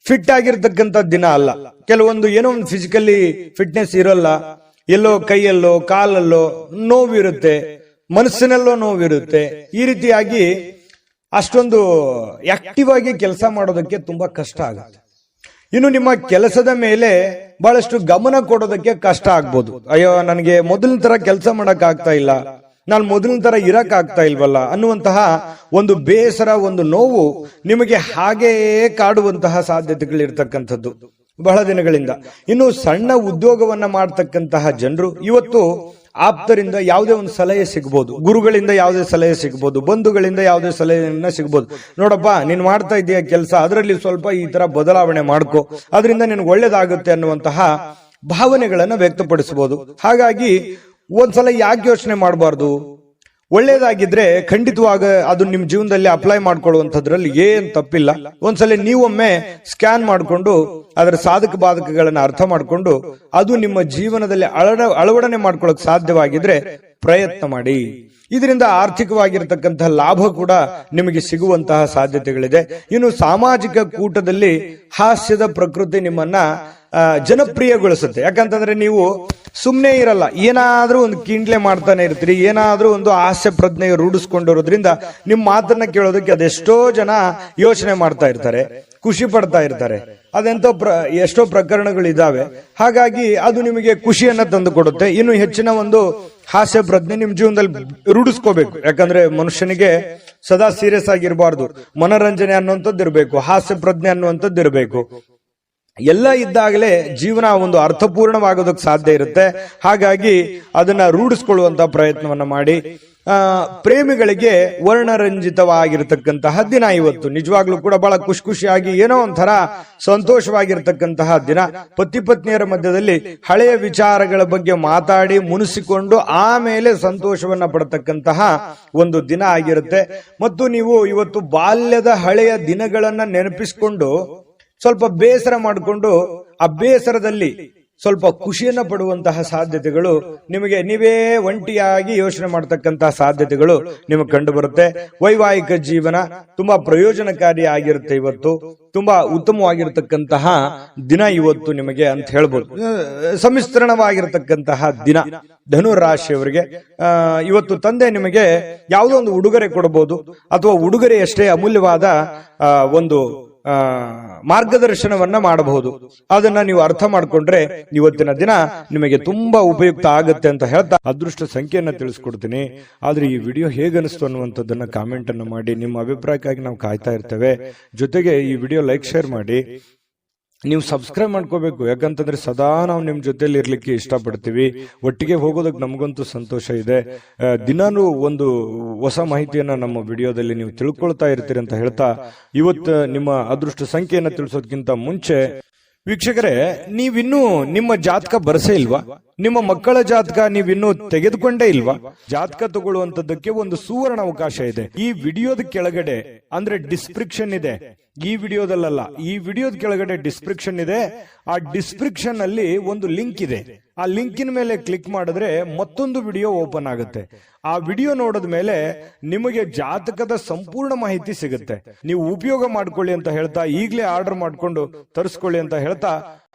ಫಿಟ್ ಆಗಿರ್ತಕ್ಕಂಥ ದಿನ ಅಲ್ಲ. ಕೆಲವೊಂದು ಏನೋ ಒಂದು ಫಿಸಿಕಲಿ ಫಿಟ್ನೆಸ್ ಇರೋಲ್ಲ, ಎಲ್ಲೋ ಕೈಯಲ್ಲೋ ಕಾಲಲ್ಲೋ ನೋವಿರುತ್ತೆ, ಮನಸ್ಸಿನಲ್ಲೋ ನೋವಿರುತ್ತೆ. ಈ ರೀತಿಯಾಗಿ ಅಷ್ಟೊಂದು ಆಕ್ಟಿವ್ ಆಗಿ ಕೆಲಸ ಮಾಡೋದಕ್ಕೆ ತುಂಬಾ ಕಷ್ಟ ಆಗುತ್ತೆ. ಇನ್ನು ನಿಮ್ಮ ಕೆಲಸದ ಮೇಲೆ ಬಹಳಷ್ಟು ಗಮನ ಕೊಡೋದಕ್ಕೆ ಕಷ್ಟ ಆಗ್ಬೋದು. ಅಯ್ಯೋ, ನನಗೆ ಮೊದಲಿನ ತರ ಕೆಲಸ ಮಾಡಕ್ ಆಗ್ತಾ ಇಲ್ಲ, ನಾನು ಮೊದಲಿನ ತರ ಇರಕ್ ಆಗ್ತಾ ಇಲ್ವಲ್ಲ ಅನ್ನುವಂತಹ ಒಂದು ಬೇಸರ, ಒಂದು ನೋವು ನಿಮಗೆ ಹಾಗೆಯೇ ಕಾಡುವಂತಹ ಸಾಧ್ಯತೆಗಳಿರ್ತಕ್ಕಂಥದ್ದು ಬಹಳ ದಿನಗಳಿಂದ. ಇನ್ನು ಸಣ್ಣ ಉದ್ಯೋಗವನ್ನ ಮಾಡ್ತಕ್ಕಂತಹ ಜನರು ಇವತ್ತು ಆಪ್ತರಿಂದ ಯಾವುದೇ ಒಂದು ಸಲಹೆ ಸಿಗ್ಬೋದು, ಗುರುಗಳಿಂದ ಯಾವುದೇ ಸಲಹೆ ಸಿಗ್ಬೋದು, ಬಂಧುಗಳಿಂದ ಯಾವುದೇ ಸಲಹೆಯನ್ನ ಸಿಗ್ಬೋದು. ನೋಡಪ್ಪ, ನೀನ್ ಮಾಡ್ತಾ ಇದೀಯ ಕೆಲಸ, ಅದರಲ್ಲಿ ಸ್ವಲ್ಪ ಈ ತರ ಬದಲಾವಣೆ ಮಾಡ್ಕೋ, ಅದರಿಂದ ನಿನ್ಗೆ ಒಳ್ಳೇದಾಗುತ್ತೆ ಅನ್ನುವಂತಹ ಭಾವನೆಗಳನ್ನ ವ್ಯಕ್ತಪಡಿಸಬಹುದು. ಹಾಗಾಗಿ ಒಂದ್ಸಲ ಯಾಕೆ ಯೋಚನೆ ಮಾಡಬಾರ್ದು? ಒಳ್ಳೇದಾಗಿದ್ರೆ ಖಂಡಿತವಾಗ ಅದು ನಿಮ್ ಜೀವನದಲ್ಲಿ ಅಪ್ಲೈ ಮಾಡ್ಕೊಳ್ಳುವಂಥದ್ರಲ್ಲಿ ಏನ್ ತಪ್ಪಿಲ್ಲ. ಒಂದ್ಸಲ ನೀವೊಮ್ಮೆ ಸ್ಕ್ಯಾನ್ ಮಾಡಿಕೊಂಡು ಅದರ ಸಾಧಕ ಬಾಧಕಗಳನ್ನ ಅರ್ಥ ಮಾಡಿಕೊಂಡು ಅದು ನಿಮ್ಮ ಜೀವನದಲ್ಲಿ ಅಳವಡನೆ ಮಾಡ್ಕೊಳ್ಳೋಕೆ ಸಾಧ್ಯವಾಗಿದ್ರೆ ಪ್ರಯತ್ನ ಮಾಡಿ. ಇದರಿಂದ ಆರ್ಥಿಕವಾಗಿರತಕ್ಕಂತಹ ಲಾಭ ಕೂಡ ನಿಮಗೆ ಸಿಗುವಂತಹ ಸಾಧ್ಯತೆಗಳಿದೆ. ಇನ್ನು ಸಾಮಾಜಿಕ ಕೂಟದಲ್ಲಿ ಹಾಸ್ಯದ ಪ್ರಕೃತಿ ನಿಮ್ಮನ್ನ ಜನಪ್ರಿಯಗೊಳಿಸುತ್ತೆ. ಯಾಕಂತಂದ್ರೆ ನೀವು ಸುಮ್ಮನೆ ಇರಲ್ಲ, ಏನಾದ್ರೂ ಒಂದು ಕಿಂಡ್ಲೆ ಮಾಡ್ತಾನೆ ಇರ್ತೀರಿ, ಏನಾದ್ರೂ ಒಂದು ಹಾಸ್ಯ ಪ್ರಜ್ಞೆ ರೂಢಿಸ್ಕೊಂಡಿರೋದ್ರಿಂದ ನಿಮ್ಮ ಮಾತನ್ನ ಕೇಳೋದಕ್ಕೆ ಅದೆಷ್ಟೋ ಜನ ಯೋಚನೆ ಮಾಡ್ತಾ ಇರ್ತಾರೆ, ಖುಷಿ ಪಡ್ತಾ ಇರ್ತಾರೆ. ಅದೆಂತೋ ಎಷ್ಟೋ ಪ್ರಕರಣಗಳಿದಾವೆ. ಹಾಗಾಗಿ ಅದು ನಿಮಗೆ ಖುಷಿಯನ್ನ ತಂದು ಕೊಡುತ್ತೆ. ಇನ್ನು ಹೆಚ್ಚಿನ ಒಂದು ಹಾಸ್ಯ ಪ್ರಜ್ಞೆ ನಿಮ್ ಜೀವನದಲ್ಲಿ ರೂಢಿಸ್ಕೋಬೇಕು. ಯಾಕಂದ್ರೆ ಮನುಷ್ಯನಿಗೆ ಸದಾ ಸೀರಿಯಸ್ ಆಗಿರಬಾರ್ದು, ಮನೋರಂಜನೆ ಅನ್ನುವಂಥದ್ದು ಇರಬೇಕು, ಹಾಸ್ಯ ಪ್ರಜ್ಞೆ ಅನ್ನುವಂಥದ್ದು ಇರಬೇಕು. ಎಲ್ಲ ಇದ್ದಾಗಲೇ ಜೀವನ ಒಂದು ಅರ್ಥಪೂರ್ಣವಾಗೋದಕ್ಕೆ ಸಾಧ್ಯ ಇರುತ್ತೆ. ಹಾಗಾಗಿ ಅದನ್ನ ರೂಢಿಸ್ಕೊಳ್ಳುವಂತ ಪ್ರಯತ್ನವನ್ನ ಮಾಡಿ. ಪ್ರೇಮಿಗಳಿಗೆ ವರ್ಣರಂಜಿತವಾಗಿರತಕ್ಕಂತಹ ದಿನ ಇವತ್ತು. ನಿಜವಾಗ್ಲೂ ಕೂಡ ಬಹಳ ಖುಷಿಯಾಗಿ ಏನೋ ಒಂಥರ ಸಂತೋಷವಾಗಿರ್ತಕ್ಕಂತಹ ದಿನ. ಪತಿ ಪತ್ನಿಯರ ಮಧ್ಯದಲ್ಲಿ ಹಳೆಯ ವಿಚಾರಗಳ ಬಗ್ಗೆ ಮಾತಾಡಿ ಮುನಿಸಿಕೊಂಡು ಆಮೇಲೆ ಸಂತೋಷವನ್ನ ಪಡತಕ್ಕಂತಹ ಒಂದು ದಿನ ಆಗಿರುತ್ತೆ. ಮತ್ತು ನೀವು ಇವತ್ತು ಬಾಲ್ಯದ ಹಳೆಯ ದಿನಗಳನ್ನ ನೆನಪಿಸಿಕೊಂಡು ಸ್ವಲ್ಪ ಬೇಸರ ಮಾಡಿಕೊಂಡು ಆ ಬೇಸರದಲ್ಲಿ ಸ್ವಲ್ಪ ಖುಷಿಯನ್ನ ಪಡುವಂತಹ ಸಾಧ್ಯತೆಗಳು ನಿಮಗೆ, ನೀವೇ ಒಂಟಿಯಾಗಿ ಯೋಚನೆ ಮಾಡತಕ್ಕಂತಹ ಸಾಧ್ಯತೆಗಳು ನಿಮಗೆ ಕಂಡು ಬರುತ್ತೆ. ವೈವಾಹಿಕ ಜೀವನ ತುಂಬಾ ಪ್ರಯೋಜನಕಾರಿ ಆಗಿರುತ್ತೆ. ಇವತ್ತು ತುಂಬಾ ಉತ್ತಮವಾಗಿರ್ತಕ್ಕಂತಹ ದಿನ ಇವತ್ತು ನಿಮಗೆ ಅಂತ ಹೇಳ್ಬೋದು. ಸಮ್ಮಿಶ್ರಣವಾಗಿರ್ತಕ್ಕಂತಹ ದಿನ ಧನು ರಾಶಿಯವರಿಗೆ. ಇವತ್ತು ತಂದೆ ನಿಮಗೆ ಯಾವುದೋ ಒಂದು ಉಡುಗೊರೆ ಕೊಡಬಹುದು, ಅಥವಾ ಉಡುಗೊರೆಯಷ್ಟೇ ಅಮೂಲ್ಯವಾದ ಒಂದು ಮಾರ್ಗದರ್ಶನವನ್ನ ಮಾಡಬಹುದು. ಅದನ್ನ ನೀವು ಅರ್ಥ ಮಾಡ್ಕೊಂಡ್ರೆ ಇವತ್ತಿನ ದಿನ ನಿಮಗೆ ತುಂಬಾ ಉಪಯುಕ್ತ ಆಗುತ್ತೆ ಅಂತ ಹೇಳ್ತಾ ಅದೃಷ್ಟ ಸಂಖ್ಯೆಯನ್ನ ತಿಳಿಸ್ಕೊಡ್ತೀನಿ. ಆದ್ರೆ ಈ ವಿಡಿಯೋ ಹೇಗನಿಸ್ತು ಅನ್ನುವಂಥದ್ದನ್ನ ಕಾಮೆಂಟ್ ಅನ್ನು ಮಾಡಿ. ನಿಮ್ಮ ಅಭಿಪ್ರಾಯಕ್ಕಾಗಿ ನಾವು ಕಾಯ್ತಾ ಇರ್ತೇವೆ. ಜೊತೆಗೆ ಈ ವಿಡಿಯೋ ಲೈಕ್, ಶೇರ್ ಮಾಡಿ. ನೀವು ಸಬ್ಸ್ಕ್ರೈಬ್ ಮಾಡ್ಕೋಬೇಕು. ಯಾಕಂತಂದ್ರೆ ಸದಾ ನಾವು ನಿಮ್ ಜೊತೆಲಿ ಇರ್ಲಿಕ್ಕೆ ಇಷ್ಟಪಡ್ತೀವಿ. ಒಟ್ಟಿಗೆ ಹೋಗೋದಕ್ಕೆ ನಮಗಂತೂ ಸಂತೋಷ ಇದೆ. ದಿನಾನು ಒಂದು ಹೊಸ ಮಾಹಿತಿಯನ್ನ ನಮ್ಮ ವಿಡಿಯೋದಲ್ಲಿ ನೀವು ತಿಳ್ಕೊಳ್ತಾ ಇರ್ತೀರಿ ಅಂತ ಹೇಳ್ತಾ, ಇವತ್ತು ನಿಮ್ಮ ಅದೃಷ್ಟ ಸಂಖ್ಯೆಯನ್ನ ತಿಳಿಸೋದಕ್ಕಿಂತ ಮುಂಚೆ ವೀಕ್ಷಕರೇ, ನೀವಿನ್ನೂ ನಿಮ್ಮ ಜಾತಕ ಬರಸೇ ಇಲ್ವಾ? ನಿಮ್ಮ ಮಕ್ಕಳ ಜಾತಕ ನೀವಿನ್ನೂ ತೆಗೆದುಕೊಂಡೇ ಇಲ್ವಾ? ಜಾತಕ ತಗೊಳ್ಳುವಂತದ್ದಕ್ಕೆ ಒಂದು ಸುವರ್ಣ ಅವಕಾಶ ಇದೆ. ಈ ವಿಡಿಯೋದ ಕೆಳಗಡೆ ಅಂದ್ರೆ ಡಿಸ್ಕ್ರಿಪ್ಷನ್ ಇದೆ. ಈ ವಿಡಿಯೋದಲ್ಲ, ಈ ವಿಡಿಯೋದ ಕೆಳಗಡೆ ಡಿಸ್ಕ್ರಿಪ್ಷನ್ ಇದೆ. ಆ ಡಿಸ್ಕ್ರಿಪ್ಷನ್ ಅಲ್ಲಿ ಒಂದು ಲಿಂಕ್ ಇದೆ. ಆ ಲಿಂಕಿನ ಮೇಲೆ ಕ್ಲಿಕ್ ಮಾಡಿದ್ರೆ ಮತ್ತೊಂದು ವಿಡಿಯೋ ಓಪನ್ ಆಗುತ್ತೆ. ಆ ವಿಡಿಯೋ ನೋಡಿದ ಮೇಲೆ ನಿಮಗೆ ಜಾತಕದ ಸಂಪೂರ್ಣ ಮಾಹಿತಿ ಸಿಗುತ್ತೆ. ನೀವು ಉಪಯೋಗ ಮಾಡ್ಕೊಳ್ಳಿ ಅಂತ ಹೇಳ್ತಾ, ಈಗಲೇ ಆರ್ಡರ್ ಮಾಡ್ಕೊಂಡು ತರಿಸ್ಕೊಳ್ಳಿ ಅಂತ ಹೇಳ್ತಾ,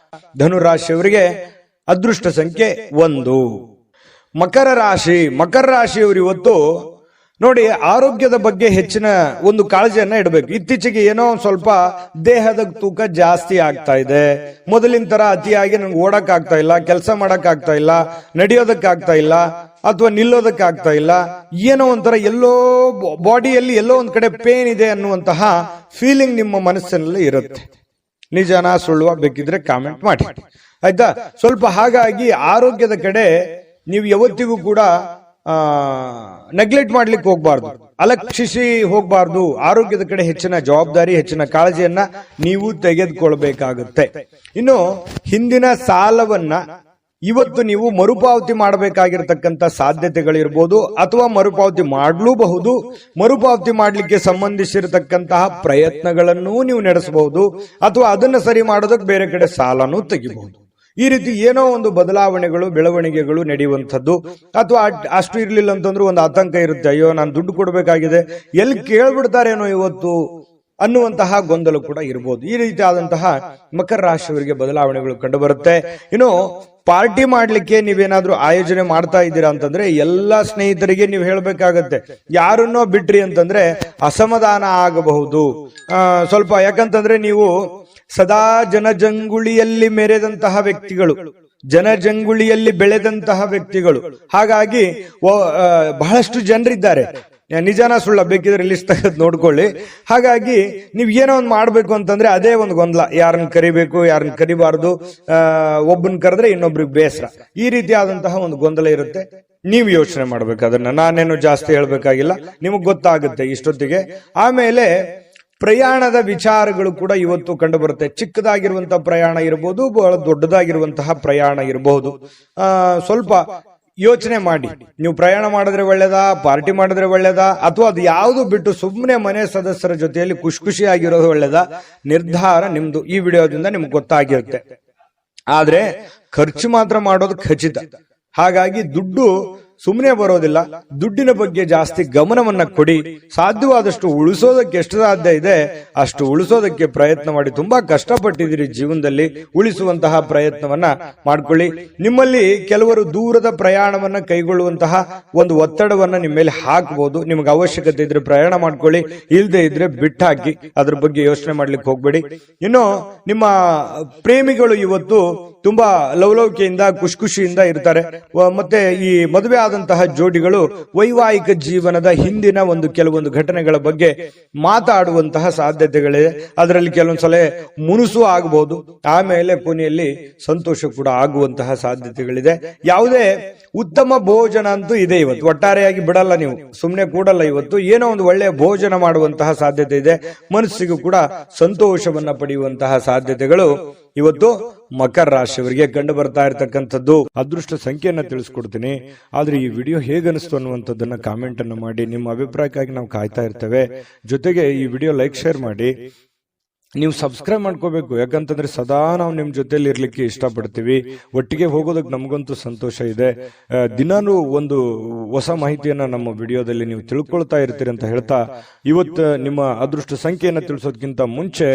ಧನುರಾಶಿಯವರಿಗೆ ಅದೃಷ್ಟ ಸಂಖ್ಯೆ 1. ಮಕರ ರಾಶಿ. ಮಕರ ರಾಶಿಯವರು ಇವತ್ತು ನೋಡಿ, ಆರೋಗ್ಯದ ಬಗ್ಗೆ ಹೆಚ್ಚಿನ ಒಂದು ಕಾಳಜಿಯನ್ನ ಇಡಬೇಕು. ಇತ್ತೀಚೆಗೆ ಏನೋ ಸ್ವಲ್ಪ ದೇಹದ ತೂಕ ಜಾಸ್ತಿ ಆಗ್ತಾ ಇದೆ. ಮೊದಲಿನ ತರ ಅತಿಯಾಗಿ ನಂಗೆ ಓಡಕ್ ಆಗ್ತಾ ಇಲ್ಲ, ಕೆಲಸ ಮಾಡಕ್ ಆಗ್ತಾ ಇಲ್ಲ, ನಡೆಯೋದಕ್ಕಾಗ್ತಾ ಇಲ್ಲ, ಅಥವಾ ನಿಲ್ಲೋದಕ್ಕಾಗ್ತಾ ಇಲ್ಲ. ಏನೋ ಒಂಥರ ಎಲ್ಲೋ ಬಾಡಿಯಲ್ಲಿ ಎಲ್ಲೋ ಒಂದ್ ಕಡೆ ಪೇನ್ ಇದೆ ಅನ್ನುವಂತಹ ಫೀಲಿಂಗ್ ನಿಮ್ಮ ಮನಸ್ಸಿನಲ್ಲಿ ಇರುತ್ತೆ. ನಿಜನಾ ಸುಳ್ಳುವ ಬೇಕಿದ್ರೆ ಕಾಮೆಂಟ್ ಮಾಡಿ, ಆಯ್ತಾ? ಸ್ವಲ್ಪ ಹಾಗಾಗಿ ಆರೋಗ್ಯದ ಕಡೆ ನೀವು ಯಾವತ್ತಿಗೂ ಕೂಡ ನೆಗ್ಲೆಕ್ಟ್ ಮಾಡ್ಲಿಕ್ಕೆ ಹೋಗ್ಬಾರ್ದು, ಅಲಕ್ಷಿಸಿ ಹೋಗ್ಬಾರ್ದು. ಆರೋಗ್ಯದ ಕಡೆ ಹೆಚ್ಚಿನ ಜವಾಬ್ದಾರಿ, ಹೆಚ್ಚಿನ ಕಾಳಜಿಯನ್ನ ನೀವು ತೆಗೆದುಕೊಳ್ಬೇಕಾಗುತ್ತೆ. ಇನ್ನು ಹಿಂದಿನ ಸಾಲವನ್ನ ಇವತ್ತು ನೀವು ಮರುಪಾವತಿ ಮಾಡಬೇಕಾಗಿರ್ತಕ್ಕಂಥ ಸಾಧ್ಯತೆಗಳಿರ್ಬೋದು, ಅಥವಾ ಮರುಪಾವತಿ ಮಾಡಲೂಬಹುದು. ಮರುಪಾವತಿ ಮಾಡಲಿಕ್ಕೆ ಸಂಬಂಧಿಸಿರತಕ್ಕಂತಹ ಪ್ರಯತ್ನಗಳನ್ನೂ ನೀವು ನಡೆಸಬಹುದು, ಅಥವಾ ಅದನ್ನು ಸರಿ ಮಾಡೋದಕ್ಕೆ ಬೇರೆ ಕಡೆ ಸಾಲನೂ ತೆಗಿಬಹುದು. ಈ ರೀತಿ ಏನೋ ಒಂದು ಬದಲಾವಣೆಗಳು, ಬೆಳವಣಿಗೆಗಳು ನಡೆಯುವಂಥದ್ದು. ಅಥವಾ ಅಷ್ಟು ಇರ್ಲಿಲ್ಲ ಅಂತಂದ್ರೂ ಒಂದು ಆತಂಕ ಇರುತ್ತೆ. ಅಯ್ಯೋ, ನಾನು ದುಡ್ಡು ಕೊಡಬೇಕಾಗಿದೆ, ಎಲ್ಲಿ ಕೇಳ್ಬಿಡ್ತಾರೇನೋ ಇವತ್ತು ಅನ್ನುವಂತಹ ಗೊಂದಲ ಕೂಡ ಇರಬಹುದು. ಈ ರೀತಿಯಾದಂತಹ ಮಕರ ರಾಶಿಯವರಿಗೆ ಬದಲಾವಣೆಗಳು ಕಂಡು ಬರುತ್ತೆ. ಇನ್ನು ಪಾರ್ಟಿ ಮಾಡ್ಲಿಕ್ಕೆ ನೀವೇನಾದ್ರೂ ಆಯೋಜನೆ ಮಾಡ್ತಾ ಇದ್ದೀರಾ ಅಂತಂದ್ರೆ ಎಲ್ಲಾ ಸ್ನೇಹಿತರಿಗೆ ನೀವು ಹೇಳ್ಬೇಕಾಗತ್ತೆ. ಯಾರನ್ನೋ ಬಿಟ್ರಿ ಅಂತಂದ್ರೆ ಅಸಮಾಧಾನ ಆಗಬಹುದು ಸ್ವಲ್ಪ. ಯಾಕಂತಂದ್ರೆ ನೀವು ಸದಾ ಜನಜಂಗುಳಿಯಲ್ಲಿ ಮೆರೆದಂತಹ ವ್ಯಕ್ತಿಗಳು, ಜನಜಂಗುಳಿಯಲ್ಲಿ ಬೆಳೆದಂತಹ ವ್ಯಕ್ತಿಗಳು. ಹಾಗಾಗಿ ಬಹಳಷ್ಟು ಜನರಿದ್ದಾರೆ. ನಿಜಾನ ಸುಳ್ಳ ಬೇಕಿದ್ರೆ ಲಿಸ್ಟ್ ತೆಗೆದು ನೋಡ್ಕೊಳ್ಳಿ. ಹಾಗಾಗಿ ನೀವ್ ಏನೋ ಒಂದು ಮಾಡ್ಬೇಕು ಅಂತಂದ್ರೆ ಅದೇ ಒಂದು ಗೊಂದಲ. ಯಾರನ್ನ ಕರಿಬೇಕು, ಯಾರನ್ನ ಕರಿಬಾರ್ದು, ಒಬ್ಬನ್ ಕರೆದ್ರೆ ಇನ್ನೊಬ್ರಿಗೆ ಬೇಸರ, ಈ ರೀತಿಯಾದಂತಹ ಒಂದು ಗೊಂದಲ ಇರುತ್ತೆ. ನೀವು ಯೋಚನೆ ಮಾಡ್ಬೇಕು ಅದನ್ನ. ನಾನೇನು ಜಾಸ್ತಿ ಹೇಳ್ಬೇಕಾಗಿಲ್ಲ, ನಿಮಗ್ ಗೊತ್ತಾಗುತ್ತೆ ಇಷ್ಟೊತ್ತಿಗೆ. ಆಮೇಲೆ ಪ್ರಯಾಣದ ವಿಚಾರಗಳು ಕೂಡ ಇವತ್ತು ಕಂಡು ಬರುತ್ತೆ. ಚಿಕ್ಕದಾಗಿರುವಂತಹ ಪ್ರಯಾಣ ಇರಬಹುದು, ಬಹಳ ದೊಡ್ಡದಾಗಿರುವಂತಹ ಪ್ರಯಾಣ ಇರಬಹುದು. ಸ್ವಲ್ಪ ಯೋಚನೆ ಮಾಡಿ, ನೀವು ಪ್ರಯಾಣ ಮಾಡಿದ್ರೆ ಒಳ್ಳೇದಾ, ಪಾರ್ಟಿ ಮಾಡಿದ್ರೆ ಒಳ್ಳೇದಾ, ಅಥವಾ ಅದು ಯಾವುದು ಬಿಟ್ಟು ಸುಮ್ಮನೆ ಮನೆ ಸದಸ್ಯರ ಜೊತೆಯಲ್ಲಿ ಖುಷಿಯಾಗಿರೋದು ಒಳ್ಳೇದಾ, ನಿರ್ಧಾರ ನಿಮ್ದು. ಈ ವಿಡಿಯೋದಿಂದ ನಿಮ್ಗೆ ಗೊತ್ತಾಗಿರುತ್ತೆ. ಆದ್ರೆ ಖರ್ಚು ಮಾತ್ರ ಮಾಡೋದು ಖಚಿತ. ಹಾಗಾಗಿ ದುಡ್ಡು ಸುಮ್ಮನೆ ಬರೋದಿಲ್ಲ. ದುಡ್ಡಿನ ಬಗ್ಗೆ ಜಾಸ್ತಿ ಗಮನವನ್ನ ಕೊಡಿ. ಸಾಧ್ಯವಾದಷ್ಟು ಉಳಿಸೋದಕ್ಕೆ ಎಷ್ಟು ಸಾಧ್ಯ ಇದೆ ಅಷ್ಟು ಉಳಿಸೋದಕ್ಕೆ ಪ್ರಯತ್ನ ಮಾಡಿ. ತುಂಬಾ ಕಷ್ಟಪಟ್ಟಿದ್ದೀರಿ ಜೀವನದಲ್ಲಿ, ಉಳಿಸುವಂತಹ ಪ್ರಯತ್ನವನ್ನ ಮಾಡ್ಕೊಳ್ಳಿ. ನಿಮ್ಮಲ್ಲಿ ಕೆಲವರು ದೂರದ ಪ್ರಯಾಣವನ್ನ ಕೈಗೊಳ್ಳುವಂತಹ ಒಂದು ಒತ್ತಡವನ್ನ ನಿಮ್ಮ ಮೇಲೆ ಹಾಕಬಹುದು. ನಿಮ್ಗೆ ಅವಶ್ಯಕತೆ ಇದ್ರೆ ಪ್ರಯಾಣ ಮಾಡ್ಕೊಳ್ಳಿ, ಇಲ್ಲದೆ ಇದ್ರೆ ಬಿಟ್ಟಾಕಿ. ಅದ್ರ ಬಗ್ಗೆ ಯೋಚನೆ ಮಾಡ್ಲಿಕ್ಕೆ ಹೋಗ್ಬೇಡಿ. ಇನ್ನು ನಿಮ್ಮ ಪ್ರೇಮಿಗಳು ಇವತ್ತು ತುಂಬಾ ಲವಲವಿಕೆಯಿಂದ ಖುಷಿಯಿಂದ ಇರ್ತಾರೆ. ಮತ್ತೆ ಈ ಮದುವೆ ಆದಂತಹ ಜೋಡಿಗಳು ವೈವಾಹಿಕ ಜೀವನದ ಹಿಂದಿನ ಕೆಲವೊಂದು ಘಟನೆಗಳ ಬಗ್ಗೆ ಮಾತಾಡುವಂತಹ ಸಾಧ್ಯತೆಗಳಿದೆ. ಅದರಲ್ಲಿ ಕೆಲವೊಂದ್ಸಲ ಮುನುಸು ಆಗಬಹುದು, ಆಮೇಲೆ ಕೊನೆಯಲ್ಲಿ ಸಂತೋಷ ಕೂಡ ಆಗುವಂತಹ ಸಾಧ್ಯತೆಗಳಿದೆ. ಯಾವುದೇ ಉತ್ತಮ ಭೋಜನ ಅಂತೂ ಇದೆ ಇವತ್ತು. ಒಟ್ಟಾರೆಯಾಗಿ ಬಿಡಲ್ಲ, ನೀವು ಸುಮ್ಮನೆ ಕೂಡಲ್ಲ. ಇವತ್ತು ಏನೋ ಒಂದು ಒಳ್ಳೆಯ ಭೋಜನ ಮಾಡುವಂತಹ ಸಾಧ್ಯತೆ ಇದೆ. ಮನಸ್ಸಿಗೂ ಕೂಡ ಸಂತೋಷವನ್ನ ಪಡೆಯುವಂತಹ ಸಾಧ್ಯತೆಗಳು ಇವತ್ತು ಮಕರ ರಾಶಿಯವರಿಗೆ ಕಂಡು ಬರ್ತಾ ಇರತಕ್ಕಂಥದ್ದು. ಅದೃಷ್ಟ ಸಂಖ್ಯೆಯನ್ನ ತಿಳಿಸ್ಕೊಡ್ತೀನಿ. ಆದ್ರೆ ಈ ವಿಡಿಯೋ ಹೇಗನಿಸ್ತು ಅನ್ನುವಂಥದ್ದನ್ನ ಕಾಮೆಂಟ್ ಅನ್ನು ಮಾಡಿ. ನಿಮ್ಮ ಅಭಿಪ್ರಾಯಕ್ಕಾಗಿ ನಾವು ಕಾಯ್ತಾ ಇರ್ತೇವೆ. ಜೊತೆಗೆ ಈ ವಿಡಿಯೋ ಲೈಕ್, ಶೇರ್ ಮಾಡಿ. ನೀವು ಸಬ್ಸ್ಕ್ರೈಬ್ ಮಾಡ್ಕೋಬೇಕು. ಯಾಕಂತಂದ್ರೆ ಸದಾ ನಾವು ನಿಮ್ ಜೊತೆಲಿ ಇರ್ಲಿಕ್ಕೆ ಇಷ್ಟಪಡ್ತೀವಿ. ಒಟ್ಟಿಗೆ ಹೋಗೋದಕ್ಕೆ ನಮಗಂತೂ ಸಂತೋಷ ಇದೆ. ದಿನಾನು ಒಂದು ಹೊಸ ಮಾಹಿತಿಯನ್ನ ನಮ್ಮ ವಿಡಿಯೋದಲ್ಲಿ ನೀವು ತಿಳ್ಕೊಳ್ತಾ ಇರ್ತೀರಿ ಅಂತ ಹೇಳ್ತಾ, ಇವತ್ತು ನಿಮ್ಮ ಅದೃಷ್ಟ ಸಂಖ್ಯೆಯನ್ನ ತಿಳಿಸೋದಕ್ಕಿಂತ ಮುಂಚೆ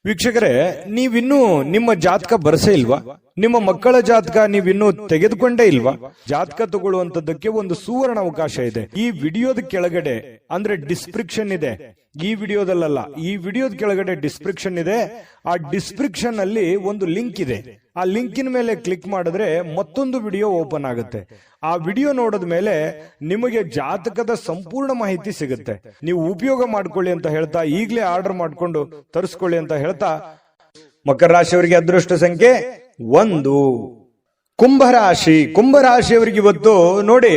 ವೀಕ್ಷಕರೇ, ನೀವಿನ್ನೂ ನಿಮ್ಮ ಜಾತಕ ಬರಸೇ ಇಲ್ವಾ? ನಿಮ್ಮ ಮಕ್ಕಳ ಜಾತಕ ನೀವಿನ್ನೂ ತೆಗೆದುಕೊಂಡೇ ಇಲ್ವಾ? ಜಾತಕ ತಗೊಳ್ಳುವಂತದ್ದಕ್ಕೆ ಒಂದು ಸುವರ್ಣ ಅವಕಾಶ ಇದೆ. ಈ ವಿಡಿಯೋದ ಕೆಳಗಡೆ ಅಂದ್ರೆ ಡಿಸ್ಕ್ರಿಪ್ಷನ್ ಇದೆ. ಈ ವಿಡಿಯೋದಲ್ಲ, ಈ ವಿಡಿಯೋದ ಕೆಳಗಡೆ ಡಿಸ್ಕ್ರಿಪ್ಷನ್ ಇದೆ. ಆ ಡಿಸ್ಕ್ರಿಪ್ಷನ್ ಅಲ್ಲಿ ಒಂದು ಲಿಂಕ್ ಇದೆ. ಆ ಲಿಂಕಿನ ಮೇಲೆ ಕ್ಲಿಕ್ ಮಾಡಿದ್ರೆ ಮತ್ತೊಂದು ವಿಡಿಯೋ ಓಪನ್ ಆಗುತ್ತೆ. ಆ ವಿಡಿಯೋ ನೋಡಿದ ಮೇಲೆ ನಿಮಗೆ ಜಾತಕದ ಸಂಪೂರ್ಣ ಮಾಹಿತಿ ಸಿಗುತ್ತೆ. ನೀವು ಉಪಯೋಗ ಮಾಡ್ಕೊಳ್ಳಿ ಅಂತ ಹೇಳ್ತಾ, ಈಗಲೇ ಆರ್ಡರ್ ಮಾಡ್ಕೊಂಡು ತರಿಸ್ಕೊಳ್ಳಿ ಅಂತ ಹೇಳ್ತಾ, ಮಕರ ರಾಶಿಯವರಿಗೆ ಅದೃಷ್ಟ ಸಂಖ್ಯೆ 1. ಕುಂಭರಾಶಿಯವರಿಗೆ ಇವತ್ತು ನೋಡಿ,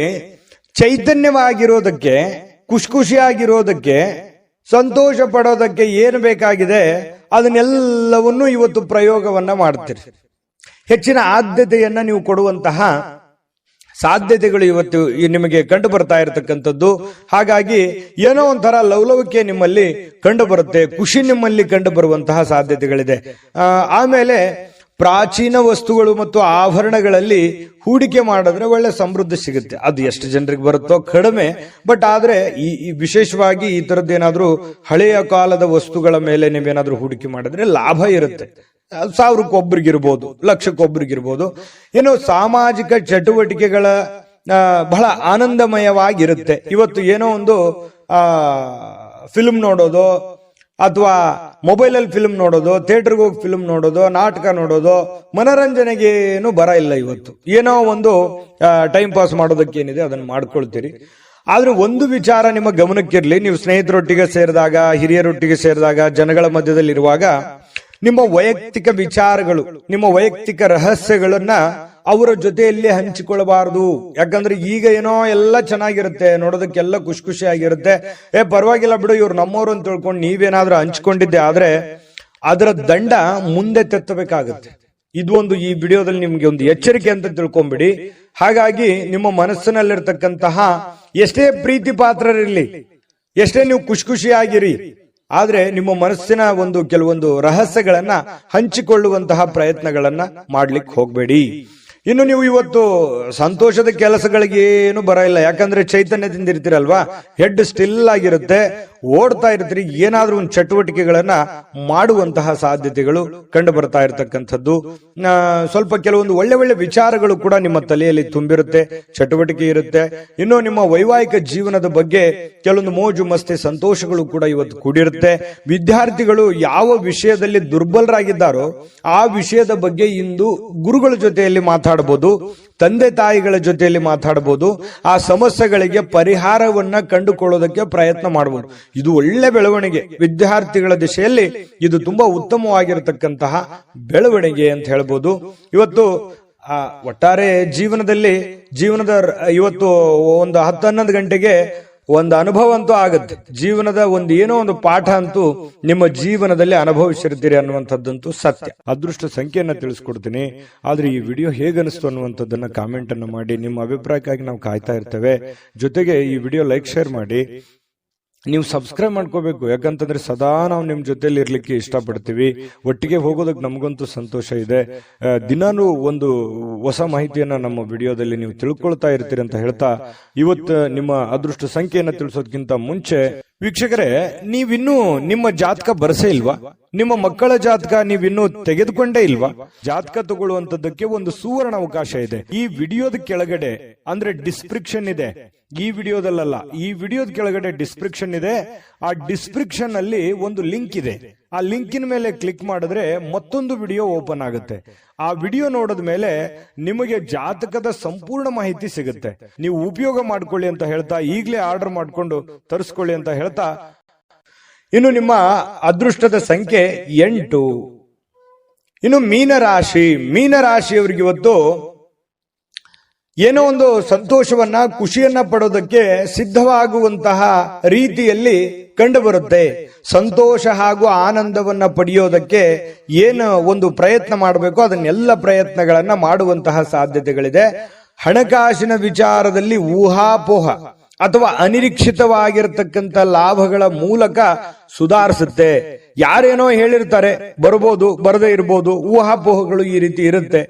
ಚೈತನ್ಯವಾಗಿರೋದಕ್ಕೆ, ಖುಷಿಯಾಗಿರೋದಕ್ಕೆ, ಸಂತೋಷ ಪಡೋದಕ್ಕೆ ಏನು ಬೇಕಾಗಿದೆ ಅದನ್ನೆಲ್ಲವನ್ನೂ ಇವತ್ತು ಪ್ರಯೋಗವನ್ನ ಮಾಡ್ತೀರಿ. ಹೆಚ್ಚಿನ ಆದ್ಯತೆಯನ್ನ ನೀವು ಕೊಡುವಂತಹ ಸಾಧ್ಯತೆಗಳು ಇವತ್ತು ನಿಮಗೆ ಕಂಡು ಬರ್ತಾ ಇರತಕ್ಕಂಥದ್ದು. ಹಾಗಾಗಿ ಏನೋ ಒಂಥರ ಲವಲವಿಕೆ ನಿಮ್ಮಲ್ಲಿ ಕಂಡು ಬರುತ್ತೆ, ಖುಷಿ ನಿಮ್ಮಲ್ಲಿ ಕಂಡು ಬರುವಂತಹ ಸಾಧ್ಯತೆಗಳಿದೆ. ಆಮೇಲೆ ಪ್ರಾಚೀನ ವಸ್ತುಗಳು ಮತ್ತು ಆಭರಣಗಳಲ್ಲಿ ಹೂಡಿಕೆ ಮಾಡಿದ್ರೆ ಒಳ್ಳೆ ಸಮೃದ್ಧಿ ಸಿಗುತ್ತೆ. ಅದು ಎಷ್ಟು ಜನರಿಗೆ ಬರುತ್ತೋ ಕಡಿಮೆ, ಬಟ್ ಆದ್ರೆ ಈ ವಿಶೇಷವಾಗಿ ಈ ತರದ್ದೇನಾದ್ರೂ ಹಳೆಯ ಕಾಲದ ವಸ್ತುಗಳ ಮೇಲೆ ನೀವೇನಾದ್ರೂ ಹೂಡಿಕೆ ಮಾಡಿದ್ರೆ ಲಾಭ ಇರುತ್ತೆ. 1000ಕ್ಕೊಬ್ರಿಗಿರ್ಬೋದು, ಲಕ್ಷಕ್ಕೊಬ್ರಿಗಿರ್ಬೋದು. ಏನು ಸಾಮಾಜಿಕ ಚಟುವಟಿಕೆಗಳ ಬಹಳ ಆನಂದಮಯವಾಗಿರುತ್ತೆ. ಇವತ್ತು ಏನೋ ಒಂದು ಫಿಲ್ಮ್ ನೋಡೋದು, ಅಥವಾ ಮೊಬೈಲಲ್ಲಿ ಫಿಲ್ಮ್ ನೋಡೋದು, ಥಿಯೇಟರ್ಗೆ ಹೋಗಿ ಫಿಲ್ಮ್ ನೋಡೋದು, ನಾಟಕ ನೋಡೋದು, ಮನೋರಂಜನೆಗೇನು ಬರ ಇಲ್ಲ. ಇವತ್ತು ಏನೋ ಒಂದು ಟೈಮ್ ಪಾಸ್ ಮಾಡೋದಕ್ಕೆ ಏನಿದೆ ಅದನ್ನು ಮಾಡ್ಕೊಳ್ತೀರಿ. ಆದ್ರೆ ಒಂದು ವಿಚಾರ ನಿಮ್ಮ ಗಮನಕ್ಕಿರ್ಲಿ, ನೀವು ಸ್ನೇಹಿತರೊಟ್ಟಿಗೆ ಸೇರಿದಾಗ, ಹಿರಿಯರೊಟ್ಟಿಗೆ ಸೇರಿದಾಗ, ಜನಗಳ ಮಧ್ಯದಲ್ಲಿರುವಾಗ ನಿಮ್ಮ ವೈಯಕ್ತಿಕ ವಿಚಾರಗಳು, ನಿಮ್ಮ ವೈಯಕ್ತಿಕ ರಹಸ್ಯಗಳನ್ನ ಅವರ ಜೊತೆಯಲ್ಲಿ ಹಂಚಿಕೊಳ್ಳಬಾರದು. ಯಾಕಂದ್ರೆ ಈಗ ಏನೋ ಎಲ್ಲ ಚೆನ್ನಾಗಿರುತ್ತೆ, ನೋಡೋದಕ್ಕೆಲ್ಲ ಖುಷಿಯಾಗಿರುತ್ತೆ. ಪರವಾಗಿಲ್ಲ ಬಿಡು, ಇವ್ರು ನಮ್ಮವ್ರು ಅಂತ ತಿಳ್ಕೊಂಡು ನೀವೇನಾದ್ರೂ ಹಂಚ್ಕೊಂಡಿದ್ದೆ ಆದ್ರೆ ಅದರ ದಂಡ ಮುಂದೆ ತೆತ್ತಬೇಕಾಗುತ್ತೆ. ಇದು ಒಂದು ಈ ವಿಡಿಯೋದಲ್ಲಿ ನಿಮ್ಗೆ ಒಂದು ಎಚ್ಚರಿಕೆ ಅಂತ ತಿಳ್ಕೊಂಬಿಡಿ. ಹಾಗಾಗಿ ನಿಮ್ಮ ಮನಸ್ಸಿನಲ್ಲಿರ್ತಕ್ಕಂತಹ ಎಷ್ಟೇ ಪ್ರೀತಿ ಪಾತ್ರರಿರ್ಲಿ, ಎಷ್ಟೇ ನೀವು ಖುಷಿಯಾಗಿರಿ, ಆದ್ರೆ ನಿಮ್ಮ ಮನಸ್ಸಿನ ಕೆಲವೊಂದು ರಹಸ್ಯಗಳನ್ನ ಹಂಚಿಕೊಳ್ಳುವಂತಹ ಪ್ರಯತ್ನಗಳನ್ನ ಮಾಡ್ಲಿಕ್ಕೆ ಹೋಗ್ಬೇಡಿ. ಇನ್ನು ನೀವು ಇವತ್ತು ಸಂತೋಷದ ಕೆಲಸಗಳಿಗೆ ಏನು ಬರ ಇಲ್ಲ. ಯಾಕಂದ್ರೆ ಚೈತನ್ಯದಿಂದ ಇರ್ತೀರಲ್ವಾ, ಹೆಡ್ ಸ್ಟಿಲ್ ಆಗಿರುತ್ತೆ. ಓಡ್ತಾ ಇರ್ತೀರಿ, ಏನಾದ್ರೂ ಒಂದು ಚಟುವಟಿಕೆಗಳನ್ನ ಮಾಡುವಂತಹ ಸಾಧ್ಯತೆಗಳು ಕಂಡು ಬರ್ತಾ ಇರತಕ್ಕಂಥದ್ದು. ಸ್ವಲ್ಪ ಕೆಲವೊಂದು ಒಳ್ಳೆ ಒಳ್ಳೆ ವಿಚಾರಗಳು ಕೂಡ ನಿಮ್ಮ ತಲೆಯಲ್ಲಿ ತುಂಬಿರುತ್ತೆ, ಚಟುವಟಿಕೆ ಇರುತ್ತೆ. ಇನ್ನು ನಿಮ್ಮ ವೈವಾಹಿಕ ಜೀವನದ ಬಗ್ಗೆ ಕೆಲವೊಂದು ಮೋಜು ಮಸ್ತಿ ಸಂತೋಷಗಳು ಕೂಡ ಇವತ್ತು ಕೂಡಿರುತ್ತೆ. ವಿದ್ಯಾರ್ಥಿಗಳು ಯಾವ ವಿಷಯದಲ್ಲಿ ದುರ್ಬಲರಾಗಿದ್ದಾರೋ ಆ ವಿಷಯದ ಬಗ್ಗೆ ಇಂದು ಗುರುಗಳ ಜೊತೆಯಲ್ಲಿ ಮಾತಾಡಬಹುದು, ತಂದೆ ತಾಯಿಗಳ ಜೊತೆಯಲ್ಲಿ ಮಾತಾಡಬಹುದು, ಆ ಸಮಸ್ಯೆಗಳಿಗೆ ಪರಿಹಾರವನ್ನ ಕಂಡುಕೊಳ್ಳೋದಕ್ಕೆ ಪ್ರಯತ್ನ ಮಾಡಬಹುದು. ಇದು ಒಳ್ಳೆ ಬೆಳವಣಿಗೆ. ವಿದ್ಯಾರ್ಥಿಗಳ ದಿಶೆಯಲ್ಲಿ ಇದು ತುಂಬಾ ಉತ್ತಮವಾಗಿರತಕ್ಕಂತಹ ಬೆಳವಣಿಗೆ ಅಂತ ಹೇಳ್ಬೋದು. ಇವತ್ತು ಒಟ್ಟಾರೆ ಜೀವನದ ಇವತ್ತು ಒಂದು 10-11 ಗಂಟೆಗೆ ಒಂದು ಅನುಭವ ಅಂತೂ ಆಗುತ್ತೆ. ಜೀವನದ ಏನೋ ಒಂದು ಪಾಠ ಅಂತೂ ನಿಮ್ಮ ಜೀವನದಲ್ಲಿ ಅನುಭವಿಸಿರ್ತೀರಿ ಅನ್ನುವಂಥದ್ದಂತೂ ಸತ್ಯ. ಅದೃಷ್ಟ ಸಂಖ್ಯೆಯನ್ನ ತಿಳಿಸ್ಕೊಡ್ತೀನಿ. ಆದ್ರೆ ಈ ವಿಡಿಯೋ ಹೇಗನಿಸ್ತು ಅನ್ನುವಂಥದ್ದನ್ನ ಕಾಮೆಂಟ್ ಅನ್ನು ಮಾಡಿ. ನಿಮ್ಮ ಅಭಿಪ್ರಾಯಕ್ಕಾಗಿ ನಾವು ಕಾಯ್ತಾ ಇರ್ತೇವೆ. ಜೊತೆಗೆ ಈ ವಿಡಿಯೋ ಲೈಕ್ ಶೇರ್ ಮಾಡಿ. ನೀವು ಸಬ್ಸ್ಕ್ರೈಬ್ ಮಾಡ್ಕೋಬೇಕು, ಯಾಕಂತಂದ್ರೆ ಸದಾ ನಾವು ನಿಮ್ ಜೊತೆಲಿ ಇರ್ಲಿಕ್ಕೆ ಇಷ್ಟಪಡ್ತೀವಿ. ಒಟ್ಟಿಗೆ ಹೋಗೋದಕ್ಕೆ ನಮಗಂತೂ ಸಂತೋಷ ಇದೆ. ದಿನಾನು ಒಂದು ಹೊಸ ಮಾಹಿತಿಯನ್ನ ನಮ್ಮ ವಿಡಿಯೋದಲ್ಲಿ ನೀವು ತಿಳ್ಕೊಳ್ತಾ ಇರ್ತೀರಿ ಅಂತ ಹೇಳ್ತಾ, ಇವತ್ತು ನಿಮ್ಮ ಅದೃಷ್ಟ ಸಂಖ್ಯೆಯನ್ನ ತಿಳಿಸೋದಕ್ಕಿಂತ ಮುಂಚೆ ವೀಕ್ಷಕರೇ, ನೀವಿನ್ನೂ ನಿಮ್ಮ ಜಾತಕ ಬರಸೇ ಇಲ್ವಾ? ನಿಮ್ಮ ಮಕ್ಕಳ ಜಾತಕ ನೀವಿನ್ನೂ ತೆಗೆದುಕೊಂಡೇ ಇಲ್ವಾ? ಜಾತಕ ತಗೊಳ್ಳುವಂತದ್ದಕ್ಕೆ ಒಂದು ಸುವರ್ಣ ಅವಕಾಶ ಇದೆ. ಈ ವಿಡಿಯೋದ ಕೆಳಗಡೆ ಅಂದ್ರೆ ಡಿಸ್ಕ್ರಿಪ್ಷನ್ ಇದೆ. ಈ ವಿಡಿಯೋದಲ್ಲ, ಈ ವಿಡಿಯೋದ ಕೆಳಗಡೆ ಡಿಸ್ಕ್ರಿಪ್ಷನ್ ಇದೆ. ಆ ಡಿಸ್ಕ್ರಿಪ್ಷನ್ ಅಲ್ಲಿ ಒಂದು ಲಿಂಕ್ ಇದೆ. ಆ ಲಿಂಕಿನ ಮೇಲೆ ಕ್ಲಿಕ್ ಮಾಡಿದ್ರೆ ಮತ್ತೊಂದು ವಿಡಿಯೋ ಓಪನ್ ಆಗುತ್ತೆ. ಆ ವಿಡಿಯೋ ನೋಡಿದ ಮೇಲೆ ನಿಮಗೆ ಜಾತಕದ ಸಂಪೂರ್ಣ ಮಾಹಿತಿ ಸಿಗುತ್ತೆ. ನೀವು ಉಪಯೋಗ ಮಾಡ್ಕೊಳ್ಳಿ ಅಂತ ಹೇಳ್ತಾ, ಈಗಲೇ ಆರ್ಡರ್ ಮಾಡ್ಕೊಂಡು ತರಿಸ್ಕೊಳ್ಳಿ ಅಂತ ಹೇಳ್ತಾ, ಇನ್ನು ನಿಮ್ಮ ಅದೃಷ್ಟದ ಸಂಖ್ಯೆ 8. ಇನ್ನು ಮೀನರಾಶಿಯವರಿಗೆ ಇವತ್ತು ಏನೋ ಒಂದು ಸಂತೋಷವನ್ನ, ಖುಷಿಯನ್ನ ಪಡೋದಕ್ಕೆ ಸಿದ್ಧವಾಗುವಂತಹ ರೀತಿಯಲ್ಲಿ ಕಂಡು ಬರುತ್ತೆ. ಸಂತೋಷ ಹಾಗೂ ಆನಂದವನ್ನ ಪಡೆಯೋದಕ್ಕೆ ಏನು ಒಂದು ಪ್ರಯತ್ನ ಮಾಡಬೇಕು, ಅದನ್ನೆಲ್ಲ ಪ್ರಯತ್ನಗಳನ್ನ ಮಾಡುವಂತಹ ಸಾಧ್ಯತೆಗಳಿದೆ. ಹಣಕಾಸಿನ ವಿಚಾರದಲ್ಲಿ ಊಹಾಪೋಹ ಅಥವಾ ಅನಿರೀಕ್ಷಿತವಾಗಿರತಕ್ಕಂಥ ಲಾಭಗಳ ಮೂಲಕ ಸುಧಾರಿಸುತ್ತೆ. ಯಾರೇನೋ ಹೇಳಿರ್ತಾರೆ, ಬರ್ಬೋದು, ಬರದೇ ಇರಬಹುದು, ಊಹಾಪೋಹಗಳು ಈ ರೀತಿ ಇರುತ್ತೆ.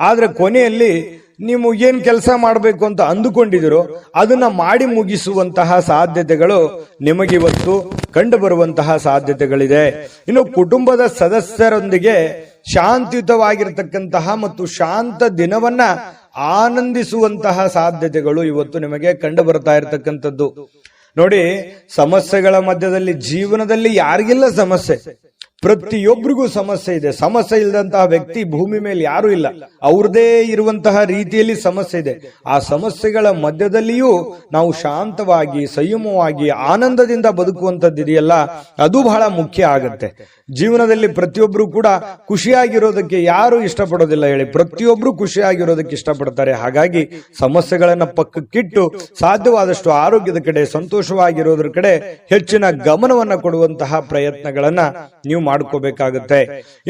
ಆದ್ರೆ ಕೊನೆಯಲ್ಲಿ ನೀವು ಏನ್ ಕೆಲಸ ಮಾಡಬೇಕು ಅಂತ ಅಂದುಕೊಂಡಿದಿರೋ ಅದನ್ನ ಮಾಡಿ ಮುಗಿಸುವಂತಹ ಸಾಧ್ಯತೆಗಳು ನಿಮಗಿವತ್ತು ಕಂಡು ಬರುವಂತಹ ಸಾಧ್ಯತೆಗಳಿದೆ. ಇನ್ನು ಕುಟುಂಬದ ಸದಸ್ಯರೊಂದಿಗೆ ಶಾಂತಿಯುತವಾಗಿರತಕ್ಕಂತಹ ಮತ್ತು ಶಾಂತ ದಿನವನ್ನ ಆನಂದಿಸುವಂತಹ ಸಾಧ್ಯತೆಗಳು ಇವತ್ತು ನಿಮಗೆ ಕಂಡು ಬರ್ತಾ ಇರತಕ್ಕಂಥದ್ದು. ನೋಡಿ, ಸಮಸ್ಯೆಗಳ ಮಧ್ಯದಲ್ಲಿ ಜೀವನದಲ್ಲಿ ಯಾರಿಗಿಲ್ಲ ಸಮಸ್ಯೆ? ಪ್ರತಿಯೊಬ್ಬರಿಗೂ ಸಮಸ್ಯೆ ಇದೆ. ಸಮಸ್ಯೆ ಇಲ್ಲದಂತಹ ವ್ಯಕ್ತಿ ಭೂಮಿ ಮೇಲೆ ಯಾರು ಇಲ್ಲ. ಅವ್ರದೇ ಇರುವಂತಹ ರೀತಿಯಲ್ಲಿ ಸಮಸ್ಯೆ ಇದೆ. ಆ ಸಮಸ್ಯೆಗಳ ಮಧ್ಯದಲ್ಲಿಯೂ ನಾವು ಶಾಂತವಾಗಿ, ಸಂಯಮವಾಗಿ, ಆನಂದದಿಂದ ಬದುಕುವಂತದ್ದಿದೆಯಲ್ಲ, ಅದು ಬಹಳ ಮುಖ್ಯ ಆಗತ್ತೆ. ಜೀವನದಲ್ಲಿ ಪ್ರತಿಯೊಬ್ರು ಕೂಡ ಖುಷಿಯಾಗಿರೋದಕ್ಕೆ ಯಾರು ಇಷ್ಟಪಡೋದಿಲ್ಲ ಹೇಳಿ? ಪ್ರತಿಯೊಬ್ರು ಖುಷಿಯಾಗಿರೋದಕ್ಕೆ ಇಷ್ಟಪಡ್ತಾರೆ. ಹಾಗಾಗಿ ಸಮಸ್ಯೆಗಳನ್ನ ಪಕ್ಕಕ್ಕಿಟ್ಟು ಸಾಧ್ಯವಾದಷ್ಟು ಆರೋಗ್ಯದ ಕಡೆ, ಸಂತೋಷವಾಗಿರೋದ್ರ ಕಡೆ ಹೆಚ್ಚಿನ ಗಮನವನ್ನ ಕೊಡುವಂತಹ ಪ್ರಯತ್ನಗಳನ್ನ ನೀವು ಮಾಡ್ಕೋಬೇಕಾಗುತ್ತೆ.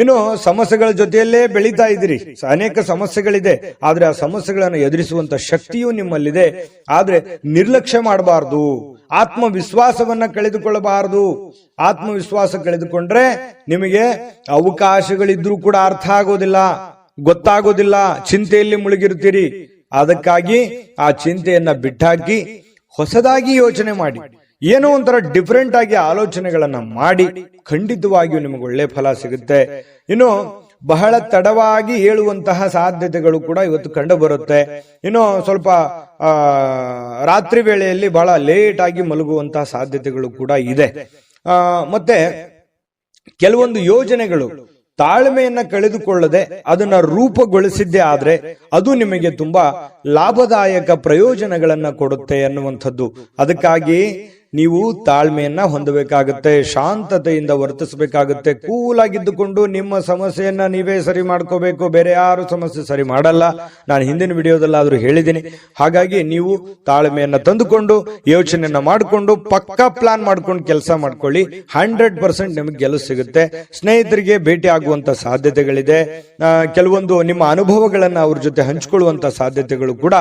ಇನ್ನು ಸಮಸ್ಯೆಗಳ ಜೊತೆಯಲ್ಲೇ ಬೆಳೀತಾ ಇದ್ದೀರಿ. ಅನೇಕ ಸಮಸ್ಯೆಗಳಿದೆ, ಆದ್ರೆ ಆ ಸಮಸ್ಯೆಗಳನ್ನು ಎದುರಿಸುವಂತ ಶಕ್ತಿಯೂ ನಿಮ್ಮಲ್ಲಿದೆ. ಆದ್ರೆ ನಿರ್ಲಕ್ಷ್ಯ ಮಾಡಬಾರದು, ಆತ್ಮವಿಶ್ವಾಸವನ್ನ ಕಳೆದುಕೊಳ್ಳಬಾರದು. ಆತ್ಮವಿಶ್ವಾಸ ಕಳೆದುಕೊಂಡ್ರೆ ನಿಮಗೆ ಅವಕಾಶಗಳಿದ್ರೂ ಕೂಡ ಅರ್ಥ ಆಗೋದಿಲ್ಲ, ಗೊತ್ತಾಗೋದಿಲ್ಲ, ಚಿಂತೆಯಲ್ಲಿ ಮುಳುಗಿರ್ತೀರಿ. ಅದಕ್ಕಾಗಿ ಆ ಚಿಂತೆಯನ್ನ ಬಿಟ್ಟಾಕಿ ಹೊಸದಾಗಿ ಯೋಚನೆ ಮಾಡಿ, ಏನೋ ಒಂಥರ ಡಿಫರೆಂಟ್ ಆಗಿ ಆಲೋಚನೆಗಳನ್ನ ಮಾಡಿ, ಖಂಡಿತವಾಗಿಯೂ ನಿಮಗೆ ಒಳ್ಳೆ ಫಲ ಸಿಗುತ್ತೆ. ಇನ್ನು ಬಹಳ ತಡವಾಗಿ ಹೇಳುವಂತಹ ಸಾಧ್ಯತೆಗಳು ಕೂಡ ಇವತ್ತು ಕಂಡು ಬರುತ್ತೆ. ಇನ್ನು ಸ್ವಲ್ಪ ರಾತ್ರಿ ವೇಳೆಯಲ್ಲಿ ಬಹಳ ಲೇಟ್ ಆಗಿ ಮಲಗುವಂತಹ ಸಾಧ್ಯತೆಗಳು ಕೂಡ ಇದೆ. ಮತ್ತೆ ಕೆಲವೊಂದು ಯೋಜನೆಗಳು ತಾಳ್ಮೆಯನ್ನ ಕಳೆದುಕೊಳ್ಳದೆ ಅದನ್ನ ರೂಪುಗೊಳಿಸಿದ್ದೇ ಆದ್ರೆ ಅದು ನಿಮಗೆ ತುಂಬಾ ಲಾಭದಾಯಕ ಪ್ರಯೋಜನಗಳನ್ನ ಕೊಡುತ್ತೆ ಅನ್ನುವಂಥದ್ದು. ಅದಕ್ಕಾಗಿ ನೀವು ತಾಳ್ಮೆಯನ್ನ ಹೊಂದಬೇಕಾಗುತ್ತೆ, ಶಾಂತತೆಯಿಂದ ವರ್ತಿಸಬೇಕಾಗುತ್ತೆ. ಕೂಲ್ ಆಗಿದ್ದುಕೊಂಡು ನಿಮ್ಮ ಸಮಸ್ಯೆಯನ್ನ ನೀವೇ ಸರಿ ಮಾಡ್ಕೋಬೇಕು, ಬೇರೆ ಯಾರು ಸಮಸ್ಯೆ ಸರಿ ಮಾಡಲ್ಲ. ನಾನು ಹಿಂದಿನ ವಿಡಿಯೋದಲ್ಲಾದ್ರೂ ಹೇಳಿದ್ದೀನಿ. ಹಾಗಾಗಿ ನೀವು ತಾಳ್ಮೆಯನ್ನ ತಂದುಕೊಂಡು ಯೋಚನೆಯನ್ನ ಮಾಡಿಕೊಂಡು ಪಕ್ಕಾ ಪ್ಲಾನ್ ಮಾಡ್ಕೊಂಡು ಕೆಲಸ ಮಾಡ್ಕೊಳ್ಳಿ. 100% ನಿಮಗೆ ಗೆಲುವು ಸಿಗುತ್ತೆ. ಸ್ನೇಹಿತರಿಗೆ ಭೇಟಿ ಆಗುವಂತ ಸಾಧ್ಯತೆಗಳಿದೆ. ಕೆಲವೊಂದು ನಿಮ್ಮ ಅನುಭವಗಳನ್ನ ಅವ್ರ ಜೊತೆ ಹಂಚಿಕೊಳ್ಳುವಂತ ಸಾಧ್ಯತೆಗಳು ಕೂಡ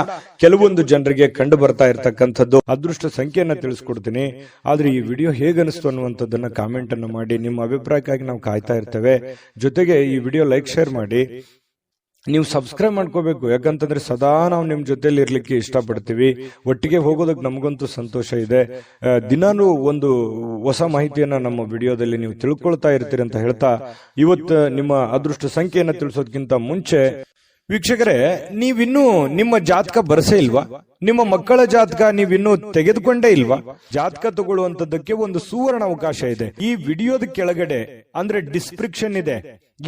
ಕೆಲವೊಂದು ಜನರಿಗೆ ಕಂಡು ಬರ್ತಾ ಇರತಕ್ಕಂಥದ್ದು. ಅದೃಷ್ಟ ಸಂಖ್ಯೆಯನ್ನ ತಿಳಿಸ್ಕೊಡ್ತೀನಿ. ಆದ್ರೆ ಈ ವಿಡಿಯೋ ಹೇಗನಿಸ್ತು ಅನ್ನುವಂಥದ್ದನ್ನ ಕಾಮೆಂಟ್ ಅನ್ನು ಮಾಡಿ. ನಿಮ್ಮ ಅಭಿಪ್ರಾಯಕ್ಕಾಗಿ ನಾವು ಕಾಯ್ತಾ ಇರ್ತೇವೆ. ಜೊತೆಗೆ ಈ ವಿಡಿಯೋ ಲೈಕ್ ಶೇರ್ ಮಾಡಿ. ನೀವು ಸಬ್ಸ್ಕ್ರೈಬ್ ಮಾಡ್ಕೋಬೇಕು. ಯಾಕಂತಂದ್ರೆ ಸದಾ ನಾವು ನಿಮ್ ಜೊತೆಲಿ ಇರ್ಲಿಕ್ಕೆ ಇಷ್ಟಪಡ್ತೀವಿ. ಒಟ್ಟಿಗೆ ಹೋಗೋದಕ್ಕೆ ನಮಗಂತೂ ಸಂತೋಷ ಇದೆ. ದಿನಾನು ಒಂದು ಹೊಸ ಮಾಹಿತಿಯನ್ನ ನಮ್ಮ ವಿಡಿಯೋದಲ್ಲಿ ನೀವು ತಿಳ್ಕೊಳ್ತಾ ಇರ್ತೀರಿ ಅಂತ ಹೇಳ್ತಾ, ಇವತ್ತು ನಿಮ್ಮ ಅದೃಷ್ಟ ಸಂಖ್ಯೆಯನ್ನ ತಿಳಿಸೋದಕ್ಕಿಂತ ಮುಂಚೆ ವೀಕ್ಷಕರೇ, ನೀವಿನ್ನೂ ನಿಮ್ಮ ಜಾತಕ ಬರಸೇ ಇಲ್ವಾ? ನಿಮ್ಮ ಮಕ್ಕಳ ಜಾತಕ ನೀವಿನ್ನೂ ತೆಗೆದುಕೊಂಡೇ ಇಲ್ವಾ? ಜಾತಕ ತಗೊಳ್ಳುವಂತದ್ದಕ್ಕೆ ಒಂದು ಸುವರ್ಣ ಅವಕಾಶ ಇದೆ. ಈ ವಿಡಿಯೋದ ಕೆಳಗಡೆ ಅಂದ್ರೆ ಡಿಸ್ಕ್ರಿಪ್ಷನ್ ಇದೆ.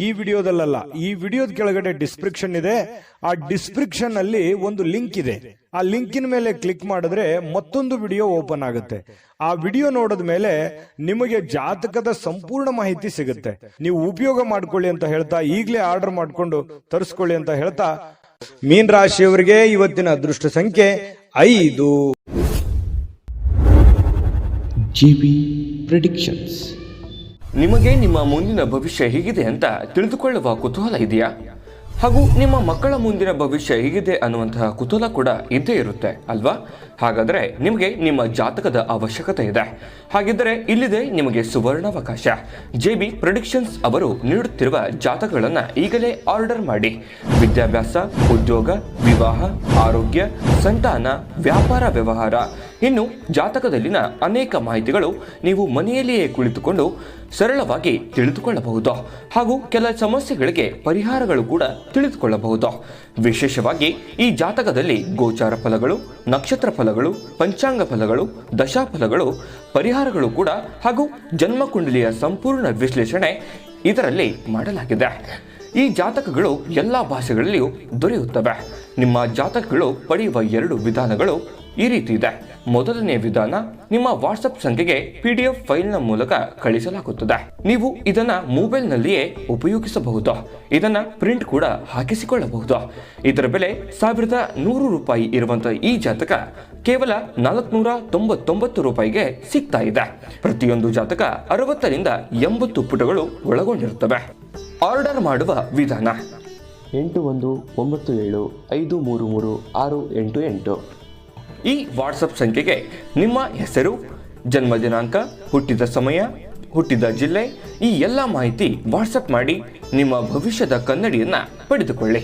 ಈ ವಿಡಿಯೋದಲ್ಲ, ಈ ವಿಡಿಯೋದ ಕೆಳಗಡೆ ಡಿಸ್ಕ್ರಿಪ್ಷನ್ ಇದೆ. ಆ ಡಿಸ್ಕ್ರಿಪ್ಷನ್ ಅಲ್ಲಿ ಒಂದು ಲಿಂಕ್ ಇದೆ. ಆ ಲಿಂಕಿನ ಮೇಲೆ ಕ್ಲಿಕ್ ಮಾಡಿದ್ರೆ ಮತ್ತೊಂದು ವಿಡಿಯೋ ಓಪನ್ ಆಗುತ್ತೆ. ಆ ವಿಡಿಯೋ ನೋಡಿದ ಮೇಲೆ ನಿಮಗೆ ಜಾತಕದ ಸಂಪೂರ್ಣ ಮಾಹಿತಿ ಸಿಗುತ್ತೆ. ನೀವು ಉಪಯೋಗ ಮಾಡ್ಕೊಳ್ಳಿ ಅಂತ ಹೇಳ್ತಾ, ಈಗಲೇ ಆರ್ಡರ್ ಮಾಡ್ಕೊಂಡು ತರಿಸ್ಕೊಳ್ಳಿ ಅಂತ ಹೇಳ್ತಾ, ಮೀನ್ ರಾಶಿಯವರಿಗೆ ಇವತ್ತಿನ ಅದೃಷ್ಟ ಸಂಖ್ಯೆ 5. JB Predictions. ನಿಮಗೆ ನಿಮ್ಮ ಮುಂದಿನ ಭವಿಷ್ಯ ಹೇಗಿದೆ ಅಂತ ತಿಳಿದುಕೊಳ್ಳುವ ಕುತೂಹಲ ಇದೆಯಾ? ಹಾಗೂ ನಿಮ್ಮ ಮಕ್ಕಳ ಮುಂದಿನ ಭವಿಷ್ಯ ಹೇಗಿದೆ ಅನ್ನುವಂತಹ ಕುತೂಹಲ ಕೂಡ ಇದ್ದೇ ಇರುತ್ತೆ ಅಲ್ವಾ? ಹಾಗಾದರೆ ನಿಮಗೆ ನಿಮ್ಮ ಜಾತಕದ ಅವಶ್ಯಕತೆ ಇದೆ. ಹಾಗಿದ್ದರೆ ಇಲ್ಲಿದೆ ನಿಮಗೆ ಸುವರ್ಣಾವಕಾಶ. JB ಪ್ರೆಡಿಕ್ಷನ್ಸ್ ಅವರು ನೀಡುತ್ತಿರುವ ಜಾತಕಗಳನ್ನು ಈಗಲೇ ಆರ್ಡರ್ ಮಾಡಿ. ವಿದ್ಯಾಭ್ಯಾಸ, ಉದ್ಯೋಗ, ವಿವಾಹ, ಆರೋಗ್ಯ, ಸಂತಾನ, ವ್ಯಾಪಾರ ವ್ಯವಹಾರ, ಇನ್ನು ಜಾತಕದಲ್ಲಿನ ಅನೇಕ ಮಾಹಿತಿಗಳು ನೀವು ಮನೆಯಲ್ಲಿಯೇ ಕುಳಿತುಕೊಂಡು ಸರಳವಾಗಿ ತಿಳಿದುಕೊಳ್ಳಬಹುದು. ಹಾಗೂ ಕೆಲ ಸಮಸ್ಯೆಗಳಿಗೆ ಪರಿಹಾರಗಳು ಕೂಡ ತಿಳಿದುಕೊಳ್ಳಬಹುದು. ವಿಶೇಷವಾಗಿ ಈ ಜಾತಕದಲ್ಲಿ ಗೋಚಾರ ಫಲಗಳು, ನಕ್ಷತ್ರ ಫಲಗಳು, ಪಂಚಾಂಗ ಫಲಗಳು, ದಶಾಫಲಗಳು, ಪರಿಹಾರಗಳು ಕೂಡ ಹಾಗೂ ಜನ್ಮಕುಂಡಲಿಯ ಸಂಪೂರ್ಣ ವಿಶ್ಲೇಷಣೆ ಇದರಲ್ಲಿ ಮಾಡಲಾಗಿದೆ. ಈ ಜಾತಕಗಳು ಎಲ್ಲ ಭಾಷೆಗಳಲ್ಲಿಯೂ ದೊರೆಯುತ್ತವೆ. ನಿಮ್ಮ ಜಾತಕಗಳು ಪಡೆಯುವ 2 ವಿಧಾನಗಳು ಈ ರೀತಿ ಇದೆ. ಮೊದಲನೇ ವಿಧಾನ, ನಿಮ್ಮ ವಾಟ್ಸಪ್ ಸಂಖ್ಯೆಗೆ PDF ಫೈಲ್ನ ಮೂಲಕ ಕಳಿಸಲಾಗುತ್ತದೆ. ನೀವು ಇದನ್ನ ಮೊಬೈಲ್ನಲ್ಲಿಯೇ ಉಪಯೋಗಿಸಬಹುದು. ಇದನ್ನ ಪ್ರಿಂಟ್ ಕೂಡ ಹಾಕಿಸಿಕೊಳ್ಳಬಹುದು. ಇದರ ಬೆಲೆ 1100 ರೂಪಾಯಿ ಇರುವಂತಹ ಈ ಜಾತಕ ಕೇವಲ 499 ರೂಪಾಯಿಗೆ ಸಿಗ್ತಾ ಇದೆ. ಪ್ರತಿಯೊಂದು ಜಾತಕ 60 ರಿಂದ 80 ಪುಟಗಳು ಒಳಗೊಂಡಿರುತ್ತವೆ. ಆರ್ಡರ್ ಮಾಡುವ ವಿಧಾನ: 8197533688. ಈ ವಾಟ್ಸಪ್ ಸಂಖ್ಯೆಗೆ ನಿಮ್ಮ ಹೆಸರು, ಜನ್ಮ ದಿನಾಂಕ, ಹುಟ್ಟಿದ ಸಮಯ, ಹುಟ್ಟಿದ ಜಿಲ್ಲೆ, ಈ ಎಲ್ಲ ಮಾಹಿತಿ ವಾಟ್ಸಪ್ ಮಾಡಿ ನಿಮ್ಮ ಭವಿಷ್ಯದ ಕನ್ನಡಿಯನ್ನ ಪಡೆದುಕೊಳ್ಳಿ.